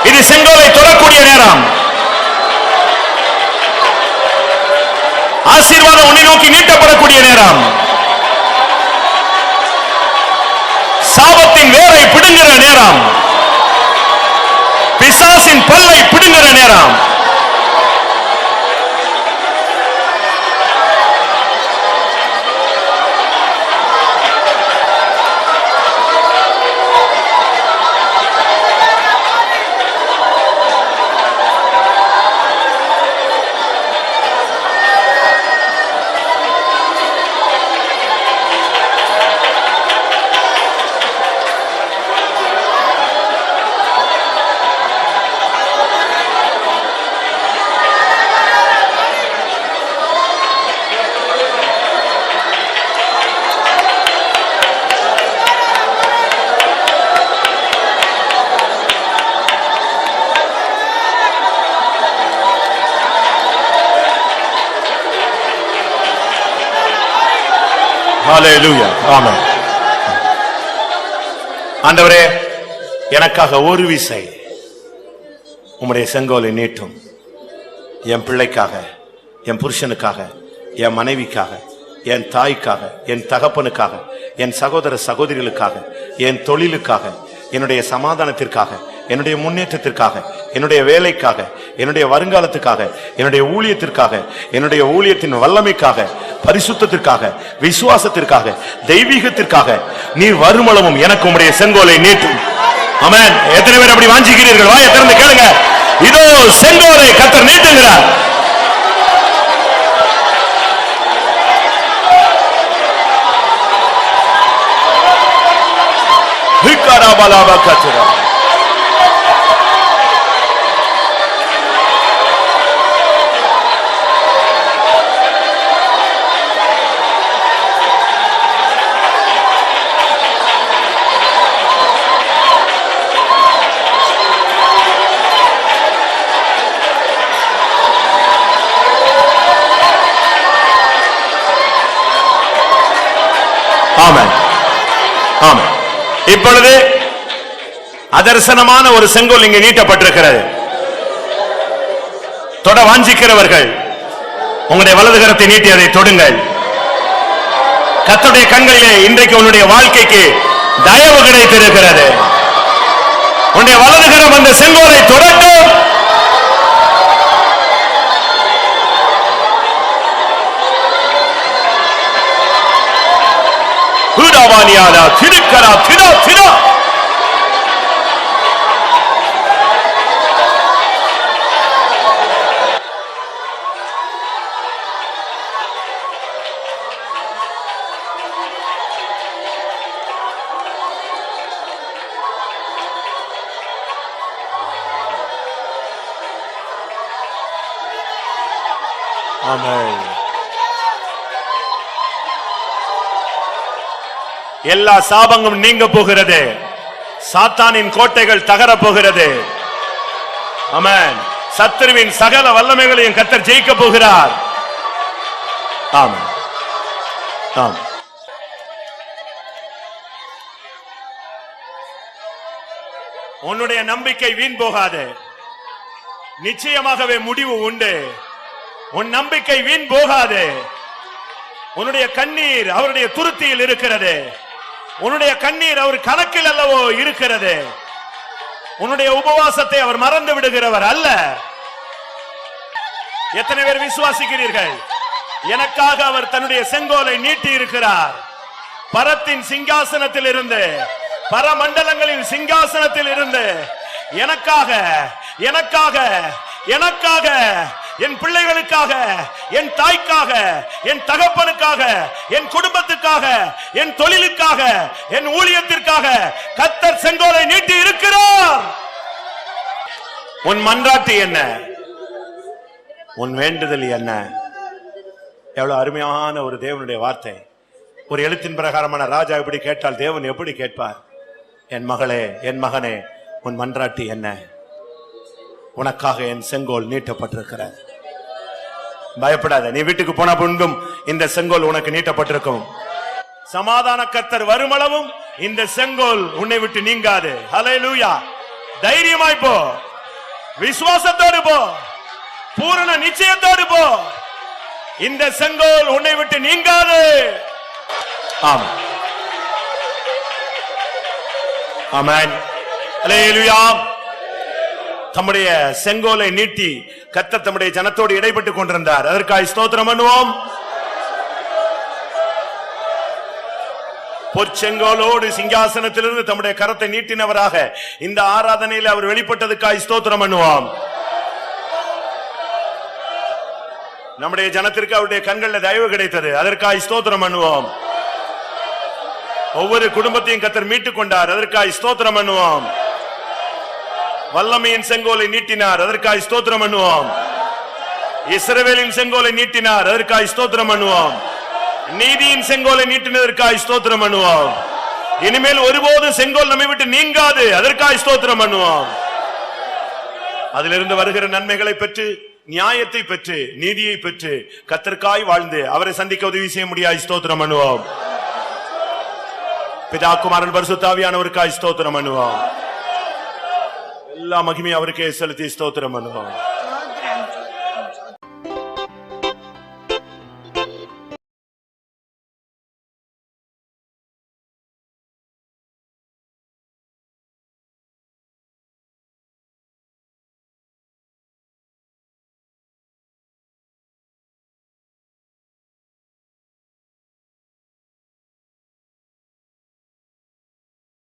இது செங்கோலை தொடக்கூடிய நேரம். ஆசீர்வாதம் உன்னை நோக்கி நீட்டப்படக்கூடிய நேரம். சாபத்தின் வேரை பிடுங்குற நேரம். பிசாசின் பல்லை பிடுங்குற நேரம். ஹல்லேலூயா. ஆமென். ஆண்டவரே, எனக்காக ஒரு விசை உம்முடைய செங்கோலை நீட்டும். என் பிள்ளைக்காக, என் புருஷனுக்காக, என் மனைவிக்காக, என் தாய்க்காக, என் தகப்பனுக்காக, என் சகோதர சகோதரிகளுக்காக, என் தொழிலுக்காக, என்னுடைய சமாதானத்திற்காக, என்னுடைய முன்னேற்றத்திற்காக, என்னுடைய வேலைக்காக, என்னுடைய வருங்காலத்துக்காக, என்னுடைய ஊழியத்திற்காக, என்னுடைய ஊழியத்தின் வல்லமைக்காக, பரிசுத்தத்திற்காக, விசுவாசத்திற்காக, தெய்வீகத்திற்காக நீர் வருமளவும் எனக்கு உம்முடைய செங்கோலை நீட்டும். ஆமென். எத்தனை பேர் அப்படி வாஞ்சிக்கிறீர்கள்? வாயை திறந்து கேளுங்க. இதோ செங்கோலை கர்த்தர் நீட்டுகிறார். ஹிக்கராபலாபா கத்ரா. ஆமென். ஆமென். இப்பொழுது அதர்சனமான ஒரு செங்கோல் இங்கே நீட்டப்பட்டிருக்கிறது. தொட வாஞ்சிக்கிறவர்கள் உங்களுடைய வலது கரத்தை நீட்டி அதை தொடுங்கள். கர்த்தருடைய கண்களிலே இன்றைக்கு உன்னுடைய வாழ்க்கைக்கு தயவு கிடைத்திருக்கிறது. உன்னுடைய வலது கரம் அந்த செங்கோலை தொடட்டும். ஹுடாவானியாலா திருக்கரா திரா திரா. ஆமென். எல்லா சாபங்களும் நீங்க போகிறது. சாத்தானின் கோட்டைகள் தகர போகிறது. ஆமென். சத்துருவின் சகல வல்லமைகளையும் கர்த்தர் ஜெயிக்க போகிறார். ஆமென். ஆமென். உன்னுடைய நம்பிக்கை வீண் போகாது. நிச்சயமாகவே முடிவு உண்டு. உன் நம்பிக்கை வீண் போகாது. உன்னுடைய கண்ணீர் அவருடைய துருத்தியில் இருக்கிறது. உன்னுடைய கண்ணீர் அவர் கணக்கில் அல்லவோ இருக்கிறது. உன்னுடைய உபவாசத்தை அவர் மறந்து விடுகிறவர் அல்ல. எத்தனை பேர் விசுவாசிக்கிறீர்கள்? எனக்காக அவர் தன்னுடைய செங்கோலை நீட்டி இருக்கிறார். பரத்தின் சிங்காசனத்தில் இருந்து, பரமண்டலங்களின் சிங்காசனத்தில் இருந்து எனக்காக எனக்காக எனக்காக என் பிள்ளைகளுக்காக, என் தாய்க்காக, என் தகப்பனுக்காக, என் குடும்பத்துக்காக, என் தொழிலுக்காக, என் ஊழியத்திற்காக கர்த்தர் செங்கோலை நீட்டி இருக்கிறார். உன் மன்றாட்டு என்ன? உன் வேண்டுதல் என்ன? எவ்வளவு அருமையான ஒரு தேவனுடைய வார்த்தை. ஒரு எழுத்தின் பிரகாரமான ராஜா எப்படி கேட்டால் தேவன் எப்படி கேட்பார்? என் மகளே, என் மகனே, உன் மன்றாட்டு என்ன? உனக்காக என் செங்கோல் நீட்டப்பட்டிருக்கிற. பயப்படாத. நீ வீட்டுக்கு போன பின்பும் இந்த செங்கோல் உனக்கு நீட்டப்பட்டிருக்கும். சமாதான கர்த்தர் வருமளவும் இந்த செங்கோல் உன்னை விட்டு நீங்காது. ஹல்லேலூயா. தைரியமாய் போ, விசுவாசத்தோடு போ, பூரண நிச்சயத்தோடு போ. இந்த செங்கோல் உன்னை விட்டு நீங்காது. ஆமென். ஆமென். அல்லேலூயா. தம்முடைய செங்கோலை நீட்டி கர்த்தர் தம்முடைய ஜனத்தோடு இடைப்பட்டுக் கொண்டிருந்தார். அதற்காக ஸ்தோத்திரம் பண்ணுவோம். பொற்செங்கோலோடு சிங்காசனத்திலிருந்து தம்முடைய கரத்தை நீட்டினவராக இந்த ஆராதனையில் அவர் வெளிப்பட்டதுக்காக ஸ்தோத்திரம் பண்ணுவோம். நம்முடைய ஜனத்திற்கு அவருடைய கண்களில் தயவு கிடைத்தது. அதற்காக ஸ்தோத்திரம் பண்ணுவோம். ஒவ்வொரு குடும்பத்தையும் கர்த்தர் மீட்டுக் கொண்டார். அதற்காக ஸ்தோத்திரம் பண்ணுவோம். வல்லமையின் செங்கோலை நீட்டினார். அதற்காக ஸ்தோத்திரம் பண்ணுவோம். இஸ்ரவேலின் செங்கோலை நீட்டினார். அதற்காக ஸ்தோத்திரம் பண்ணுவோம். நீதியின் செங்கோலை நீட்டினதற்காக ஸ்தோத்திரம் பண்ணுவோம். இனிமேல் ஒருபோதும் செங்கோல் நம்மை விட்டு நீங்காது. அதற்காக ஸ்தோத்திரம் பண்ணுவோம். அதிலிருந்து வருகிற நன்மைகளை பெற்று, நியாயத்தை பெற்று, நீதியை பெற்று, கர்த்தருக்காய் வாழ்ந்து அவரை சந்திக்க உதவி செய்ய முடியாது. ஸ்தோத்திரம் பண்ணுவோம். பிதா குமாரன் பரிசுத்த ஆவியானவருக்காய் ஸ்தோத்திரம் பண்ணுவோம். எல்லா மகிமையும் அவருக்கே செலுத்தி ஸ்தோத்திரம் பண்ணுவோம்.